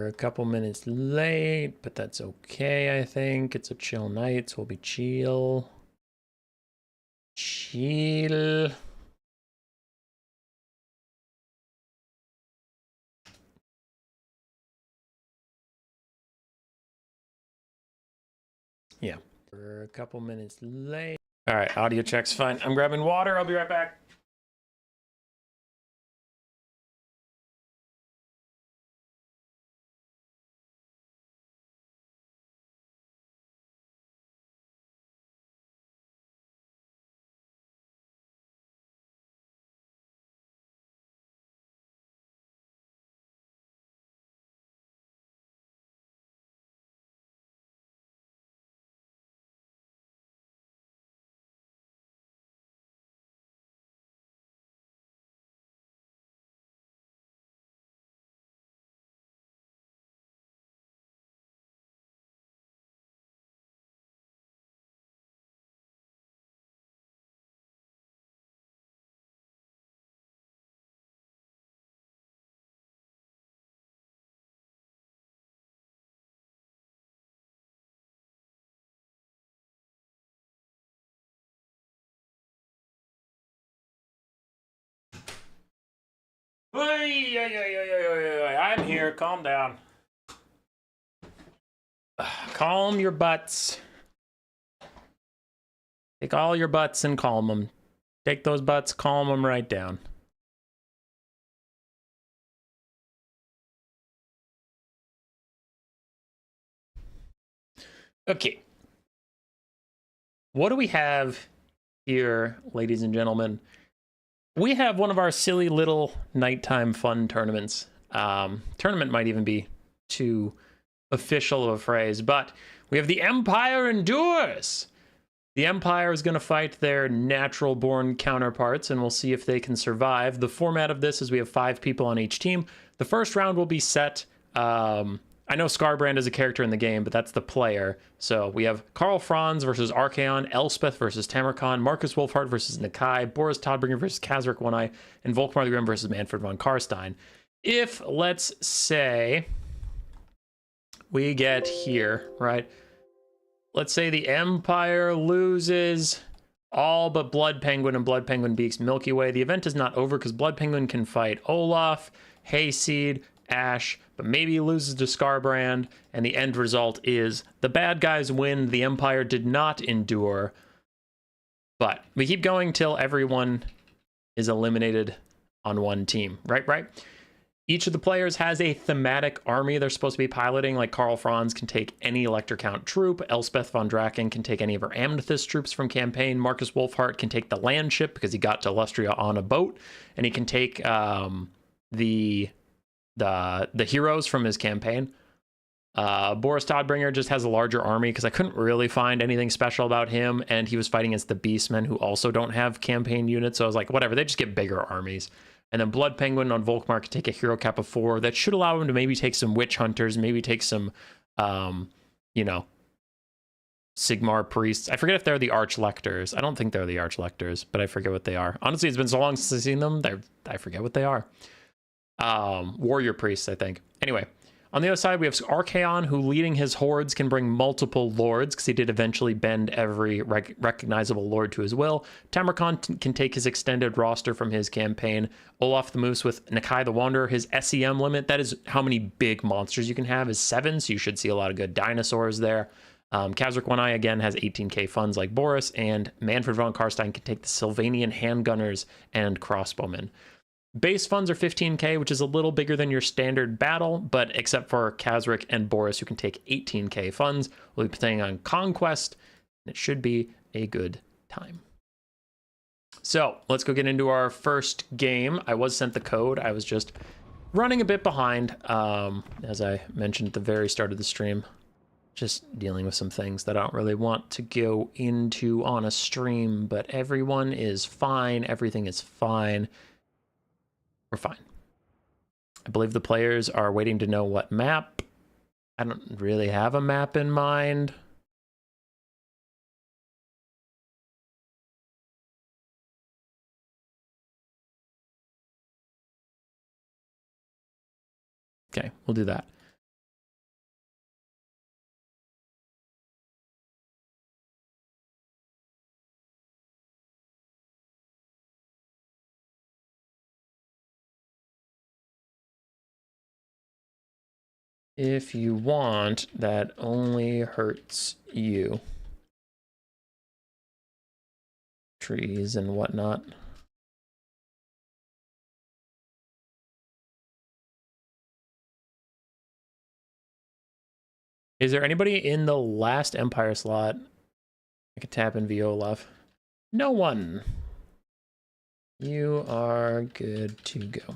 We're a couple minutes late, but that's okay, I think. It's a chill night, so we'll be chill. Chill. Yeah, we're a couple minutes late. All right, audio check's fine. I'm grabbing water. I'll be right back. I'm here. Calm down. Calm your butts. Take all your butts and calm them. Take those butts, calm them right down. Okay. What do we have here, ladies and gentlemen? We have one of our silly little nighttime fun tournaments. Tournament might even be too official of a phrase, but we have the Empire Endures. The Empire is going to fight their natural-born counterparts, and we'll see if they can survive. The format of this is we have 5 people on each team. The first round will be set... I know Skarbrand is a character in the game, but that's the player. So we have Karl Franz versus Archaon, Elspeth versus Tamurkhan, Marcus Wulfhart versus Nakai, Boris Todbringer versus Khazrak One-Eye, and Volkmar the Grim versus Mannfred von Karstein. If, let's say, we get here, right? Let's say the Empire loses all but Bloodpenguin, and Bloodpenguin beats Milky Way. The event is not over because Bloodpenguin can fight Olaf, Hayseed, Ash, but maybe he loses to Skarbrand, and the end result is the bad guys win. The Empire did not endure, but we keep going till everyone is eliminated on one team, right? Each of the players has a thematic army they're supposed to be piloting, like Karl Franz can take any Elector Count troop, Elspeth von Draken can take any of her Amethyst troops from campaign, Marcus Wulfhart can take the land ship because he got to Lustria on a boat, and he can take the heroes from his campaign. Boris Todbringer just has a larger army because I couldn't really find anything special about him, and he was fighting against the Beastmen who also don't have campaign units, so I was like, whatever, they just get bigger armies. And then Bloodpenguin on Volkmar can take a hero cap of 4. That should allow him to maybe take some witch hunters, maybe take some, you know, Sigmar priests. I forget if they're the archlectors. I don't think they're the archlectors, but I forget what they are. Honestly, it's been so long since I've seen them, I forget what they are. Warrior priests, I think. Anyway, on the other side, we have Archaon, who leading his hordes can bring multiple lords, because he did eventually bend every recognizable lord to his will. Tamurkhan can take his extended roster from his campaign. Olaf the Moose with Nakai the Wanderer, his SEM limit, that is how many big monsters you can have, is 7, so you should see a lot of good dinosaurs there. Khazrak One-Eye, again, has 18k funds like Boris, and Mannfred von Karstein can take the Sylvanian handgunners and crossbowmen. Base funds are 15k, which is a little bigger than your standard battle, but except for Khazrak and Boris, who can take 18k funds, we'll be playing on Conquest, and it should be a good time. So let's go get into our first game. I was sent the code. I was just running a bit behind, as I mentioned at the very start of the stream. Just dealing with some things that I don't really want to go into on a stream, but everyone is fine. Everything is fine. We're fine. I believe the players are waiting to know what map. I don't really have a map in mind. Okay, we'll do that. If you want, that only hurts you. Trees and whatnot. Is there anybody in the last Empire slot I could tap in Violov? No one. You are good to go.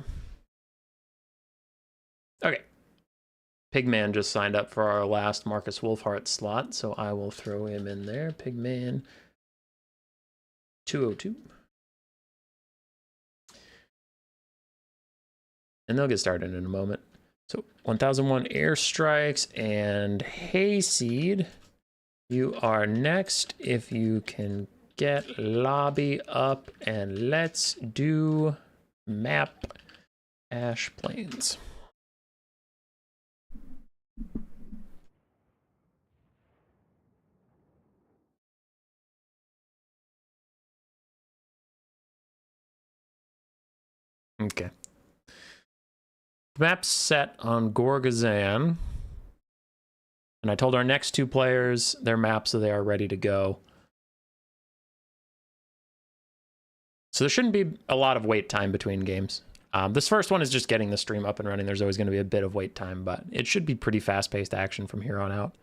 Okay. Pigman just signed up for our last Marcus Wulfhart slot, so I will throw him in there. Pigman 202. And they'll get started in a moment. So 1001 airstrikes and Hayseed. You are next. If you can get lobby up, and let's do map Ash Plains. Okay. Map's set on Gorgazan. And I told our next two players their maps, so they are ready to go. So there shouldn't be a lot of wait time between games. This first one is just getting the stream up and running. There's always going to be a bit of wait time, but it should be pretty fast-paced action from here on out.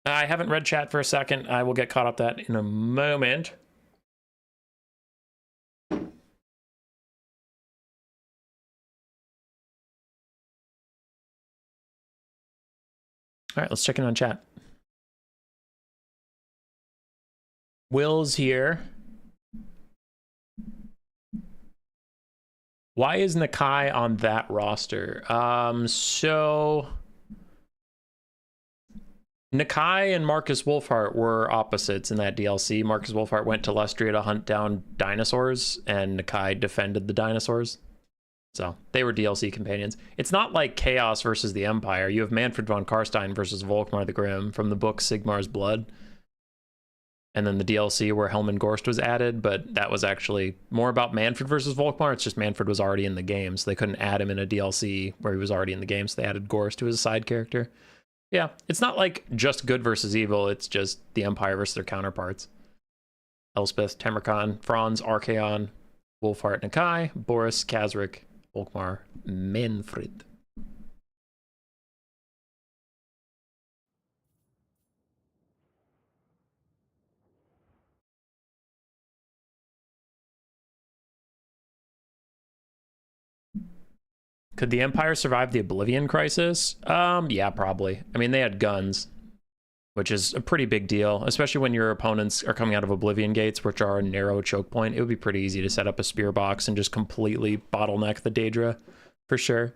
I haven't read chat for a second. I will get caught up that in a moment. All right, let's check in on chat. Will's here. Why is Nakai on that roster? So Nakai and Marcus Wulfhart were opposites in that DLC. Marcus Wulfhart went to Lestria to hunt down dinosaurs, and Nakai defended the dinosaurs. So they were DLC companions. It's not like Chaos versus the Empire. You have Mannfred von Karstein versus Volkmar the Grim from the book Sigmar's Blood. And then the DLC where Helman Gorst was added, but that was actually more about Mannfred versus Volkmar. It's just Mannfred was already in the game, so they couldn't add him in a DLC where he was already in the game, so they added Gorst to his side character. Yeah, it's not like just good versus evil, it's just the Empire versus their counterparts. Elspeth, Tamurkhan, Franz, Archaon, Wulfhart, Nakai, Boris, Khazrak, Volkmar, Mannfred. Could the Empire survive the Oblivion Crisis? Yeah, probably. I mean, they had guns, which is a pretty big deal, especially when your opponents are coming out of Oblivion Gates, which are a narrow choke point. It would be pretty easy to set up a spear box and just completely bottleneck the Daedra, for sure.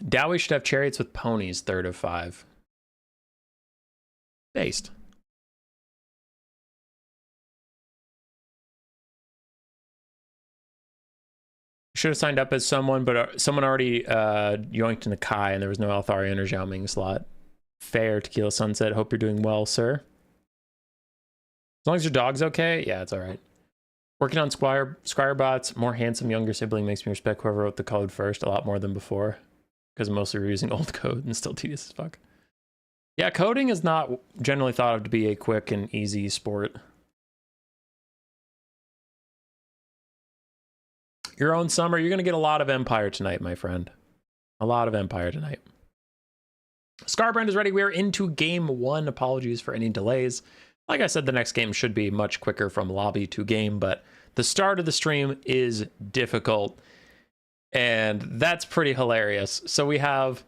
Dowie should have chariots with ponies, 3rd of 5. Based. Should have signed up as someone, but someone already yoinked Nakai, and there was no Altharian or Xiaoming slot. Fair, Tequila Sunset. Hope you're doing well, sir. As long as your dog's okay, yeah, it's all right. Working on Squire bots. More handsome younger sibling makes me respect whoever wrote the code first a lot more than before, because mostly we're using old code and still tedious as fuck. Yeah, coding is not generally thought of to be a quick and easy sport. Your own summer, you're going to get a lot of Empire tonight, my friend. A lot of Empire tonight. Skarbrand is ready. We're into game 1. Apologies for any delays. Like I said, the next game should be much quicker from lobby to game, but the start of the stream is difficult, and that's pretty hilarious. So we have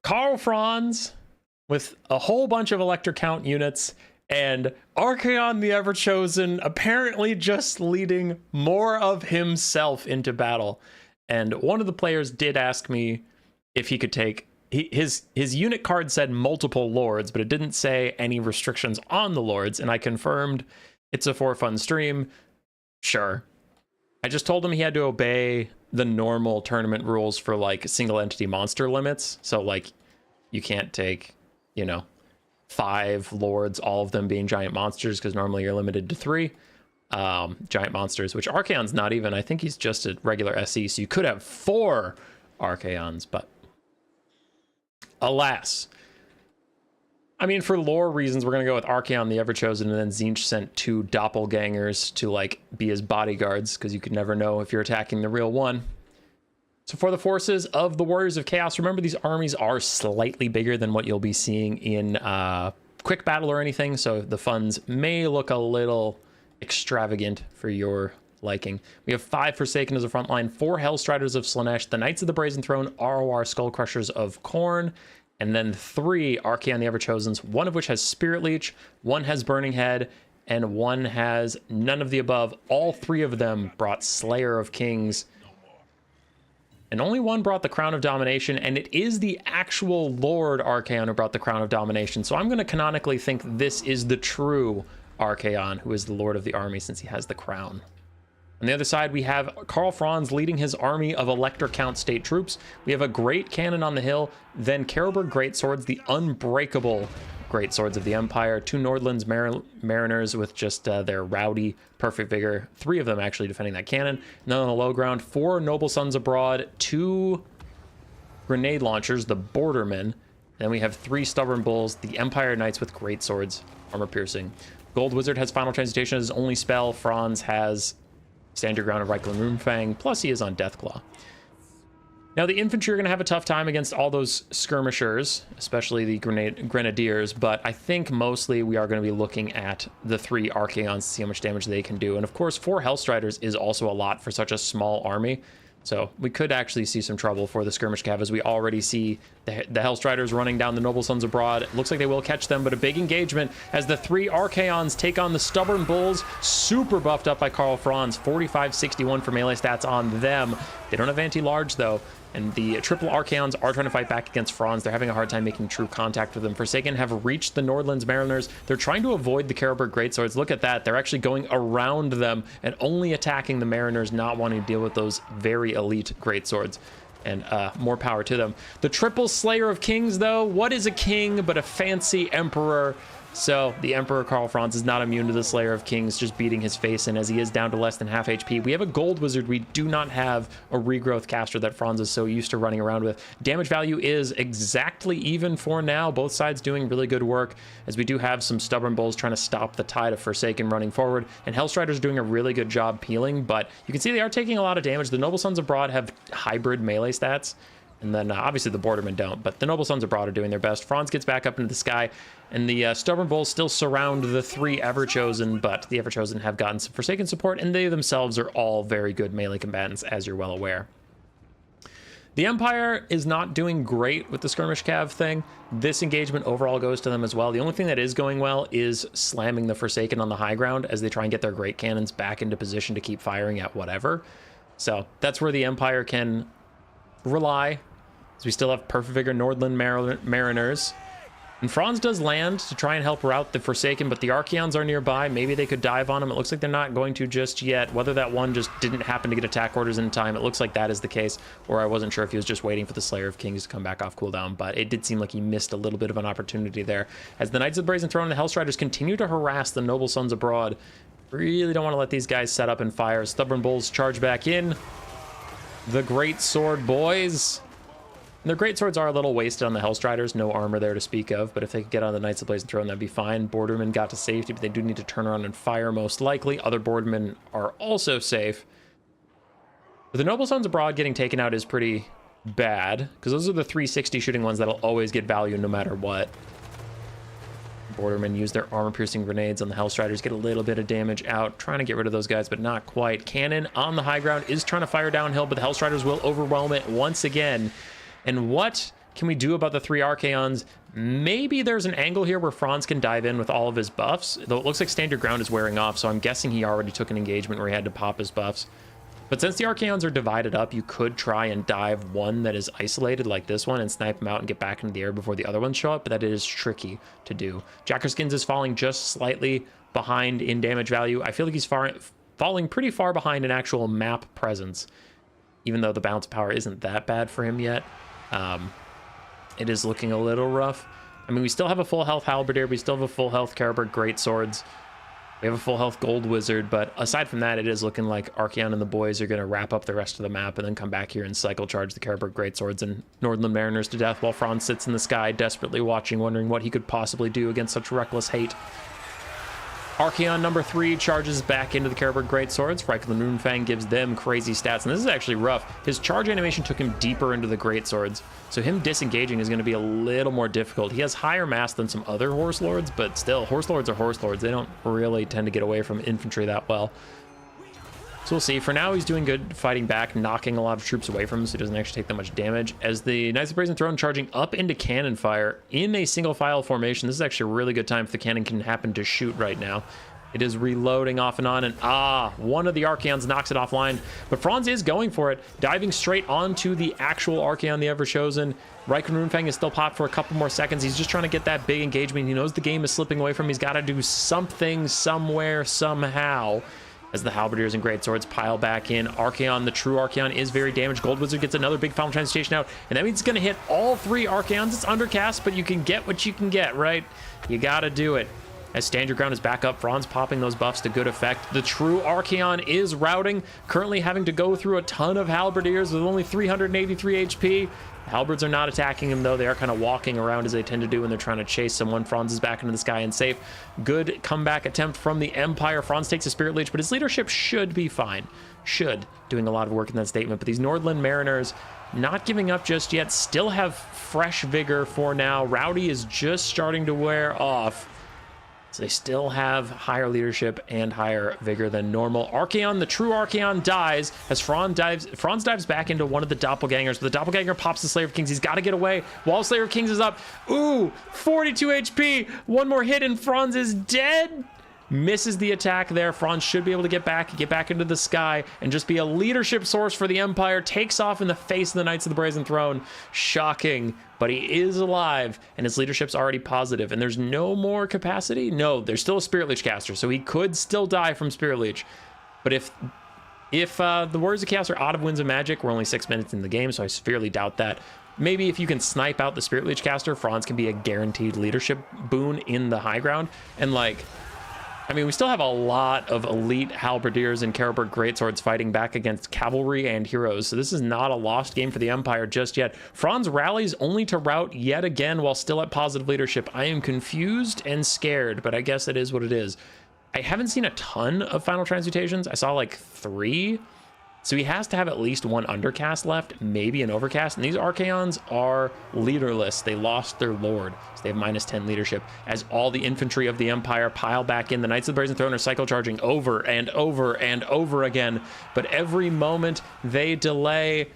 Karl Franz with a whole bunch of Elector Count units, and Archaon the Everchosen apparently just leading more of himself into battle. And one of the players did ask me if he could take... His unit card said multiple lords, but it didn't say any restrictions on the lords, and I confirmed it's a for fun stream. Sure. I just told him he had to obey the normal tournament rules for, like, single entity monster limits. So, like, you can't take, you know, 5 lords, all of them being giant monsters, because normally you're limited to 3. giant monsters, which Archaon's not even. I think he's just a regular SE, so you could have 4 Archaons, but alas. I mean, for lore reasons, we're going to go with Archaon, the Everchosen, and then Tzeentch sent 2 doppelgangers to, like, be his bodyguards, because you could never know if you're attacking the real one. So for the forces of the Warriors of Chaos, remember these armies are slightly bigger than what you'll be seeing in quick battle or anything, so the funds may look a little extravagant for your liking. We have 5 Forsaken as a front line, 4 Hellstriders of Slaanesh, the Knights of the Brazen Throne, ROR Skullcrushers of Khorne, and then 3 Archaon the Everchosens, one of which has Spirit Leech, one has Burning Head, and one has none of the above. All 3 of them brought Slayer of Kings, and only one brought the Crown of Domination, and it is the actual Lord Archaon who brought the Crown of Domination. So I'm going to canonically think this is the true Archaon, who is the Lord of the Army, since he has the crown. On the other side, we have Karl Franz leading his army of Elector Count state troops. We have a great cannon on the hill, then Carroburg Greatswords, the unbreakable Greatswords of the Empire, 2 Nordlands Mariners with just their rowdy perfect vigor, 3 of them actually defending that cannon. And then on the low ground, 4 Noble Sons Abroad, 2 grenade launchers, the Bordermen. Then we have 3 Stubborn Bulls, the Empire Knights with Greatswords, armor piercing. Gold Wizard has Final Transmutation as his only spell. Franz has Stand Your Ground of Reikland Runefang, plus he is on Deathclaw. Now, the infantry are going to have a tough time against all those skirmishers, especially the grenadiers, but I think mostly we are going to be looking at the 3 Archaons to see how much damage they can do. And of course, 4 Hellstriders is also a lot for such a small army. So we could actually see some trouble for the skirmish cav, as we already see the Hellstriders running down the Noble Sons Abroad. It looks like they will catch them, but a big engagement as the 3 Archaons take on the Stubborn Bulls, super buffed up by Karl Franz, 45-61 for melee stats on them. They don't have anti-large though, and the triple Archaons are trying to fight back against Franz. They're having a hard time making true contact with them. Forsaken have reached the Nordlands Mariners. They're trying to avoid the Carroburg Greatswords. Look at that. They're actually going around them and only attacking the Mariners, not wanting to deal with those very elite Greatswords. And more power to them. The triple Slayer of Kings, though, what is a king but a fancy emperor? So the Emperor Karl Franz is not immune to the Slayer of Kings just beating his face in, as he is down to less than half HP. We have a Gold Wizard. We do not have a regrowth caster that Franz is so used to running around with. Damage value is exactly even for now. Both sides doing really good work, as we do have some Stubborn Bulls trying to stop the tide of Forsaken running forward, and Hellstriders doing a really good job peeling, but you can see they are taking a lot of damage. The Noble Sons Abroad have hybrid melee stats, and then obviously the Bordermen don't, but the Noble Sons Abroad are doing their best. Franz gets back up into the sky, and the Stubborn Bulls still surround the 3 Everchosen, but the Everchosen have gotten some Forsaken support, and they themselves are all very good melee combatants, as you're well aware. The Empire is not doing great with the skirmish cav thing. This engagement overall goes to them as well. The only thing that is going well is slamming the Forsaken on the high ground as they try and get their great cannons back into position to keep firing at whatever. So that's where the Empire can rely, as we still have Perfect Vigor Nordland Mariners. And Franz does land to try and help rout the Forsaken, but the Archaons are nearby. Maybe they could dive on him. It looks like they're not going to just yet. Whether that one just didn't happen to get attack orders in time, it looks like that is the case. Or I wasn't sure if he was just waiting for the Slayer of Kings to come back off cooldown, but it did seem like he missed a little bit of an opportunity there. As the Knights of the Brazen Throne and the Hellstriders continue to harass the Noble Sons Abroad. Really don't want to let these guys set up and fire. Stubborn Bulls charge back in. The Great Sword boys. And their great swords are a little wasted on the Hellstriders, no armor there to speak of, but if they could get on the Knights of the Blazing Throne, that'd be fine. Bordermen got to safety, but they do need to turn around and fire most likely. Other Bordermen are also safe. But the Noble Sons Abroad getting taken out is pretty bad, because those are the 360 shooting ones that'll always get value no matter what. Bordermen use their armor-piercing grenades on the Hellstriders, get a little bit of damage out, trying to get rid of those guys, but not quite. Cannon on the high ground is trying to fire downhill, but the Hellstriders will overwhelm it once again. And what can we do about the 3 Archaons? Maybe there's an angle here where Franz can dive in with all of his buffs, though it looks like Stand Your Ground is wearing off, so I'm guessing he already took an engagement where he had to pop his buffs. But since the Archaons are divided up, you could try and dive one that is isolated like this one and snipe him out and get back into the air before the other ones show up, but that is tricky to do. Jackerskins is falling just slightly behind in damage value. I feel like he's falling pretty far behind in actual map presence, even though the bounce power isn't that bad for him yet. It is looking a little rough. I mean, we still have a full health Halberdier, we still have a full health Carroburg Greatswords. We have a full health gold wizard, but aside from that, it is looking like Archaon and the boys are going to wrap up the rest of the map and then come back here and cycle charge the Khazrak Greatswords and Nordland Mariners to death while Franz sits in the sky, desperately watching, wondering what he could possibly do against such reckless hate. Archaon number 3 charges back into the Khazrak Greatswords. Reikland Runefang gives them crazy stats, and this is actually rough. His charge animation took him deeper into the Greatswords, so him disengaging is going to be a little more difficult. He has higher mass than some other Horse Lords, but still, Horse Lords are Horse Lords. They don't really tend to get away from infantry that well. So we'll see. For now, he's doing good fighting back, knocking a lot of troops away from him, so he doesn't actually take that much damage. As the Knights of the Brazen Throne charging up into cannon fire in a single file formation, this is actually a really good time if the cannon can happen to shoot right now. It is reloading off and on, and one of the Archaons knocks it offline, but Franz is going for it, diving straight onto the actual Archaon, the Ever-Chosen. Reikland Runefang is still popped for a couple more seconds. He's just trying to get that big engagement. He knows the game is slipping away from him. He's got to do something, somewhere, somehow. As the Halberdiers and Greatswords pile back in. Archaon, the true Archaon, is very damaged. Gold Wizard gets another big Final Transmutation out, and that means it's going to hit all 3 Archaons. It's undercast, but you can get what you can get, right? You got to do it. As Stand Your Ground is back up, Franz popping those buffs to good effect. The true Archaon is routing, currently having to go through a ton of Halberdiers with only 383 HP. Halberds are not attacking him, though. They are kind of walking around as they tend to do when they're trying to chase someone. Franz is back into the sky and safe. Good comeback attempt from the Empire. Franz takes a Spirit Leech, but his leadership should be fine. Doing a lot of work in that statement. But these Nordland Mariners not giving up just yet. Still have fresh vigor for now. Rowdy is just starting to wear off. So they still have higher leadership and higher vigor than normal. Archaon, the true Archaon, dies as Franz dives back into one of the Doppelgangers. But the Doppelganger pops the Slayer of Kings. He's got to get away while Slayer of Kings is up. Ooh, 42 HP. One more hit and Franz is dead. Misses the attack there. Franz should be able to get back into the sky and just be a leadership source for the Empire. Takes off in the face of the Knights of the Brazen Throne. Shocking, but he is alive and his leadership's already positive. And there's no more capacity. No, there's still a Spirit Leech caster, so he could still die from Spirit Leech. But if the Warriors of Chaos are out of Winds of Magic, we're only 6 minutes in the game, so I severely doubt that. Maybe if you can snipe out the Spirit Leech caster, Franz can be a guaranteed leadership boon in the high ground. And like, I mean, we still have a lot of elite halberdiers and Khazrak Greatswords fighting back against cavalry and heroes, so this is not a lost game for the Empire just yet. Franz rallies only to rout yet again while still at positive leadership. I am confused and scared, but I guess it is what it is. I haven't seen a ton of Final Transmutations. I saw like 3. So he has to have at least 1 undercast left, maybe an overcast. And these Archaons are leaderless. They lost their lord, so they have -10 leadership. As all the infantry of the Empire pile back in, the Knights of the Brazen Throne are cycle charging over and over and over again. But every moment they delay,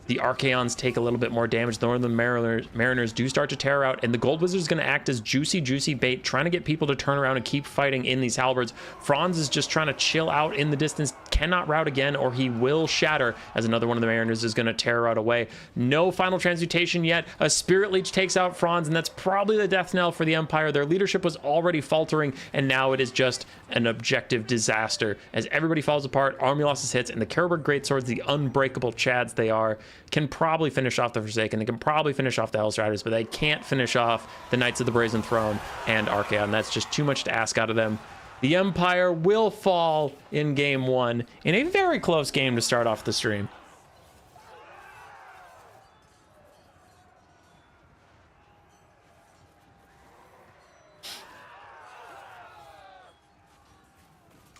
the Archaons take a little bit more damage. The Northern Mariners do start to tear out, and the Gold Wizard is going to act as juicy bait, trying to get people to turn around and keep fighting in these halberds. Franz is just trying to chill out in the distance, cannot rout again, or he will shatter, as another one of the Mariners is going to tear out away. No Final Transmutation yet. A Spirit Leech takes out Franz, and that's probably the death knell for the Empire. Their leadership was already faltering, and now it is just an objective disaster. As everybody falls apart, army losses hits, and the Khazrak Greatswords, the unbreakable chads they are, can probably finish off the Forsaken. They can probably finish off the Hellstriders, but they can't finish off the Knights of the Brazen Throne and Archaon. That's just too much to ask out of them. The Empire will fall in game 1 in a very close game to start off the stream.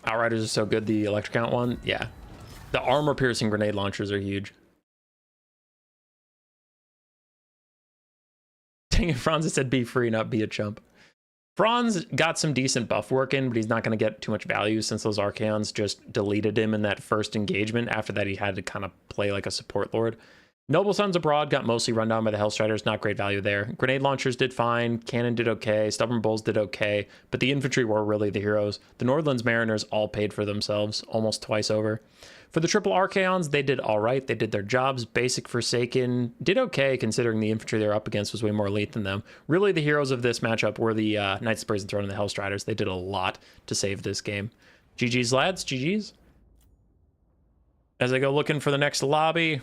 Outriders are so good. The Electric Count one, yeah. The armor-piercing grenade launchers are huge. Dang it, Franz said be free, not be a chump. Franz got some decent buff work in, but he's not going to get too much value since those Archaons just deleted him in that first engagement. After that, he had to kind of play like a support lord. Noble Sons Abroad got mostly run down by the Hellstriders, not great value there. Grenade launchers did fine, Cannon did okay, Stubborn Bulls did okay, but the infantry were really the heroes. The Nordlands Mariners all paid for themselves, almost twice over. For the triple Archaons, they did all right. They did their jobs. Basic Forsaken did okay, considering the infantry they were up against was way more elite than them. Really, the heroes of this matchup were the Knights of the Brazen Throne and the Hellstriders. They did a lot to save this game. GG's, lads. GG's. As I go looking for the next lobby,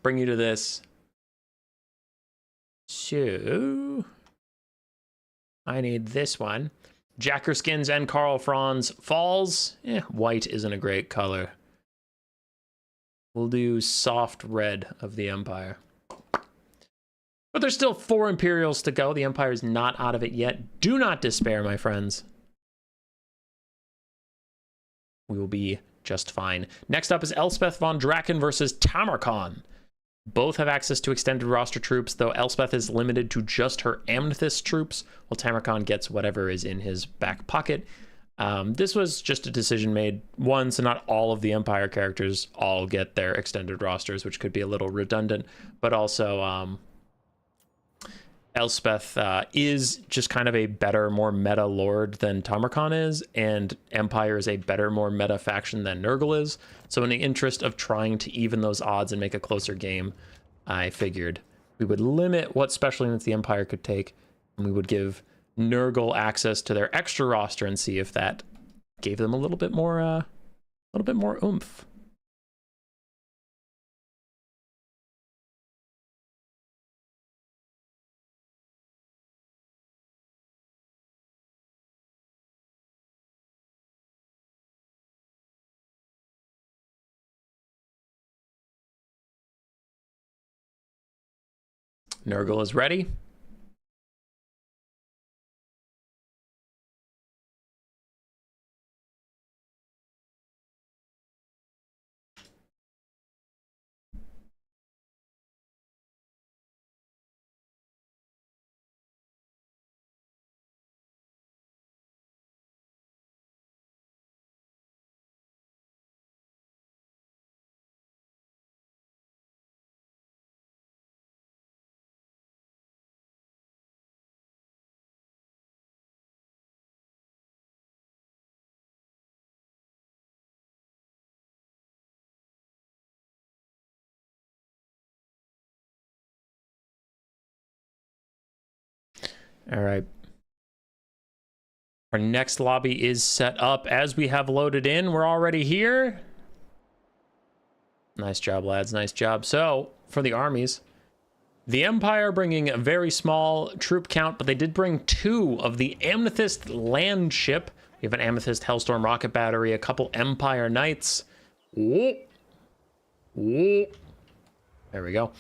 bring you to this. So I need this one. Jackerskins and Karl Franz falls. White isn't a great color. We'll do soft red of the Empire. But there's still 4 Imperials to go. The Empire is not out of it yet. Do not despair, my friends. We will be just fine. Next up is Elspeth von Draken versus Tamurkhan. Both have access to extended roster troops, though Elspeth is limited to just her Amethyst troops, while Tamurkhan gets whatever is in his back pocket. This was just a decision made once, and not all of the Empire characters all get their extended rosters, which could be a little redundant, but also Elspeth is just kind of a better, more meta lord than Tamurkhan is, and Empire is a better, more meta faction than Nurgle is. So in the interest of trying to even those odds and make a closer game, I figured we would limit what special units the Empire could take, and we would give Nurgle access to their extra roster and see if that gave them a little bit more oomph. Nurgle is ready. All right. Our next lobby is set up as we have loaded in. We're already here. Nice job, lads. Nice job. So, for the armies, the Empire bringing a very small troop count, but they did bring 2 of the Amethyst land ship. We have an Amethyst Hellstorm rocket battery, a couple Empire Knights. Whoa. Whoa. There we go.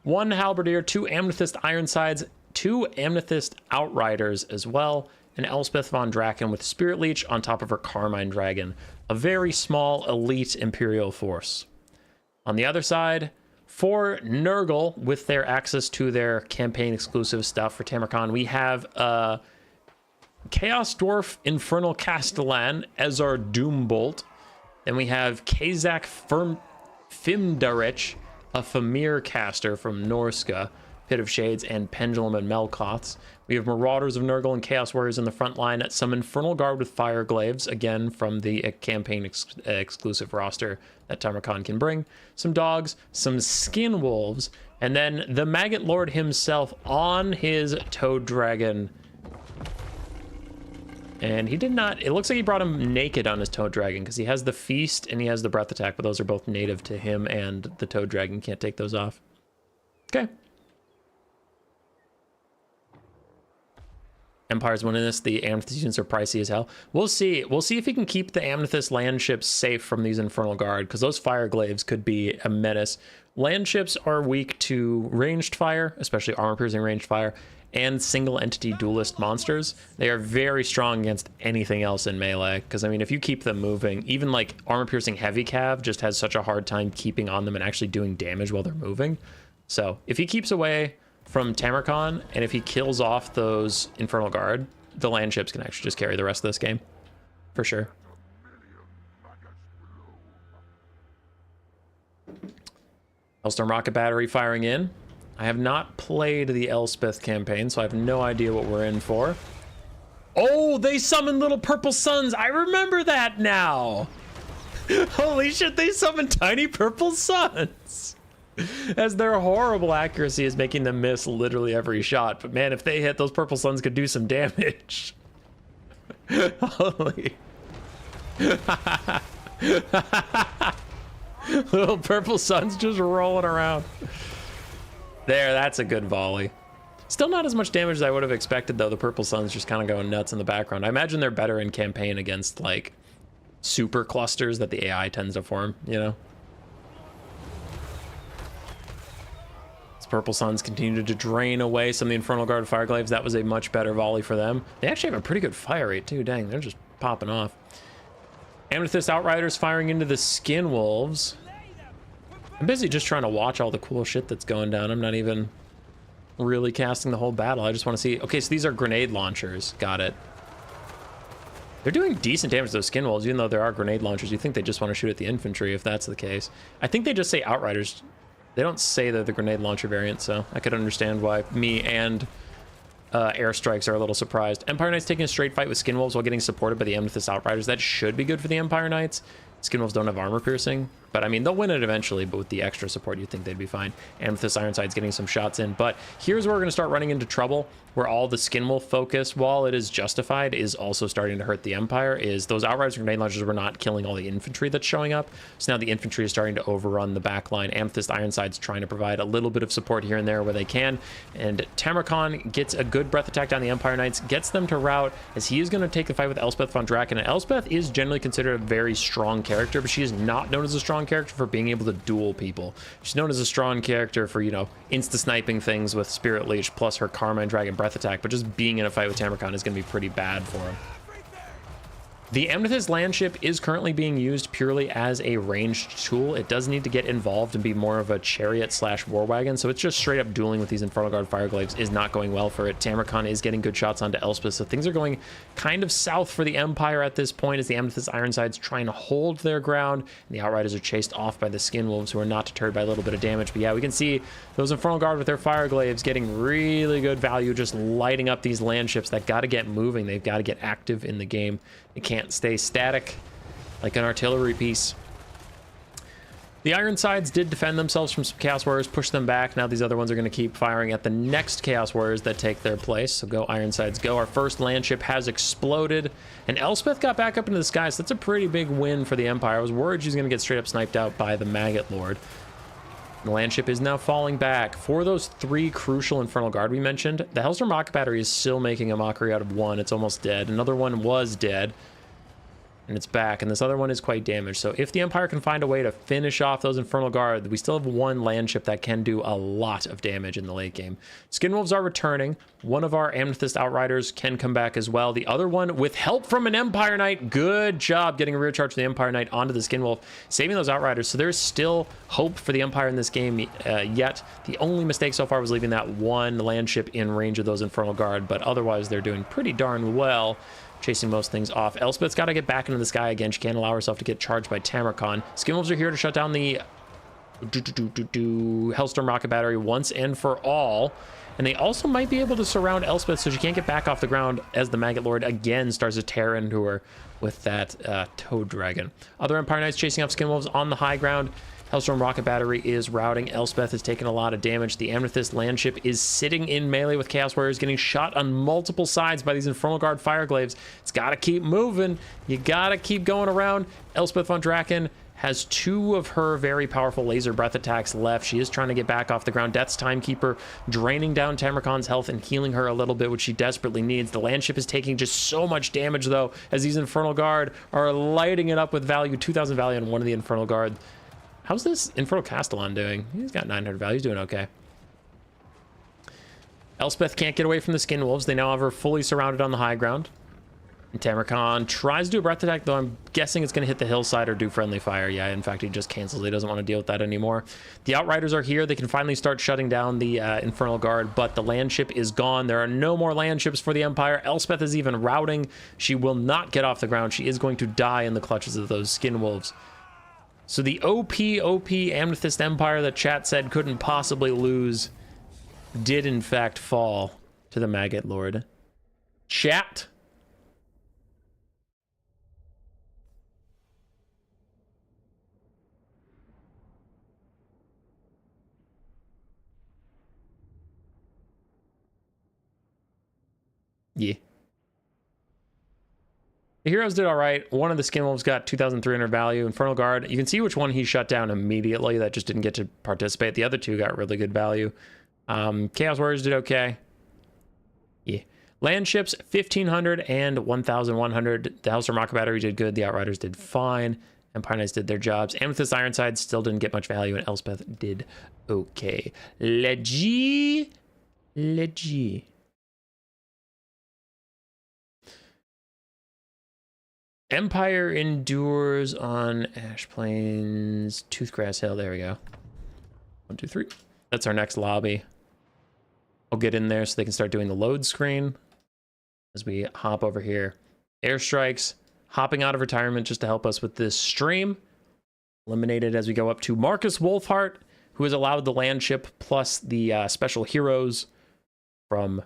1 Halberdier, 2 Amethyst Ironsides, 2 Amethyst Outriders as well, and Elspeth von Draken with Spirit Leech on top of her Carmine Dragon. A very small elite Imperial force. On the other side, for Nurgle, with their access to their campaign exclusive stuff for Tamurkhan, we have Chaos Dwarf Infernal Castellan as our Doombolt. Then we have Khazrak Fimdarich, a Famir caster from Norska, Pit of Shades, and Pendulum and Melkoths. We have Marauders of Nurgle and Chaos Warriors in the front line, some Infernal Guard with Fire Glaives, again from the campaign exclusive roster that Tamurkhan can bring, some dogs, some Skin Wolves, and then the Maggot Lord himself on his Toad Dragon. And he did not, it looks like he brought him naked on his Toad Dragon, because he has the Feast and he has the Breath Attack, but those are both native to him, and the Toad Dragon can't take those off. Okay. Empire's winning this. The Amethyst units are pricey as hell. We'll see. We'll see if he can keep the Amethyst land ships safe from these Infernal Guard, because those Fire Glaives could be a menace. Land ships are weak to ranged fire, especially armor-piercing ranged fire, and single-entity duelist monsters. They are very strong against anything else in melee, because, I mean, if you keep them moving, even, like, armor-piercing heavy cav just has such a hard time keeping on them and actually doing damage while they're moving. So, if he keeps away from Tamurkhan, and if he kills off those Infernal Guard, the land ships can actually just carry the rest of this game. For sure. Hellstorm Rocket Battery firing in. I have not played the Elspeth campaign, so I have no idea what we're in for. Oh, they summon little purple suns! I remember that now! Holy shit, they summon tiny purple suns! As their horrible accuracy is making them miss literally every shot. But man, if they hit, those purple suns could do some damage. Holy. Little purple suns just rolling around. There, that's a good volley. Still not as much damage as I would have expected, though. The Purple Sun's just kind of going nuts in the background. I imagine they're better in campaign against, like, super clusters that the AI tends to form, you know? Purple Suns continue to drain away some of the Infernal Guard Fireglaves. That was a much better volley for them. They actually have a pretty good fire rate, too. Dang, they're just popping off. Amethyst Outriders firing into the Skin Wolves. I'm busy just trying to watch all the cool shit that's going down. I'm not even really casting the whole battle. I just want to see... Okay, so these are grenade launchers. Got it. They're doing decent damage to those Skin Wolves, even though there are grenade launchers. You think they just want to shoot at the infantry, if that's the case. I think they just say Outriders. They don't say they're the grenade launcher variant, so I could understand why me and airstrikes are a little surprised. Empire Knights taking a straight fight with Skin Wolves while getting supported by the Amethyst Outriders. That should be good for the Empire Knights. Skin Wolves don't have armor piercing, but I mean, they'll win it eventually, but with the extra support, you'd think they'd be fine. Amethyst Ironside's getting some shots in, but here's where we're going to start running into trouble, where all the Skin Wolf focus, while it is justified, is also starting to hurt the Empire, is those Outriders and grenade launchers were not killing all the infantry that's showing up, so now the infantry is starting to overrun the back line. Amethyst Ironside's trying to provide a little bit of support here and there where they can, and Tamurkhan gets a good breath attack down the Empire Knights, gets them to rout, as he is going to take the fight with Elspeth von Draken, and Elspeth is generally considered a very strong character, but she is not known as a strong character for being able to duel people. She's known as a strong character for, you know, insta-sniping things with Spirit Leash plus her Carmine Dragon breath attack, but just being in a fight with Tamurkhan is going to be pretty bad for him. The Amethyst Landship is currently being used purely as a ranged tool. It does need to get involved and be more of a chariot slash war wagon, so it's just straight up dueling with these Infernal Guard Fireglaves is not going well for it. Tamurkhan is getting good shots onto Elspeth, so things are going kind of south for the Empire at this point as the Amethyst Ironside's trying to hold their ground, and the Outriders are chased off by the Skin Wolves, who are not deterred by a little bit of damage. But yeah, we can see those Infernal Guard with their Fireglaves getting really good value, just lighting up these landships that got to get moving. They've got to get active in the game. It can't stay static like an artillery piece. The Ironsides did defend themselves from some Chaos Warriors, push them back. Now these other ones are going to keep firing at the next Chaos Warriors that take their place. So go Ironsides, go. Our first landship has exploded, and Elspeth got back up into the sky, so that's a pretty big win for the Empire. I was worried she's going to get straight up sniped out by the Maggot Lord. The landship is now falling back. For those 3 crucial Infernal Guard we mentioned, the Hellstorm Rocket Battery is still making a mockery out of one. It's almost dead. Another one was dead, and it's back, and this other one is quite damaged. So if the Empire can find a way to finish off those Infernal Guard, we still have one landship that can do a lot of damage in the late game. Skin Wolves are returning. One of our Amethyst Outriders can come back as well. The other one, with help from an Empire Knight, good job getting a rear charge from the Empire Knight onto the Skin Wolf, saving those Outriders. So there's still hope for the Empire in this game yet. The only mistake so far was leaving that one landship in range of those Infernal Guard, but otherwise they're doing pretty darn well, chasing most things off. Elspeth's got to get back into the sky again. She can't allow herself to get charged by Tamurkhan. Skin Wolves are here to shut down the Hellstorm Rocket Battery once and for all. And they also might be able to surround Elspeth so she can't get back off the ground as the Maggot Lord again starts to tear into her with that Toad Dragon. Other Empire Knights chasing off Skin Wolves on the high ground. Hellstorm Rocket Battery is routing. Elspeth is taking a lot of damage. The Amethyst Landship is sitting in melee with Chaos Warriors, getting shot on multiple sides by these Infernal Guard Fireglaves. It's got to keep moving. You got to keep going around. Elspeth von Draken has 2 of her very powerful laser breath attacks left. She is trying to get back off the ground. Death's Timekeeper draining down Tamurkhan's health and healing her a little bit, which she desperately needs. The Landship is taking just so much damage, though, as these Infernal Guard are lighting it up with value. 2,000 value on one of the Infernal Guard. How's this Infernal Castellan doing? He's got 900 value. He's doing okay. Elspeth can't get away from the Skin Wolves. They now have her fully surrounded on the high ground. And Tamurkhan tries to do a breath attack, though I'm guessing it's going to hit the hillside or do friendly fire. Yeah, in fact, he just cancels. He doesn't want to deal with that anymore. The Outriders are here. They can finally start shutting down the Infernal Guard, but the landship is gone. There are no more landships for the Empire. Elspeth is even routing. She will not get off the ground. She is going to die in the clutches of those Skin Wolves. So the OP Amethyst Empire that chat said couldn't possibly lose did in fact fall to the Maggot Lord. Chat. Yeah. The heroes did all right. One of the Skin Wolves got 2,300 value. Infernal Guard, you can see which one he shut down immediately. That just didn't get to participate. The other 2 got really good value. Chaos Warriors did okay. Yeah. Land ships, 1,500 and 1,100. The Hellstorm Rocket Battery did good. The Outriders did fine. Empire Knights did their jobs. Amethyst Ironside still didn't get much value, and Elspeth did okay. Leggy. Empire endures on Ash Plains, Toothgrass Hill. There we go. 1, 2, 3. That's our next lobby. I'll get in there so they can start doing the load screen as we hop over here. Airstrikes, hopping out of retirement just to help us with this stream. Eliminated as we go up to Marcus Wulfhart, who has allowed the land ship plus the special heroes from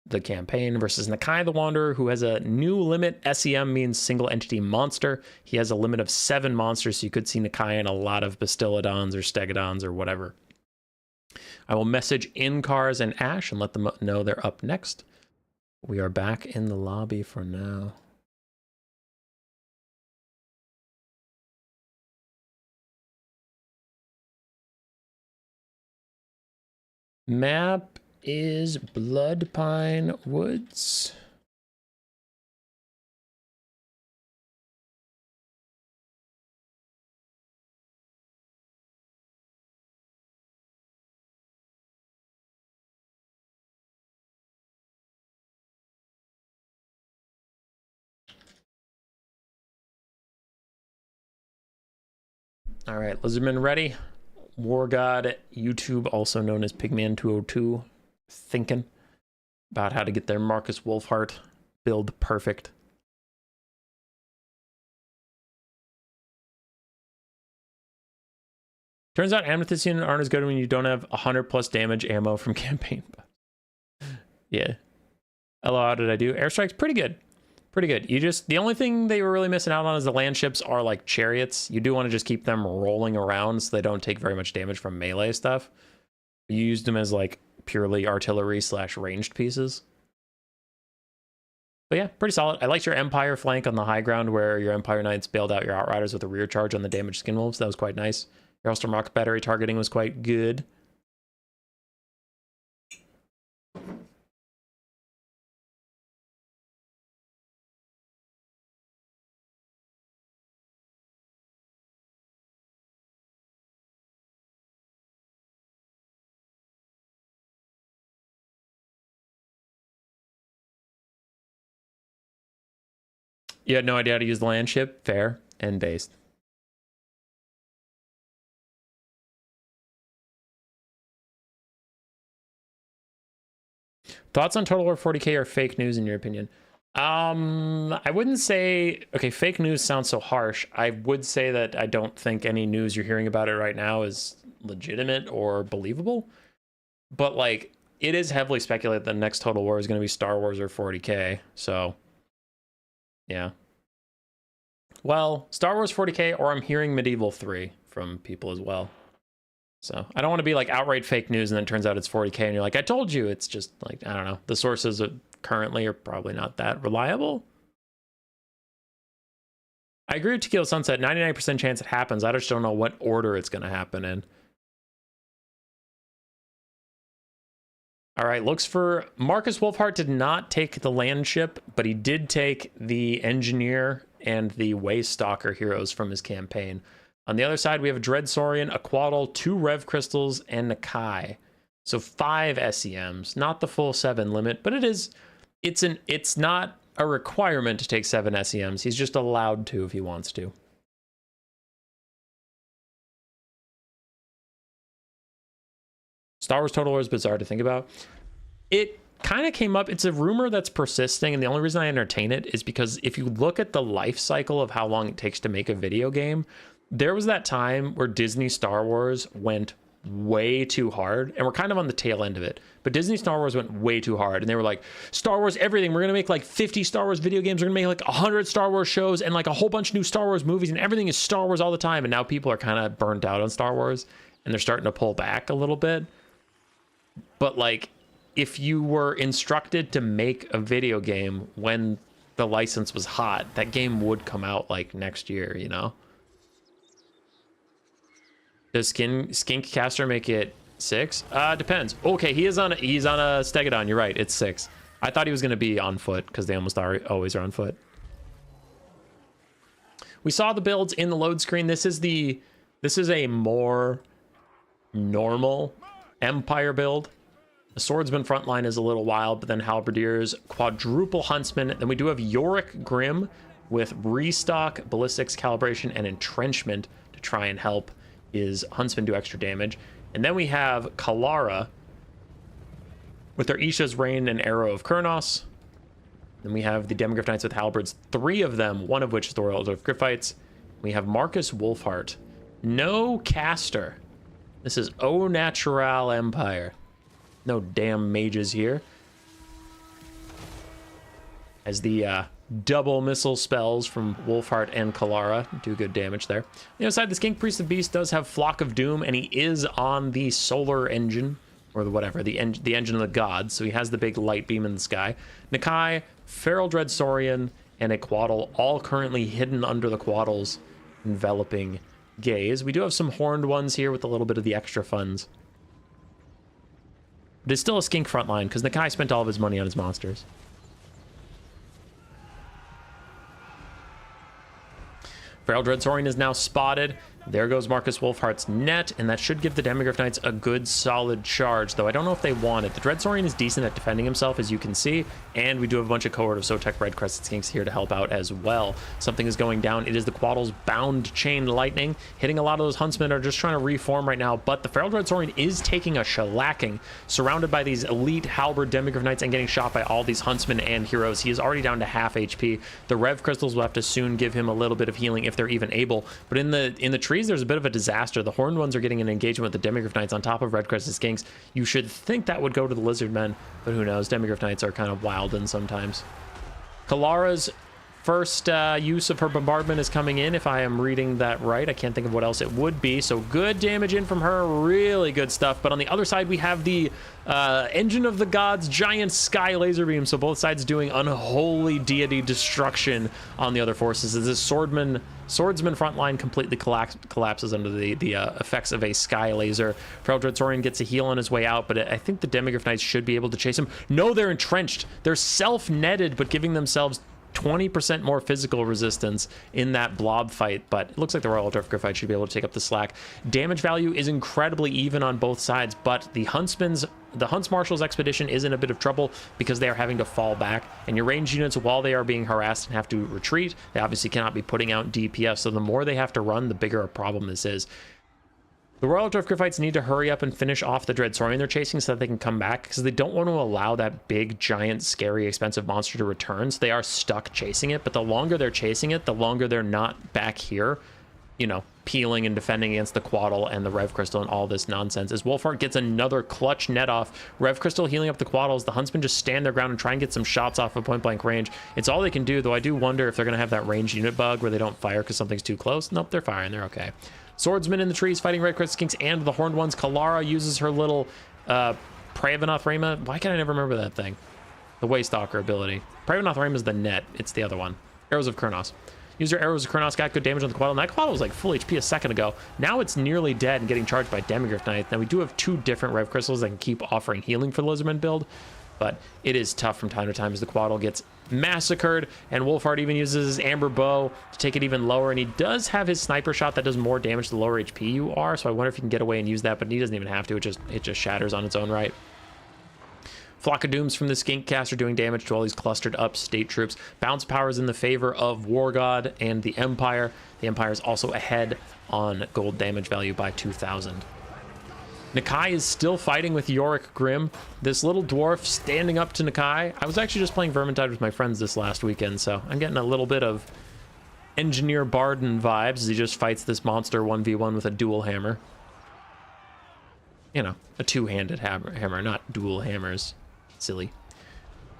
the campaign, versus Nakai the Wanderer, who has a new limit. SEM means single entity monster. He has a limit of 7 monsters, so you could see Nakai in a lot of Bastiladons or Stegodons or whatever. I will message Incarz and Ash and let them know they're up next. We are back in the lobby for now. Map is Bloodpine Woods. All right, Lizardman ready. War God YouTube, also known as Pigman202, thinking about how to get their Marcus Wulfhart build perfect. Turns out Amethyst units aren't as good when you don't have 100+ damage ammo from campaign. Yeah. Hello, how did I do? Airstrike's pretty good. Pretty good. The only thing they were really missing out on is the land ships are like chariots. You do want to just keep them rolling around so they don't take very much damage from melee stuff. You used them as like purely artillery / ranged pieces. But yeah, pretty solid. I liked your Empire flank on the high ground where your Empire Knights bailed out your Outriders with a rear charge on the damaged Skinwolves. That was quite nice. Your Hellstorm Rocket Battery targeting was quite good. You had no idea how to use the land ship? Fair and based. Thoughts on Total War 40k are fake news in your opinion? I wouldn't say, okay, fake news sounds so harsh. I would say that I don't think any news you're hearing about it right now is legitimate or believable. But like, it is heavily speculated that the next Total War is going to be Star Wars or 40k. So, yeah. Well, Star Wars 40k, or I'm hearing Medieval 3 from people as well. So I don't want to be like outright fake news and then it turns out it's 40k and you're like, I told you. It's just like, I don't know. The sources currently are probably not that reliable. I agree with Tequila Sunset. 99% chance it happens. I just don't know what order it's going to happen in. All right, looks for Marcus Wulfhart did not take the land ship, but he did take the engineer and the Waystalker heroes from his campaign. On the other side, we have a Dreadsaurian, a Quaddle, 2 Rev Crystals, and Nakai. So 5 SEMs, not the full 7 limit, but it's not a requirement to take 7 SEMs. He's just allowed to if he wants to. Star Wars Total War is bizarre to think about. It kind of came up. It's a rumor that's persisting, and the only reason I entertain it is because if you look at the life cycle of how long it takes to make a video game, there was that time where Disney Star Wars went way too hard, and we're kind of on the tail end of it, but Disney Star Wars went way too hard, and they were like, Star Wars everything, we're gonna make like 50 Star Wars video games, we're gonna make like 100 Star Wars shows and like a whole bunch of new Star Wars movies, and everything is Star Wars all the time. And now people are kind of burnt out on Star Wars and they're starting to pull back a little bit. But like, if you were instructed to make a video game when the license was hot, that game would come out like next year, you know? Does Skinkcaster make it 6? Depends. Okay, he's on a Stegodon. You're right. It's 6. I thought he was going to be on foot because they almost always are on foot. We saw the builds in the load screen. This is a more normal Empire build. The swordsman front line is a little wild, but then halberdiers, quadruple huntsman. Then we do have Yorick Grim with restock, ballistics, calibration, and entrenchment to try and help his huntsman do extra damage. And then we have Kalara with their Isha's Rain and Arrow of Kurnos. Then we have the Demigryph Knights with halberds, 3 of them, one of which is the Royal of Gryphites. We have Marcus Wulfhart. No caster. This is au natural Empire. No damn mages here. As the double missile spells from Wulfhart and Kalara do good damage there. The other side, the Skink Priest of Beast does have Flock of Doom, and he is on the solar engine, or the engine of the gods, so he has the big light beam in the sky. Nakai, Feral Dread Saurian, and a Quaddle, all currently hidden under the Quaddle's enveloping gaze. We do have some horned ones here with a little bit of the extra funds. But it's still a skink front line, because Nakai spent all of his money on his monsters. Feral Dread Saurian is now spotted. There goes Marcus Wulfhart's net, and that should give the Demigryph Knights a good solid charge, though I don't know if they want it. The Dread Saurian is decent at defending himself, as you can see, and we do have a bunch of cohort of Sotek Red Crested Skinks here to help out as well. Something is going down. It is the Quaddle's Bound Chain Lightning. Hitting a lot of those Huntsmen are just trying to reform right now, but the Feral Dread Saurian is taking a shellacking, surrounded by these elite Halberd Demigryph Knights and getting shot by all these Huntsmen and heroes. He is already down to half HP. The Rev Crystals will have to soon give him a little bit of healing if they're even able, but in the trees, there's a bit of a disaster. The Horned ones are getting an engagement with the Demigryph Knights on top of Red Crested Skinks. You should think that would go to the Lizard Men, but who knows? Demigryph Knights are kind of wild and sometimes. Kalara's first use of her bombardment is coming in, if I am reading that right. I can't think of what else it would be. So good damage in from her, really good stuff. But on the other side, we have the Engine of the Gods giant sky laser beam. So both sides doing unholy deity destruction on the other forces. As this swordsman front line completely collapses under the effects of a sky laser. Feral Dread Saurian gets a heal on his way out, but I think the Demigryph Knights should be able to chase him. No, they're entrenched. They're self-netted, but giving themselves 20% more physical resistance in that blob fight, but it looks like the Royal Dwarf Gryphite should be able to take up the slack. Damage value is incredibly even on both sides, but the Hunts Marshal's expedition is in a bit of trouble because they are having to fall back, and your ranged units, while they are being harassed and have to retreat, they obviously cannot be putting out DPS, so the more they have to run, the bigger a problem this is. The Royal Dwarf Gryphites need to hurry up and finish off the Dread Saurian they're chasing so that they can come back, because they don't want to allow that big, giant, scary, expensive monster to return, so they are stuck chasing it. But the longer they're chasing it, the longer they're not back here, you know, peeling and defending against the Quaddle and the Rev Crystal and all this nonsense. As Wulfhart gets another clutch net off, Rev Crystal healing up the Quaddles, the Huntsmen just stand their ground and try and get some shots off of point-blank range. It's all they can do, though I do wonder if they're going to have that ranged unit bug where they don't fire because something's too close. Nope, they're firing. They're okay. Swordsman in the trees fighting Red Crested Skinks and the Horned ones. Kalara uses her little Pravenoth Rema. Why can't I never remember that thing? The Waystalker ability. Pravenoth Rema is the net. It's the other one. Arrows of Kurnos. Use your Arrows of Kurnos, got good damage on the Quaddle. And that Quaddle was like full HP a second ago. Now it's nearly dead and getting charged by Demigryph Knight. Now we do have 2 different Rev Crystals that can keep offering healing for the Lizardman build, but it is tough from time to time as the Quaddle gets massacred, and Wulfhart even uses his Amber Bow to take it even lower, and he does have his sniper shot that does more damage the lower HP you are, so I wonder if he can get away and use that, but he doesn't even have to. It just shatters on its own right. Flock of Dooms from the Skink Caster doing damage to all these clustered up state troops. Bounce power is in the favor of War God and the Empire. The Empire is also ahead on gold damage value by 2,000. Nakai is still fighting with Yorick Grim. This little dwarf standing up to Nakai. I was actually just playing Vermintide with my friends this last weekend, so I'm getting a little bit of Engineer Barden vibes as he just fights this monster 1v1 with a dual hammer. You know, a two-handed hammer, not dual hammers. Silly.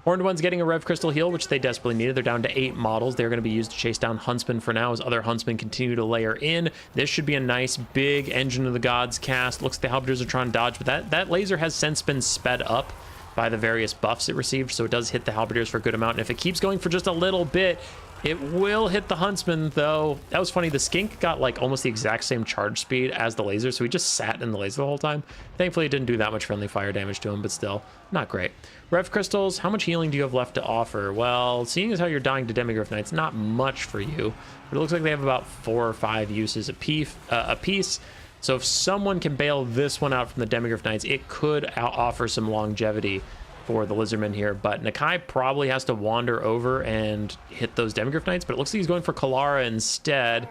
Horned one's getting a Rev Crystal heal, which they desperately needed. They're down to 8 models. They're going to be used to chase down Huntsmen for now as other Huntsmen continue to layer in. This should be a nice big Engine of the Gods cast. Looks like the Halberdiers are trying to dodge, but that laser has since been sped up by the various buffs it received, so it does hit the Halberdiers for a good amount. And if it keeps going for just a little bit, It will hit the Huntsman, though. That was funny. The Skink got like almost the exact same charge speed as the laser, so he just sat in the laser the whole time. Thankfully, it didn't do that much friendly fire damage to him, but still, not great. Rev Crystals, how much healing do you have left to offer? Well, seeing as how you're dying to Demigryph Knights, not much for you. But it looks like they have about 4 or 5 uses a piece. So if someone can bail this one out from the Demigryph Knights, it could offer some longevity for the Lizardman here, but Nakai probably has to wander over and hit those Demigryph Knights, but it looks like he's going for Kalara instead.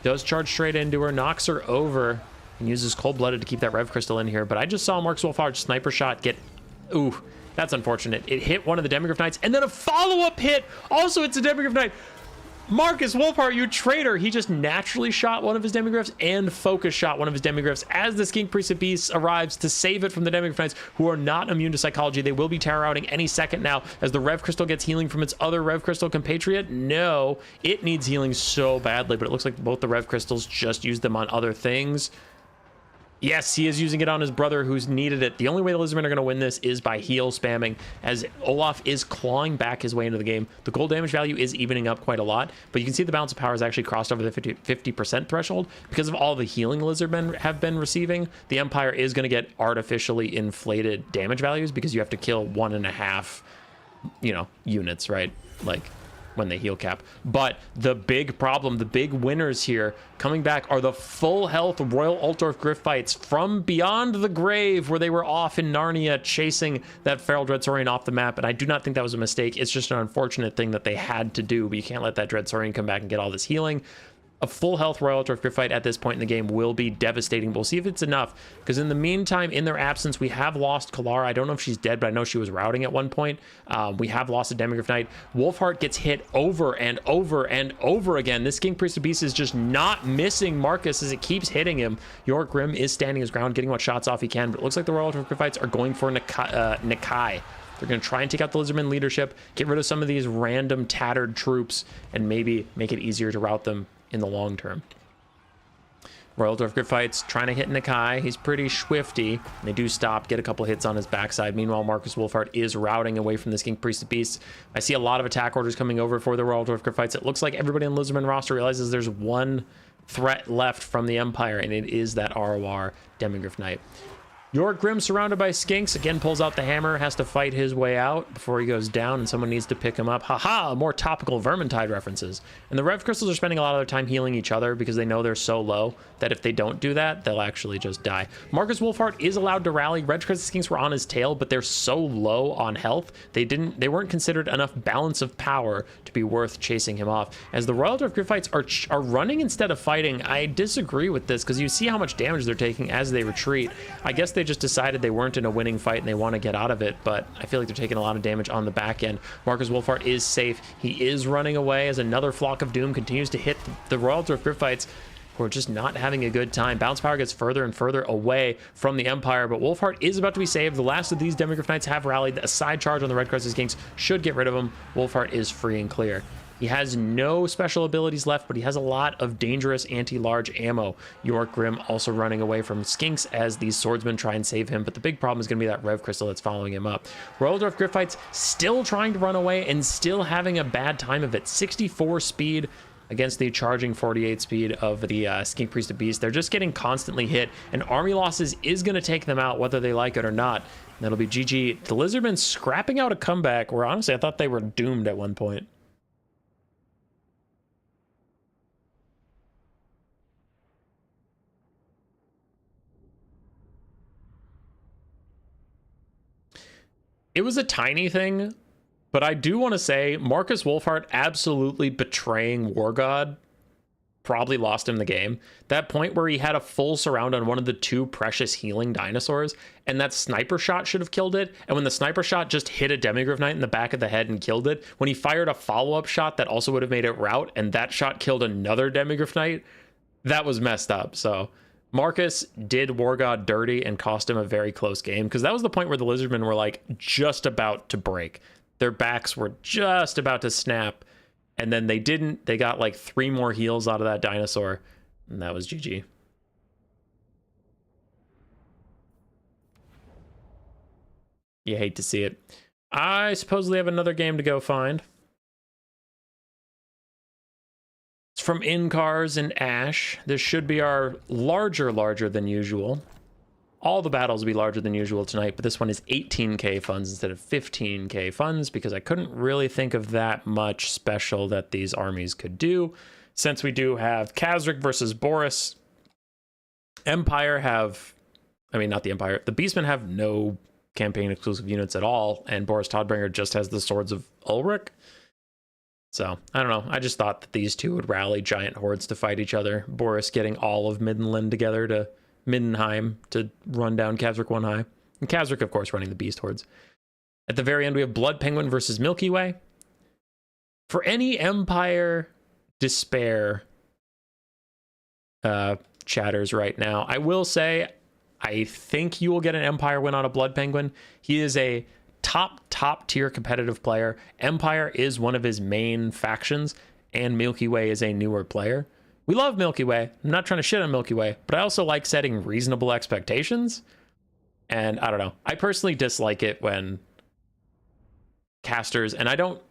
Does charge straight into her, knocks her over, and uses Cold-Blooded to keep that Rev Crystal in here, but I just saw Marcus Wulfhart's sniper shot get... Ooh, that's unfortunate. It hit one of the Demigryph Knights, and then a follow-up hit! Also, it's a Demigryph Knight! Marcus Wulfhart, you traitor! He just naturally shot one of his Demigryphs and focus shot one of his Demigryphs as the Skink Priest of Beasts arrives to save it from the Demigryph Knights, who are not immune to psychology. They will be terror outing any second now as the Rev Crystal gets healing from its other Rev Crystal compatriot. No, it needs healing so badly, but it looks like both the Rev Crystals just used them on other things. Yes, he is using it on his brother who's needed it. The only way the Lizardmen are going to win this is by heal spamming, as Olaf is clawing back his way into the game. The gold damage value is evening up quite a lot, but you can see the balance of power has actually crossed over the 50% threshold because of all the healing Lizardmen have been receiving. The Empire is going to get artificially inflated damage values because you have to kill 1.5, units, right? Like when they heal cap. But the big problem, the big winners here coming back are the full health Royal Altdorf Gryphites from beyond the grave, where they were off in Narnia chasing that Feral Dreadsaurian off the map. And I do not think that was a mistake. It's just an unfortunate thing that they had to do, but you can't let that Dreadsaurian come back and get all this healing. A full health Royal Altdorf Gryphite at this point in the game will be devastating. We'll see if it's enough, because in the meantime, in their absence, we have lost Kalara. I don't know if she's dead, but I know she was routing at one point. We have lost a Demigryph Knight. Wulfhart gets hit over and over and over again. This Skink Priest of Beasts is just not missing Marcus as it keeps hitting him. Yorick Grimm is standing his ground, getting what shots off he can, but it looks like the Royal Altdorf Gryphites are going for Nakai. They're going to try and take out the Lizardman leadership, get rid of some of these random tattered troops, and maybe make it easier to rout them in the long term. Royal Dwarf Gryphites trying to hit Nakai. He's pretty swifty. They do stop, get a couple hits on his backside. Meanwhile, Marcus Wulfhart is routing away from the Skink Priest of Beasts. I see a lot of attack orders coming over for the Royal Dwarf Gryphites. It looks like everybody in the Lizardman roster realizes there's one threat left from the Empire, and it is that ROR Demigryph Knight. Yorick Grimm, surrounded by skinks, again pulls out the hammer, has to fight his way out before he goes down, and someone needs to pick him up. Haha, more topical Vermintide references. And the Rev Crystals are spending a lot of their time healing each other because they know they're so low that if they don't do that, they'll actually just die. Marcus Wulfhart is allowed to rally. Red Crystal Skinks were on his tail, but they're so low on health, they weren't considered enough balance of power to be worth chasing him off. As the Royal Dwarf Gryphites are running instead of fighting, I disagree with this because you see how much damage they're taking as they retreat. I guess they just decided they weren't in a winning fight and they want to get out of it, but I feel like they're taking a lot of damage on the back end. Marcus Wulfhart is safe. He is running away as another Flock of Doom continues to hit the Royal Dwarf Gryphites, who are just not having a good time. Bounce power gets further and further away from the Empire, but Wulfhart is about to be saved. The last of these Demigryph Knights have rallied. A side charge on the Red Crested Skinks should get rid of him. Wulfhart is free and clear. He has no special abilities left, but he has a lot of dangerous anti-large ammo. Yorick Grimm also running away from Skinks as these swordsmen try and save him, but the big problem is going to be that Rev Crystal that's following him up. Royal Dwarf Gryphites still trying to run away and still having a bad time of it. 64 speed against the charging 48 speed of the Skink Priest of Beast. They're just getting constantly hit, and army losses is going to take them out whether they like it or not. And that'll be GG. The Lizardmen scrapping out a comeback where honestly I thought they were doomed at one point. It was a tiny thing, but I do want to say Marcus Wulfhart absolutely betraying War God probably lost him the game. That point where he had a full surround on one of the two precious healing dinosaurs, and that sniper shot should have killed it. And when the sniper shot just hit a Demigryph Knight in the back of the head and killed it, when he fired a follow-up shot that also would have made it rout, and that shot killed another Demigryph Knight, that was messed up. So Marcus did War God dirty and cost him a very close game, because that was the point where the Lizardmen were like just about to break. Their backs were just about to snap, and then they didn't. They got like 3 more heals out of that dinosaur, and that was GG. You hate to see it. I supposedly have another game to go find. from Incarz and Ash. This should be our larger than usual. All the battles will be larger than usual tonight, but this one is 18k funds instead of 15k funds because I couldn't really think of that much special that these armies could do. Since we do have Khazrak versus Boris, Empire have, I mean, not the Empire, the Beastmen have no campaign exclusive units at all, and Boris Todbringer just has the Swords of Ulrich. So, I don't know. I just thought that these two would rally giant hordes to fight each other. Boris getting all of Middenland together to Middenheim to run down Khazrak 1 high. And Khazrak, of course, running the Beast Hordes. At the very end, we have Bloodpenguin versus Milky Way. For any Empire despair chatters right now, I will say I think you will get an Empire win on a Bloodpenguin. He is a top tier competitive player. Empire is one of his main factions, and Milky Way is a newer player. We love Milky Way. I'm not trying to shit on Milky Way, but I also like setting reasonable expectations. And I don't know. I personally dislike it when casters, and I don't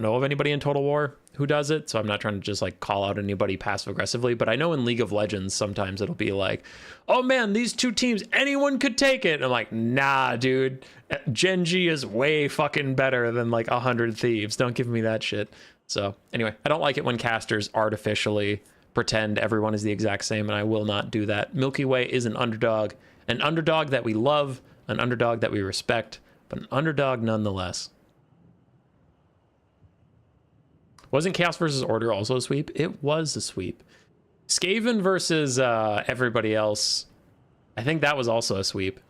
know of anybody in Total War who does it, so I'm not trying to just like call out anybody passive aggressively, but I know in League of Legends sometimes it'll be like, oh man, these two teams, anyone could take it. And I'm like, nah, dude, Genji is way fucking better than like 100 Thieves. Don't give me that shit. So anyway, I don't like it when casters artificially pretend everyone is the exact same, and I will not do that. Milky Way is an underdog that we love, an underdog that we respect, but an underdog nonetheless. Wasn't Chaos versus Order also a sweep? It was a sweep. Skaven versus everybody else, I think that was also a sweep.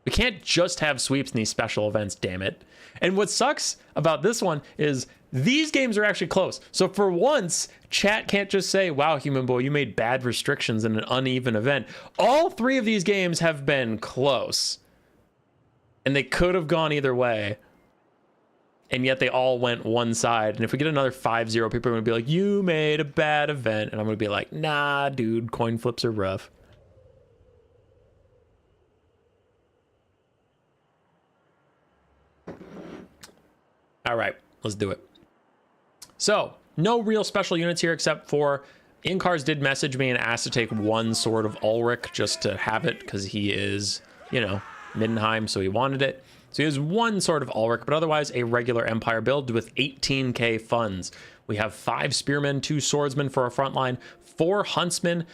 We can't just have sweeps in these special events, damn it. And what sucks about this one is these games are actually close. So for once, chat can't just say, wow, Human Boy, you made bad restrictions in an uneven event. All three of these games have been close. And they could have gone either way. And yet they all went one side. And if we get another 5-0, people are going to be like, you made a bad event. And I'm going to be like, nah, dude, coin flips are rough. All right, let's do it. So, no real special units here except for Incarz did message me and asked to take one Sword of Ulrich just to have it because he is, you know, Middenheim, so he wanted it. So he has one Sword of Ulrich, but otherwise a regular Empire build with 18k funds. We have 5 Spearmen, 2 Swordsmen for our front line, 4 Huntsmen,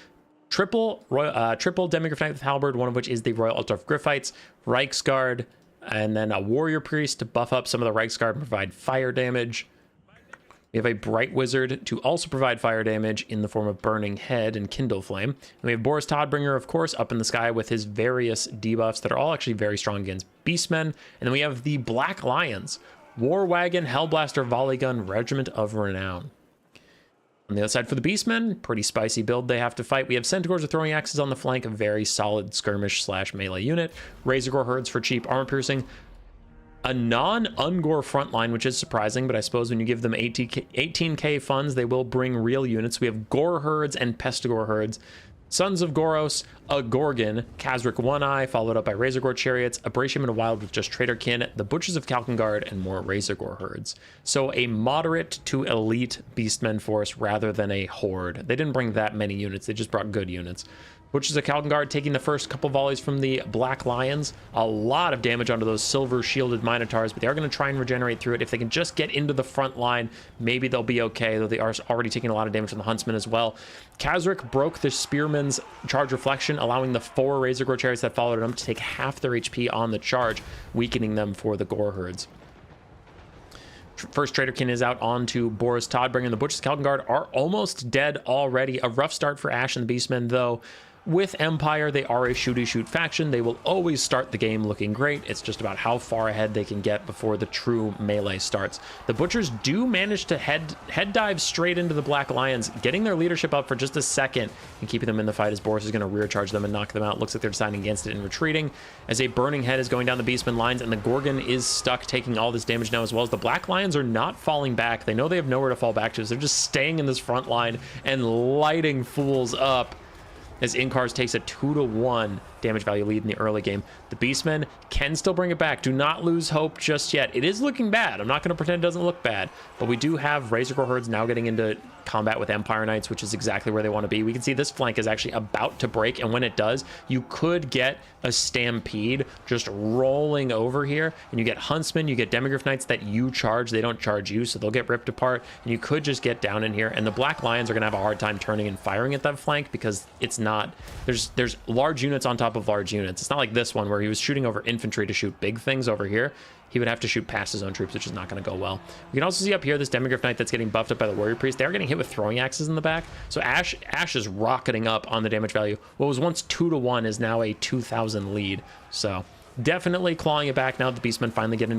triple Demigryph Knight with Halberd, one of which is the Royal Altdorf Griffites, Reiksguard, and then a Warrior Priest to buff up some of the Reiksguard and provide fire damage. We have a Bright Wizard to also provide fire damage in the form of Burning Head and Kindle Flame. And we have Boris Todbringer, of course, up in the sky with his various debuffs that are all actually very strong against Beastmen. And then we have the Black Lions, War Wagon, Hellblaster, Volley Gun, Regiment of Renown. On the other side for the Beastmen, pretty spicy build they have to fight. We have Centaurs with Throwing Axes on the flank, a very solid skirmish / melee unit. Razorgore Herds for cheap armor piercing. A non-Ungor frontline, which is surprising, but I suppose when you give them 18k funds, they will bring real units. We have Gore Herds and Pestigore Herds. Sons of Goros, a Gorgon, Khazrak 1-Eye, followed up by Razorgore Chariots, a Bratium in a Wild with just Traderkin, the Butchers of Kalkengard, and more Razorgore Herds. So a moderate to elite Beastmen force rather than a horde. They didn't bring that many units, they just brought good units. Butchers of Kalkengard taking the first couple volleys from the Black Lions. A lot of damage onto those silver shielded Minotaurs, but they are going to try and regenerate through it. If they can just get into the front line, maybe they'll be okay, though they are already taking a lot of damage from the Huntsmen as well. Khazrak broke the Spearman's charge reflection, allowing the 4 Razorgore Chariots that followed him to take half their HP on the charge, weakening them for the Gore Herds. First Traderkin is out onto Boris Todbringer, and the Butchers of Kalkengard are almost dead already. A rough start for Ash and the Beastmen, though. With Empire, they are a shooty-shoot faction. They will always start the game looking great. It's just about how far ahead they can get before the true melee starts. The Butchers do manage to head dive straight into the Black Lions, getting their leadership up for just a second and keeping them in the fight as Boris is going to rear charge them and knock them out. Looks like they're deciding against it and retreating as a Burning Head is going down the Beastman lines, and the Gorgon is stuck taking all this damage now as well, as the Black Lions are not falling back. They know they have nowhere to fall back to, so they're just staying in this front line and lighting fools up as Incarz takes a 2-1 damage value lead in the early game. The Beastmen can still bring it back. Do not lose hope just yet. It is looking bad. I'm not going to pretend it doesn't look bad, but we do have Razorgore Herds now getting into combat with Empire Knights, which is exactly where they want to be. We can see this flank is actually about to break, and when it does, you could get a stampede just rolling over here, and you get Huntsmen, you get Demigryph Knights that you charge. They don't charge you, so they'll get ripped apart, and you could just get down in here, and the Black Lions are going to have a hard time turning and firing at that flank because it's not... There's large units on top of large units. It's not like this one where he was shooting over infantry to shoot big things over here. He would have to shoot past his own troops, which is not going to go well. We can also see up here this Demigryph Knight that's getting buffed up by the Warrior Priest. They are getting hit with throwing axes in the back. So Ash is rocketing up on the damage value. What was once 2-1 is now a 2,000 lead. So definitely clawing it back now that the Beastmen finally get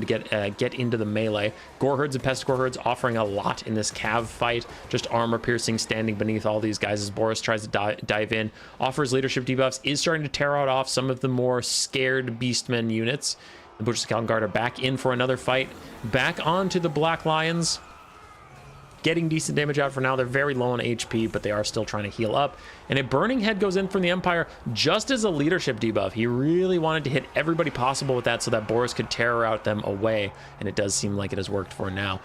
into the melee. Goreherds and Pest Goreherds offering a lot in this Cav fight. Just armor piercing, standing beneath all these guys as Boris tries to dive in. Offers leadership debuffs, is starting to tear out off some of the more scared Beastmen units. The Butchers of Calgon Guard are back in for another fight. Back onto the Black Lions. Getting decent damage out for now. They're very low on HP, but they are still trying to heal up. And a Burning Head goes in from the Empire just as a leadership debuff. He really wanted to hit everybody possible with that so that Boris could tear out them away. And it does seem like it has worked for now.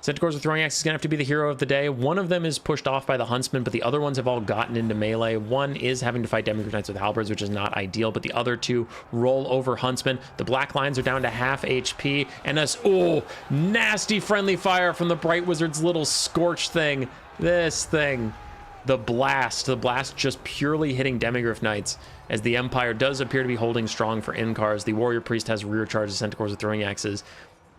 Centaurs with Throwing Axe is going to have to be the hero of the day. One of them is pushed off by the Huntsman, but the other ones have all gotten into melee. One is having to fight Demigryph Knights with halberds, which is not ideal, but the other two roll over Huntsman. The Black Lions are down to half HP, and nasty friendly fire from the Bright Wizard's little Scorch thing. This thing. The blast just purely hitting Demigryph Knights, as the Empire does appear to be holding strong for Incarz. The Warrior Priest has rear charges, Centaurs with Throwing Axes,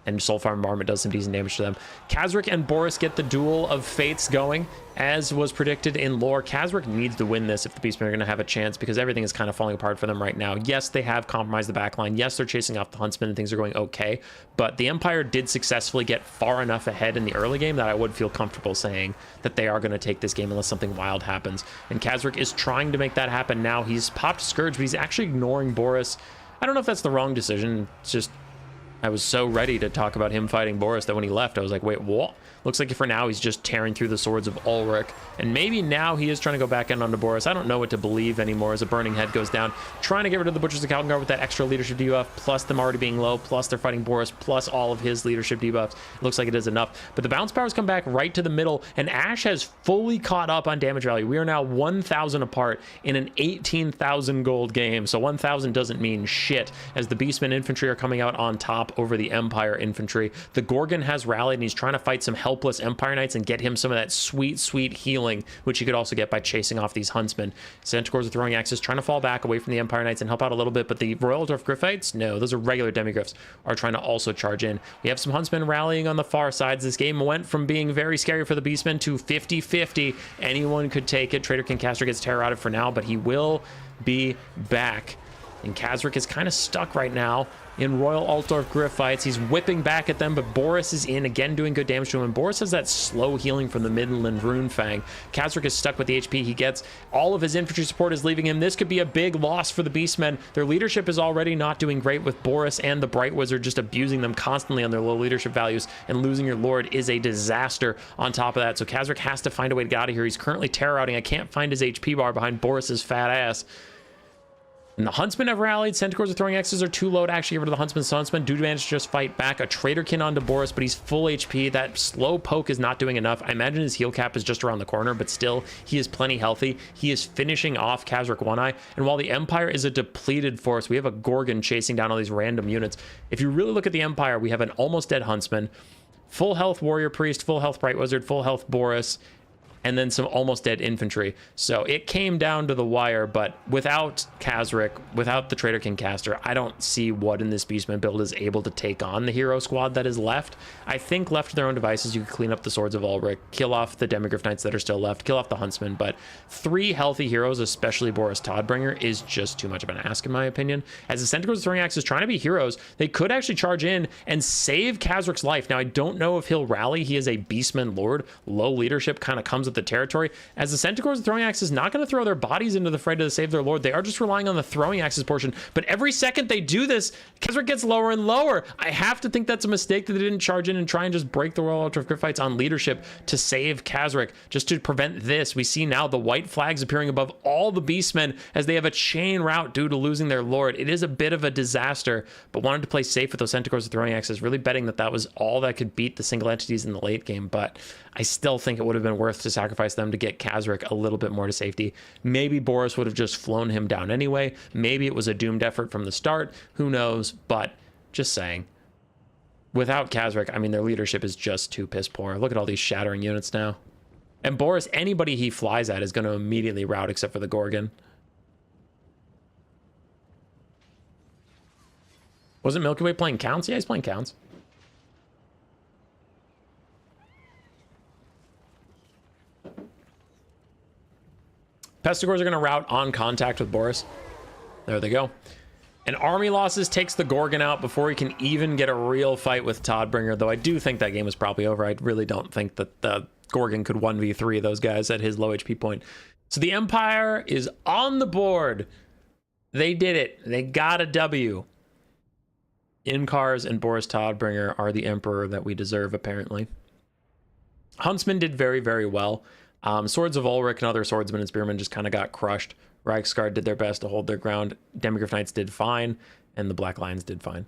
and Soulfire Bombardment does some decent damage to them. Khazrak and Boris get the duel of fates going, as was predicted in lore. Khazrak needs to win this if the Beastmen are going to have a chance, because everything is kind of falling apart for them right now. Yes, they have compromised the backline. Yes, they're chasing off the Huntsmen and things are going okay, but the Empire did successfully get far enough ahead in the early game that I would feel comfortable saying that they are going to take this game unless something wild happens. And Khazrak is trying to make that happen now. He's popped Scourge, but he's actually ignoring Boris. I don't know if that's the wrong decision. It's just... I was so ready to talk about him fighting Boris that when he left, I was like, wait, what? Looks like for now, he's just tearing through the swords of Ulrich. And maybe now he is trying to go back in onto Boris. I don't know what to believe anymore as a Burning Head goes down. Trying to get rid of the Butchers of Calgon Guard with that extra leadership debuff, plus them already being low, plus they're fighting Boris, plus all of his leadership debuffs. It looks like it is enough. But the bounce powers come back right to the middle, and Ash has fully caught up on damage value. We are now 1,000 apart in an 18,000 gold game. So 1,000 doesn't mean shit, as the Beastmen infantry are coming out on top over the Empire infantry. The Gorgon has rallied, and he's trying to fight some helpless Empire Knights and get him some of that sweet healing, which you could also get by chasing off these Huntsmen. Centaurs are throwing axes, trying to fall back away from the Empire Knights and help out a little bit, but the Royal Dwarf Gryphites, no, those are regular Demigryphs, are trying to also charge in. We have some Huntsmen rallying on the far sides. This game went from being very scary for the Beastmen to 50-50. Anyone could take it. Traitor King Castor gets terror out of for now, but he will be back. And Khazrak is kind of stuck right now in Royal Altdorf Gryphites. He's whipping back at them, but Boris is in, again doing good damage to him. And Boris has that slow healing from the Midland Runefang. Khazrak is stuck with the HP he gets. All of his infantry support is leaving him. This could be a big loss for the Beastmen. Their leadership is already not doing great, with Boris and the Bright Wizard just abusing them constantly on their low leadership values, and losing your Lord is a disaster on top of that. So Khazrak has to find a way to get out of here. He's currently terror outing. I can't find his HP bar behind Boris's fat ass. And the Huntsmen have rallied. Centaurs with throwing axes are too low to actually get rid of the Huntsmen. So Huntsmen do manage to just fight back. A Traitorkin onto Boris, but he's full HP. That slow poke is not doing enough. I imagine his heal cap is just around the corner, but still, he is plenty healthy. He is finishing off Khazrak One Eye. And while the Empire is a depleted force, we have a Gorgon chasing down all these random units. If you really look at the Empire, we have an almost dead Huntsman, full health Warrior Priest, full health Bright Wizard, full health Boris, and then some almost dead infantry. So it came down to the wire, but without Khazrak, without the Traitor King Caster, I don't see what in this Beastman build is able to take on the hero squad that is left. I think left to their own devices, you could clean up the Swords of Ulrich, kill off the Demigryph Knights that are still left, kill off the Huntsmen, but 3 healthy heroes, especially Boris Todbringer, is just too much of an ask in my opinion. As the Centaurs throwing axes trying to be heroes, they could actually charge in and save Khazrak's life. Now, I don't know if he'll rally. He is a Beastman Lord. Low leadership kind of comes with the territory, as the Centaurs throwing axes not going to throw their bodies into the fray to save their lord. They are just relying on the throwing axes portion, but every second they do this, Khazrak gets lower and lower. I have to think that's a mistake that they didn't charge in and try and just break the Royal Altar of Gryphites on leadership to save Khazrak, just to prevent this. We see now the white flags appearing above all the Beastmen as they have a chain rout due to losing their lord. It is a bit of a disaster, but wanted to play safe with those Centaurs throwing axes, really betting that that was all that could beat the single entities in the late game. But I still think it would have been worth just sacrifice them to get Khazrak a little bit more to safety. Maybe Boris would have just flown him down anyway. Maybe it was a doomed effort from the start. Who knows? But just saying. Without Khazrak, I mean, their leadership is just too piss poor. Look at all these shattering units now. And Boris, anybody he flies at is going to immediately rout except for the Gorgon. Wasn't Milky Way playing Counts? Yeah, he's playing Counts. Pestigors are going to rout on contact with Boris. There they go. And army losses takes the Gorgon out before he can even get a real fight with Toddbringer, though I do think that game was probably over. I really don't think that the Gorgon could 1v3 those guys at his low HP point. So the Empire is on the board. They did it. They got a W. Incarz and Boris Toddbringer are the Emperor that we deserve, apparently. Huntsman did very, very well. Swords of Ulrich and other swordsmen and spearmen just kind of got crushed. Reiksguard did their best to hold their ground. Demigryph Knights did fine, and the Black Lions did fine.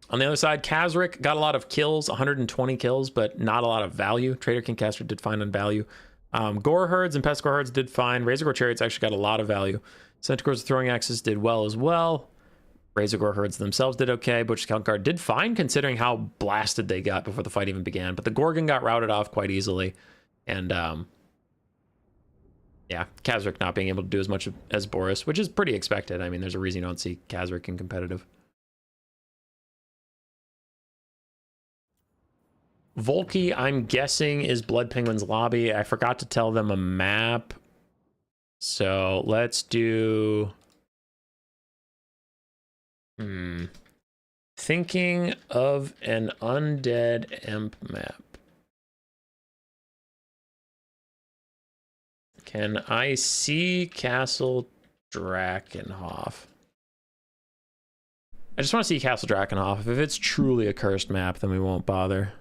On the other side, Khazrak got a lot of kills, 120 kills, but not a lot of value. Trader King Caster did fine on value. Gore Herds and Pestigor Herds did fine. Razorgore Chariots actually got a lot of value. Centaurs Throwing Axes did well as well. Razorgore Herds themselves did okay. Butcher's Count Guard did fine considering how blasted they got before the fight even began. But the Gorgon got routed off quite easily. And, yeah, Khazrak not being able to do as much as Boris, which is pretty expected. I mean, there's a reason you don't see Khazrak in competitive. Volky, I'm guessing, is Bloodpenguin's lobby. I forgot to tell them a map. So let's do... Thinking of an undead imp map. Can I see Castle Drakenhof? I just want to see Castle Drakenhof. If it's truly a cursed map, then we won't bother.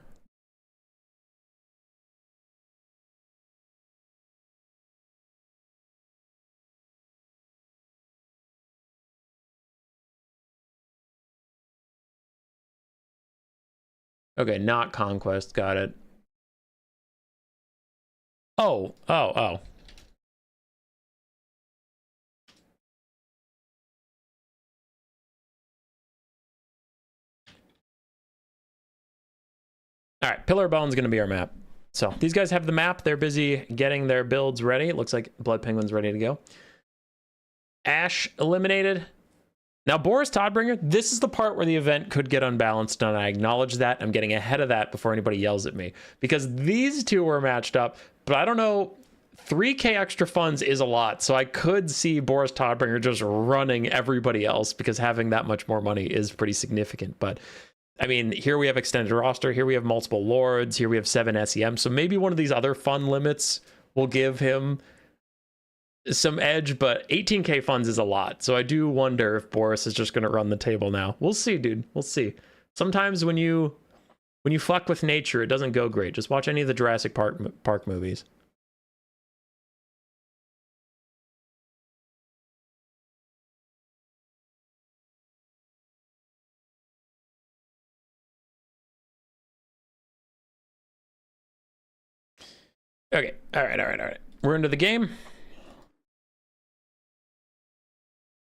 Okay, not Conquest. Got it. Oh. All right, Pillar Bone's going to be our map. So these guys have the map. They're busy getting their builds ready. It looks like Bloodpenguin's ready to go. Ash eliminated. Now, Boris Toddbringer, this is the part where the event could get unbalanced, and I acknowledge that. I'm getting ahead of that before anybody yells at me, because these two were matched up, but I don't know, 3k extra funds is a lot, so I could see Boris Toddbringer just running everybody else, because having that much more money is pretty significant. But, I mean, here we have extended roster, here we have multiple lords, here we have 7 SEM, so maybe one of these other fun limits will give him some edge, but 18k funds is a lot. So I do wonder if Boris is just going to run the table now. We'll see, dude. We'll see. Sometimes when you fuck with nature, it doesn't go great. Just watch any of the Jurassic Park movies. Okay. All right. We're into the game.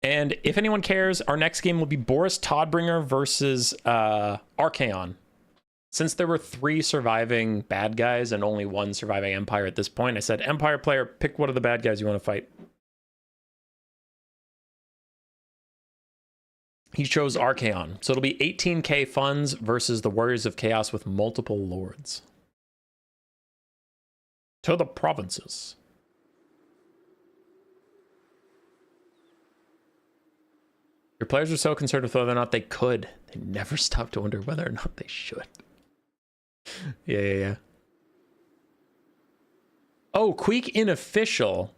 And if anyone cares, our next game will be Boris Toddbringer versus Archaon. Since there were 3 surviving bad guys and only 1 surviving Empire at this point, I said, Empire player, pick one of the bad guys you want to fight. He chose Archaon. So it'll be 18k funds versus the Warriors of Chaos with multiple lords. To the provinces. Your players are so concerned with whether or not they could. They never stop to wonder whether or not they should. Yeah. Oh, Queek Inofficial.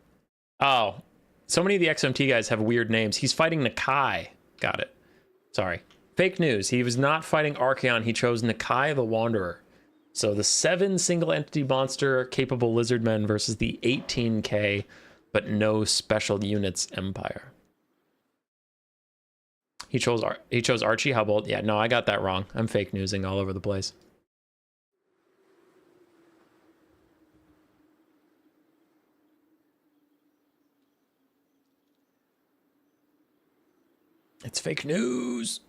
Oh, so many of the XMT guys have weird names. He's fighting Nakai. Got it. Sorry. Fake news. He was not fighting Archaon. He chose Nakai the Wanderer. So the 7 single entity monster capable lizardmen versus the 18k but no special units Empire. He chose Archie. How bold? Yeah, no, I got that wrong. I'm fake newsing all over the place. It's fake news.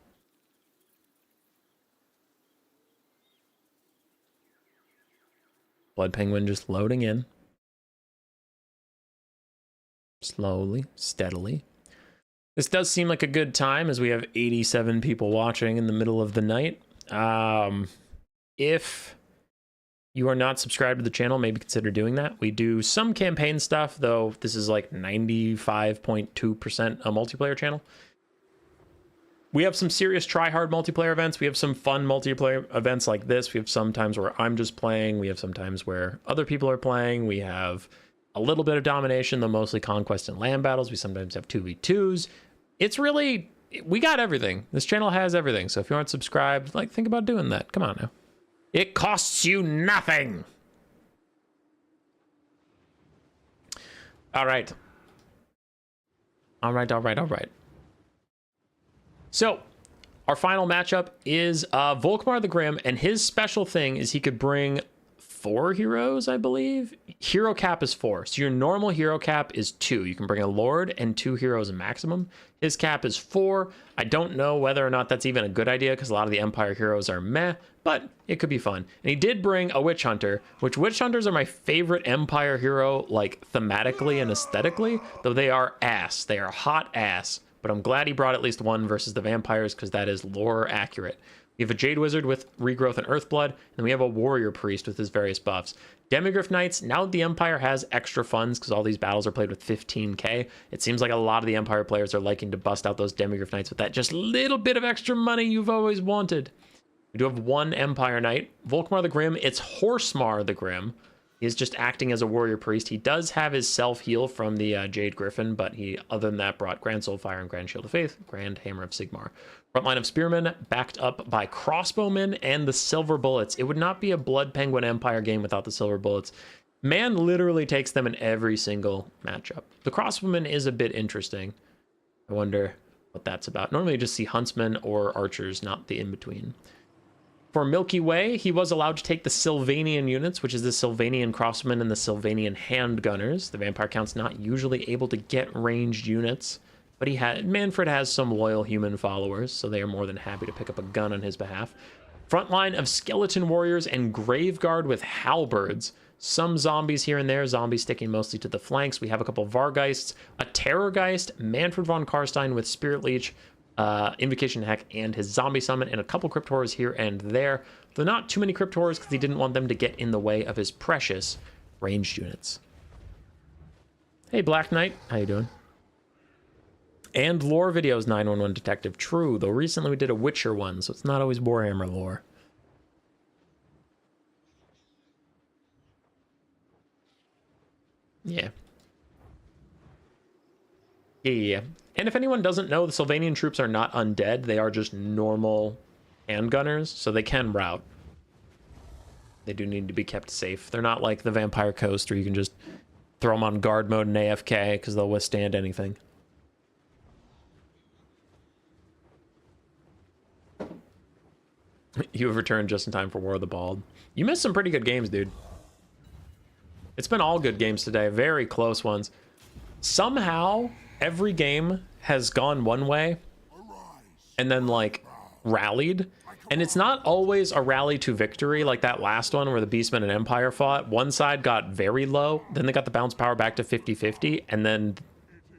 Bloodpenguin just loading in. Slowly, steadily. This does seem like a good time as we have 87 people watching in the middle of the night. If you are not subscribed to the channel, maybe consider doing that. We do some campaign stuff, though this is like 95.2% a multiplayer channel. We have some serious try-hard multiplayer events. We have some fun multiplayer events like this. We have some times where I'm just playing. We have some times where other people are playing. We have a little bit of domination, though mostly conquest and land battles. We sometimes have 2v2s. It's really, we got everything. This channel has everything. So if you aren't subscribed, like, think about doing that. Come on now. It costs you nothing. All right. All right. So our final matchup is Volkmar the Grim, and his special thing is he could bring 4 heroes, I believe. Hero cap is 4. So your normal hero cap is 2. You can bring a Lord and 2 heroes maximum. His cap is 4. I don't know whether or not that's even a good idea because a lot of the Empire heroes are meh, but it could be fun. And he did bring a Witch Hunter, which Witch Hunters are my favorite Empire hero, like thematically and aesthetically, though they are ass. They are hot ass. But I'm glad he brought at least one versus the vampires because that is lore accurate. We have a Jade Wizard with Regrowth and Earthblood, and we have a Warrior Priest with his various buffs. Demigryph Knights, now that the Empire has extra funds because all these battles are played with 15k, it seems like a lot of the Empire players are liking to bust out those Demigryph Knights with that just little bit of extra money you've always wanted. We do have one Empire Knight. Volkmar the Grim, it's Horsemar the Grim. He is just acting as a warrior priest. He does have his self-heal from the Jade Griffin, but he, other than that, brought Grand Soulfire and Grand Shield of Faith, Grand Hammer of Sigmar. Front line of Spearmen, backed up by Crossbowmen and the Silver Bullets. It would not be a Bloodpenguin Empire game without the Silver Bullets. Man literally takes them in every single matchup. The Crossbowman is a bit interesting. I wonder what that's about. Normally you just see Huntsmen or Archers, not the in-between. For Milky Way, he was allowed to take the Sylvanian units, which is the Sylvanian Crossmen and the Sylvanian Handgunners. The Vampire Count's not usually able to get ranged units, but Mannfred has some loyal human followers, so they are more than happy to pick up a gun on his behalf. Front line of Skeleton Warriors and Graveguard with Halberds. Some zombies here and there, zombies sticking mostly to the flanks. We have a couple Vargeists, a Terrorgeist, Mannfred von Karstein with Spirit Leech, Invocation Heck and his Zombie Summon, and a couple Crypt Horrors here and there. Though not too many Crypt Horrors because he didn't want them to get in the way of his precious ranged units. Hey Black Knight, how you doing? And lore videos 911 Detective. True, though recently we did a Witcher one, so it's not always Warhammer lore. Yeah. Yeah. And if anyone doesn't know, the Sylvanian troops are not undead. They are just normal handgunners, so they can rout. They do need to be kept safe. They're not like the Vampire Coast where you can just throw them on guard mode and AFK because they'll withstand anything. You have returned just in time for War of the Bald. You missed some pretty good games, dude. It's been all good games today. Very close ones. Somehow, every game has gone one way and then, like, rallied. And it's not always a rally to victory like that last one where the Beastmen and Empire fought. One side got very low, then they got the bounce power back to 50-50, and then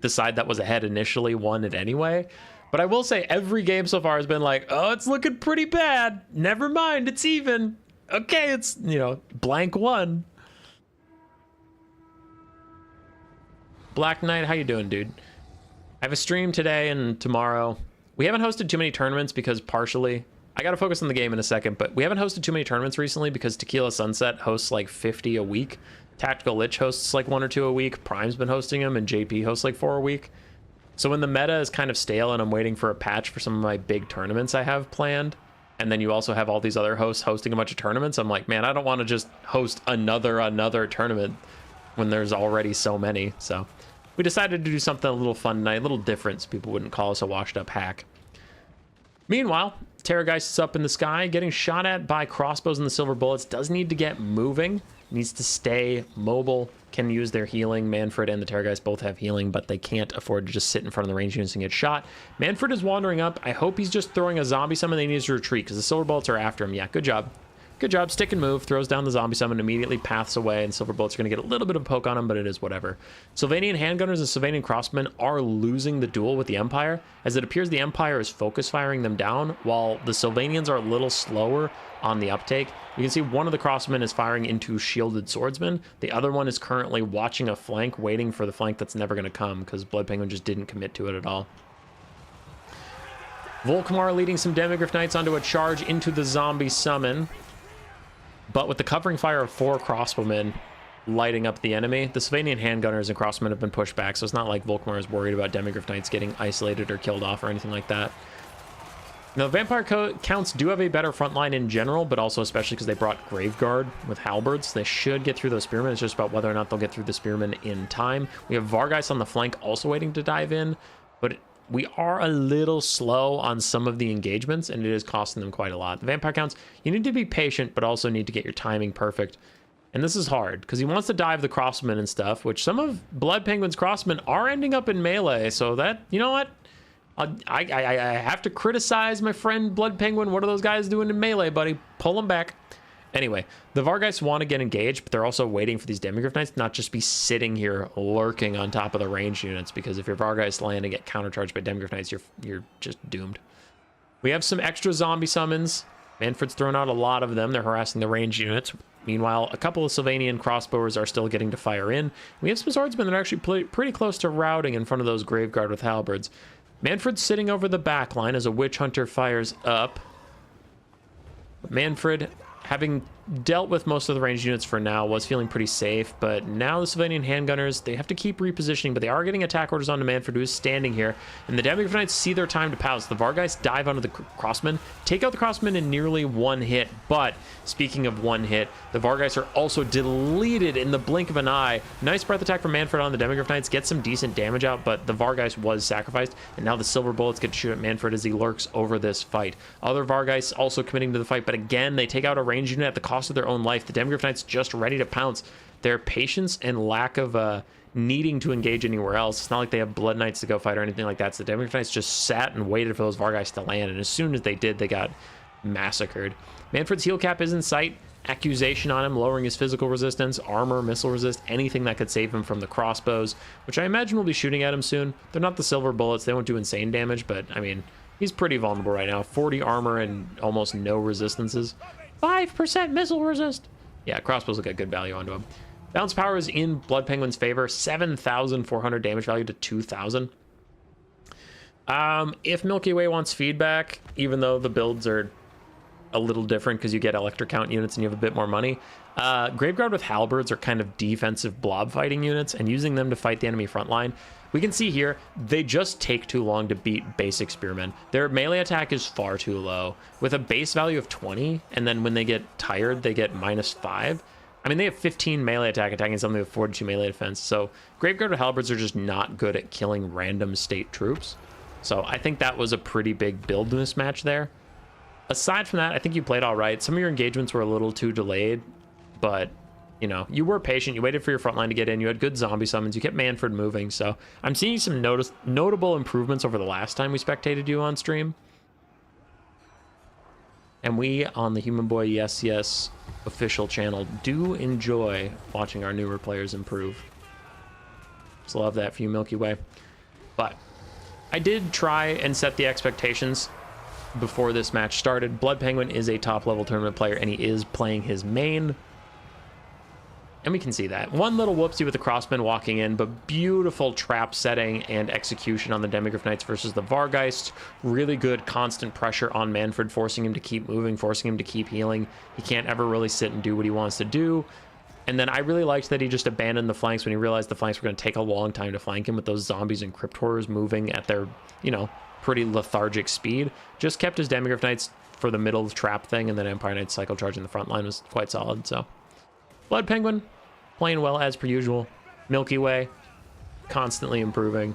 the side that was ahead initially won it anyway. But I will say every game so far has been like, oh, it's looking pretty bad. Never mind, it's even. Okay, it's, you know, blank one. Black Knight, how you doing, dude? I have a stream today and tomorrow. We haven't hosted too many tournaments because partially... I gotta focus on the game in a second, but we haven't hosted too many tournaments recently because Tequila Sunset hosts like 50 a week. Tactical Lich hosts like 1 or 2 a week. Prime's been hosting them, and JP hosts like 4 a week. So when the meta is kind of stale and I'm waiting for a patch for some of my big tournaments I have planned, and then you also have all these other hosts hosting a bunch of tournaments, I'm like, man, I don't want to just host another tournament when there's already so many. So we decided to do something a little fun tonight, a little different, so people wouldn't call us a washed up hack. Meanwhile, Terrorgeist is up in the sky, getting shot at by crossbows and the silver bullets. Does need to get moving, needs to stay mobile, can use their healing. Mannfred and the Terrorgeist both have healing, but they can't afford to just sit in front of the range units and get shot. Mannfred is wandering up. I hope he's just throwing a zombie summon. They need to retreat because the silver bullets are after him. Yeah, good job. Good job, stick and move, throws down the zombie summon, immediately paths away, and silver bullets are going to get a little bit of a poke on him, but it is whatever. Sylvanian handgunners and Sylvanian crossmen are losing the duel with the Empire, as it appears the Empire is focus firing them down, while the Sylvanians are a little slower on the uptake. You can see one of the crossmen is firing into shielded swordsmen. The other one is currently watching a flank, waiting for the flank that's never going to come, because Bloodpenguin just didn't commit to it at all. Volkmar leading some Demigryph Knights onto a charge into the zombie summon. But with the covering fire of 4 crossbowmen lighting up the enemy, the Sylvanian handgunners and crossmen have been pushed back, so it's not like Volkmar is worried about Demigryph Knights getting isolated or killed off or anything like that. Now, Vampire Counts do have a better front line in general, but also especially because they brought Graveguard with halberds. They should get through those spearmen. It's just about whether or not they'll get through the spearmen in time. We have Vargeist on the flank also waiting to dive in, but we are a little slow on some of the engagements, and it is costing them quite a lot. The Vampire Counts, you need to be patient, but also need to get your timing perfect. And this is hard, because he wants to dive the crossmen and stuff, which some of Bloodpenguin's crossmen are ending up in melee, so that, you know what? I have to criticize my friend Bloodpenguin. What are those guys doing in melee, buddy? Pull them back. Anyway, the Vargeists want to get engaged, but they're also waiting for these Demigryph Knights to not just be sitting here lurking on top of the ranged units, because if your Vargeists land and get countercharged by Demigryph Knights, you're just doomed. We have some extra zombie summons. Mannfred's thrown out a lot of them. They're harassing the ranged units. Meanwhile, a couple of Sylvanian crossbowers are still getting to fire in. We have some swordsmen that are actually pretty close to routing in front of those Graveguard with halberds. Mannfred's sitting over the back line as a Witch Hunter fires up. Mannfred, having dealt with most of the ranged units for now, was feeling pretty safe, but now the Sylvanian handgunners, they have to keep repositioning, but they are getting attack orders onto Mannfred, who is standing here, and the Demigryph Knights see their time to pounce. The Vargeists dive onto the crossmen, take out the crossmen in nearly one hit, but speaking of one hit, the Vargeists are also deleted in the blink of an eye. Nice breath attack from Mannfred on the Demigryph Knights, gets some decent damage out, but the Vargeist was sacrificed, and now the silver bullets get to shoot at Mannfred as he lurks over this fight. Other Vargeists also committing to the fight, but again, they take out a ranged unit at the cost of their own life. The Demigryph Knights just ready to pounce. Their patience and lack of needing to engage anywhere else. It's not like they have Blood Knights to go fight or anything like that. So the Demigryph Knights just sat and waited for those Vargeists to land, and as soon as they did, they got massacred. Mannfred's heal cap is in sight. Accusation on him, lowering his physical resistance, armor, missile resist, anything that could save him from the crossbows, which I imagine will be shooting at him soon. They're not the silver bullets. They won't do insane damage, but I mean, he's pretty vulnerable right now. 40 armor and almost no resistances. 5% missile resist. Yeah, crossbows will get good value onto him. Bounce power is in Bloodpenguin's favor. 7,400 damage value to 2,000. If Milky Way wants feedback, even though the builds are a little different because you get electric count units and you have a bit more money, Graveguard with halberds are kind of defensive blob fighting units, and using them to fight the enemy front line, we can see here, they just take too long to beat basic spearmen. Their melee attack is far too low. With a base value of 20, and then when they get tired, they get -5. I mean, they have 15 melee attack, attacking something with 42 melee defense. So Graveguard with halberds are just not good at killing random state troops. So I think that was a pretty big build mismatch there. Aside from that, I think you played all right. Some of your engagements were a little too delayed, but you know, you were patient. You waited for your front line to get in. You had good zombie summons. You kept Mannfred moving. So I'm seeing some notable improvements over the last time we spectated you on stream. And we on the Human Boy Yes Yes official channel do enjoy watching our newer players improve. Just love that for you, Milky Way. But I did try and set the expectations before this match started. Bloodpenguin is a top level tournament player, and he is playing his main. And we can see that. One little whoopsie with the crossmen walking in, but beautiful trap setting and execution on the Demigryph Knights versus the Vargeist. Really good constant pressure on Mannfred, forcing him to keep moving, forcing him to keep healing. He can't ever really sit and do what he wants to do. And then I really liked that he just abandoned the flanks when he realized the flanks were going to take a long time to flank him with those zombies and crypt horrors moving at their, you know, pretty lethargic speed. Just kept his Demigryph Knights for the middle of the trap thing, and then Empire Knights cycle charging the front line was quite solid. So Bloodpenguin playing well as per usual. Milky Way constantly improving.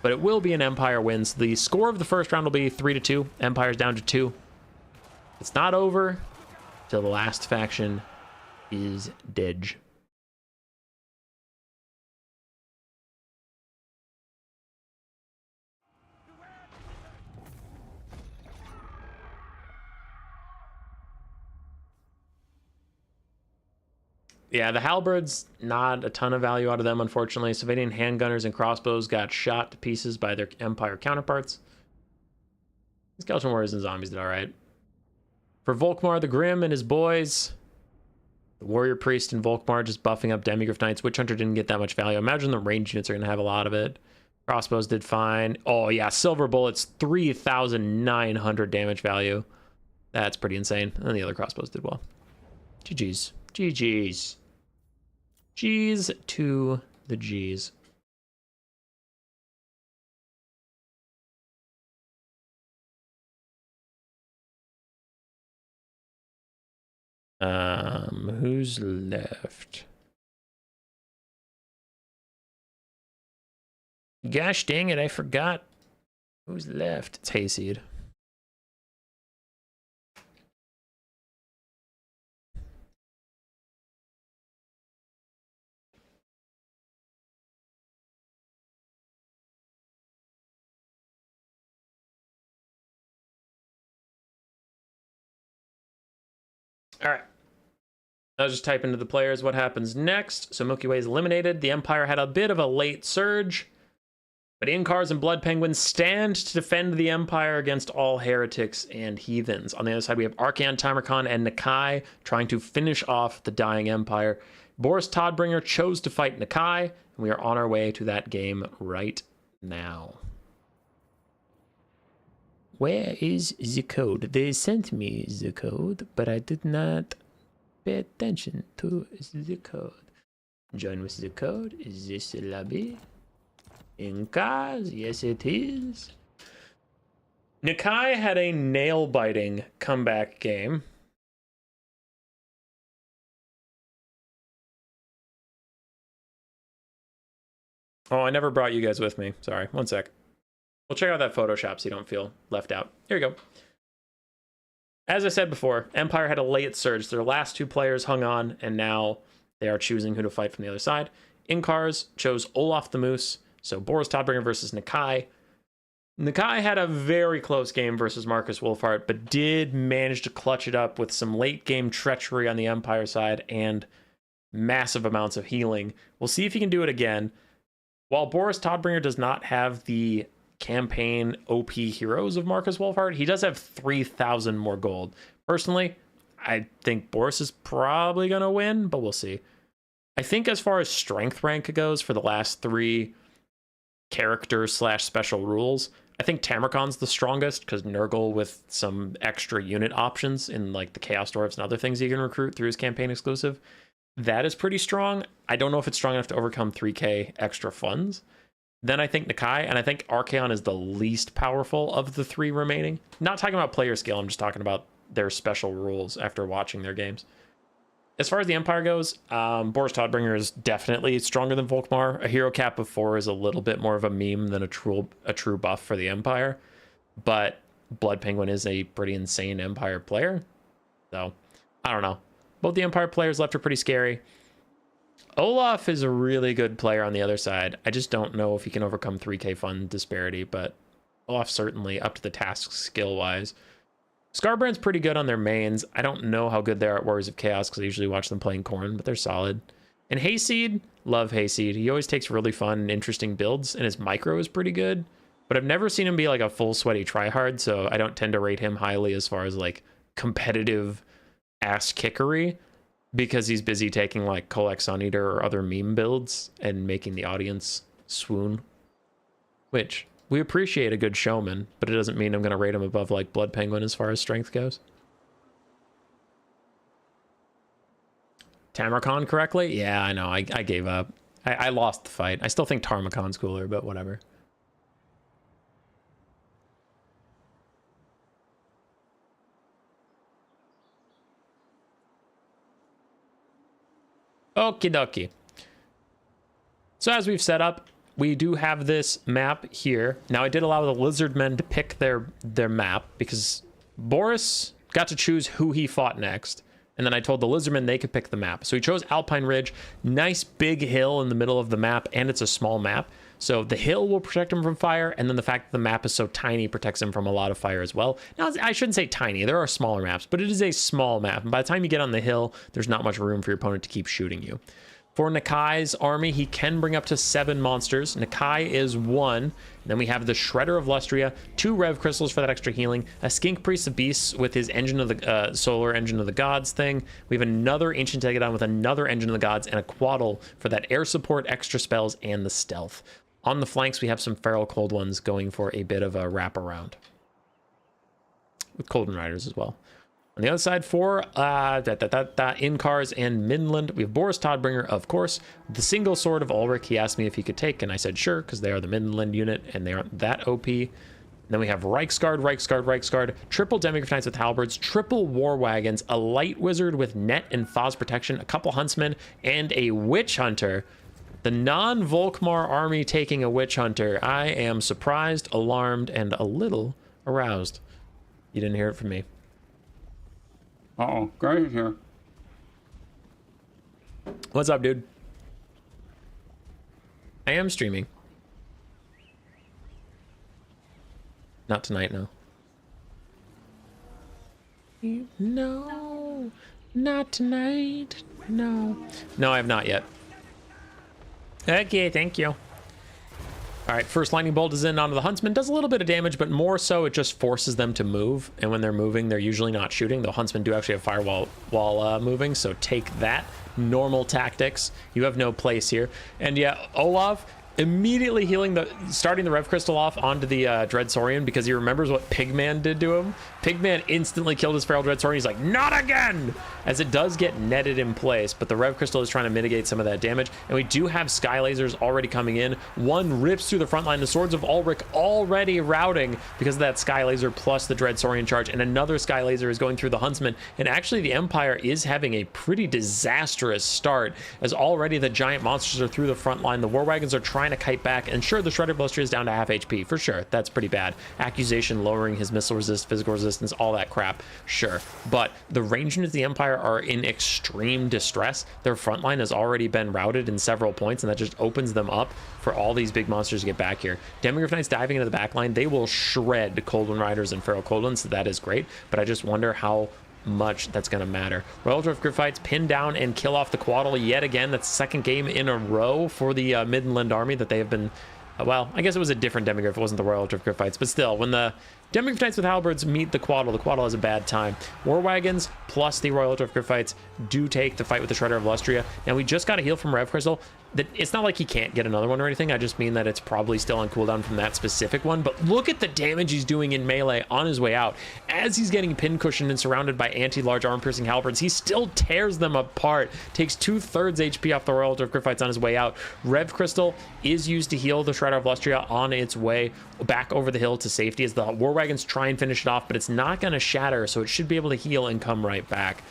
but it will be an Empire win. So the score of the first round will be 3-2. Empire's down to 2. It's not over till the last faction is dead. Yeah, the halberds, not a ton of value out of them, unfortunately. Civilian handgunners and crossbows got shot to pieces by their Empire counterparts. Skeleton warriors and zombies did all right. For Volkmar the Grim and his boys, the warrior priest and Volkmar just buffing up Demigryph Knights. Witch Hunter didn't get that much value. I imagine the range units are going to have a lot of it. Crossbows did fine. Oh yeah, silver bullets, 3,900 damage value. That's pretty insane. And the other crossbows did well. GG's. GG's. G's to the G's. Who's left? Gosh dang it, I forgot who's left. It's Hayseed. All right. I'll just type into the players what happens next. So Milky Way is eliminated. The Empire had a bit of a late surge, but Incarz and Bloodpenguin stand to defend the Empire against all heretics and heathens. On the other side, we have Archaon, Tamurkhan, and Nakai trying to finish off the dying Empire. Boris Todbringer chose to fight Nakai, and we are on our way to that game right now. Where is the code? They sent me the code, but I did not pay attention to the code. Join with the code. Is this the lobby? Incarz? Yes, it is. Nakai had a nail-biting comeback game. Oh, I never brought you guys with me. Sorry, one sec. We'll check out that Photoshop so you don't feel left out. Here we go. As I said before, Empire had a late surge. Their last two players hung on, and now they are choosing who to fight from the other side. Incarz chose Olaf the Moose, so Boris Todbringer versus Nakai. Nakai had a very close game versus Marcus Wulfhart, but did manage to clutch it up with some late game treachery on the Empire side and massive amounts of healing. We'll see if he can do it again. While Boris Todbringer does not have the campaign OP heroes of Marcus Wulfhart, he does have 3,000 more gold. Personally, I think Boris is probably going to win, but we'll see. I think as far as strength rank goes for the last three characters / special rules, I think Tamurkhan's the strongest because Nurgle with some extra unit options in like the Chaos Dwarves and other things you can recruit through his campaign exclusive. That is pretty strong. I don't know if it's strong enough to overcome 3k extra funds. Then I think Nakai, and I think Archaon is the least powerful of the three remaining. Not talking about player skill, I'm just talking about their special rules after watching their games. As far as the Empire goes, Boris Todbringer is definitely stronger than Volkmar. A hero cap of 4 is a little bit more of a meme than a true buff for the Empire. But Bloodpenguin is a pretty insane Empire player. So, I don't know. Both the Empire players left are pretty scary. Olaf is a really good player on the other side. I just don't know if he can overcome 3k fund disparity, but Olaf's certainly up to the task skill-wise. Skarbrand's pretty good on their mains. I don't know how good they are at Warriors of Chaos because I usually watch them playing Khorne, but they're solid. And Hayseed, love Hayseed. He always takes really fun and interesting builds, and his micro is pretty good. But I've never seen him be like a full sweaty tryhard, so I don't tend to rate him highly as far as like competitive ass kickery, because he's busy taking like Kolek Sun Eater or other meme builds and making the audience swoon. Which, we appreciate a good showman, but it doesn't mean I'm going to rate him above like Bloodpenguin as far as strength goes. Tamurkhan correctly? Yeah, I know. I gave up. I lost the fight. I still think Tamurkhan's cooler, but whatever. Okie dokie. So as we've set up, we do have this map here. Now, I did allow the Lizardmen to pick their map because Boris got to choose who he fought next. And then I told the Lizardmen they could pick the map. So he chose Alpine Ridge, nice big hill in the middle of the map, and it's a small map. So the hill will protect him from fire, and then the fact that the map is so tiny protects him from a lot of fire as well. Now, I shouldn't say tiny. There are smaller maps, but it is a small map. And by the time you get on the hill, there's not much room for your opponent to keep shooting you. For Nakai's army, he can bring up to 7 monsters. Nakai is 1. Then we have the Shredder of Lustria, 2 Rev Crystals for that extra healing, a Skink Priest of Beasts with his Engine of the Solar Engine of the Gods thing. We have another Ancient Tegadon with another Engine of the Gods, and a Quaddle for that air support, extra spells, and the stealth. On the flanks, we have some Feral Cold Ones going for a bit of a wraparound. With Colden Riders as well. On the other side, for Incarz and Midland, we have Boris Todbringer, of course. The single sword of Ulrich, he asked me if he could take, and I said sure, because they are the Midland unit, and they aren't that OP. And then we have Reiksguard, triple Demigryph Knights with halberds, triple War Wagons, a Light Wizard with net and Foz protection, a couple Huntsmen, and a Witch Hunter. The non-Volkmar army taking a Witch Hunter. I am surprised, alarmed, and a little aroused. You didn't hear it from me. Uh-oh, Gary's here. What's up, dude? I am streaming. Not tonight, no. No, not tonight. No. No, I have not yet. Okay, thank you. All right, first lightning bolt is in onto the Huntsman. Does a little bit of damage, but more so it just forces them to move. And when they're moving, they're usually not shooting. The Huntsmen do actually have firewall while moving, so take that. Normal tactics. You have no place here. And yeah, Olaf immediately starting the Rev Crystal off onto the Dreadsaurian because he remembers what Pigman did to him. Pigman instantly killed his Feral Dreadsaurian. He's like, not again! As it does get netted in place, but the Rev Crystal is trying to mitigate some of that damage. And we do have Sky Lasers already coming in. One rips through the front line. The Swords of Ulrich already routing because of that Sky Laser plus the Dreadsaurian charge. And another Sky Laser is going through the Huntsman. And actually the Empire is having a pretty disastrous start as already the giant monsters are through the front line. The War Wagons are trying to kite back, and sure, the Shredder of Lustria is down to half HP for sure. That's pretty bad. Accusation lowering his missile resist, physical resistance, all that crap, sure. But the range units of the Empire are in extreme distress. Their front line has already been routed in several points, and that just opens them up for all these big monsters to get back here. Demigryph Knights diving into the back line, they will shred Cold Riders and Feral Cold Ones, so that is great, but I just wonder how much that's going to matter. Royal Driftgryphites pin down and kill off the Quaddle yet again. That's the second game in a row for the Midland army that they have been, well, I guess it was a different Demigryph. It wasn't the Royal Driftgryphites, but still, when the Demigryph Knights with halberds meet the Quaddle has a bad time. War Wagons plus the Royal Driftgryphites do take the fight with the Shredder of Lustria. Now, we just got a heal from Rev Crystal. That it's not like he can't get another one or anything. I just mean that it's probably still on cooldown from that specific one. But look at the damage he's doing in melee on his way out. As he's getting pin-cushioned and surrounded by anti-large arm-piercing halberds, he still tears them apart. Takes 2/3 HP off the Royal Driftgryphites on his way out. Rev Crystal is used to heal the Shredder of Lustria on its way back over the hill to safety as the War Wagons try and finish it off, but it's not going to shatter, so it should be able to heal and come right back.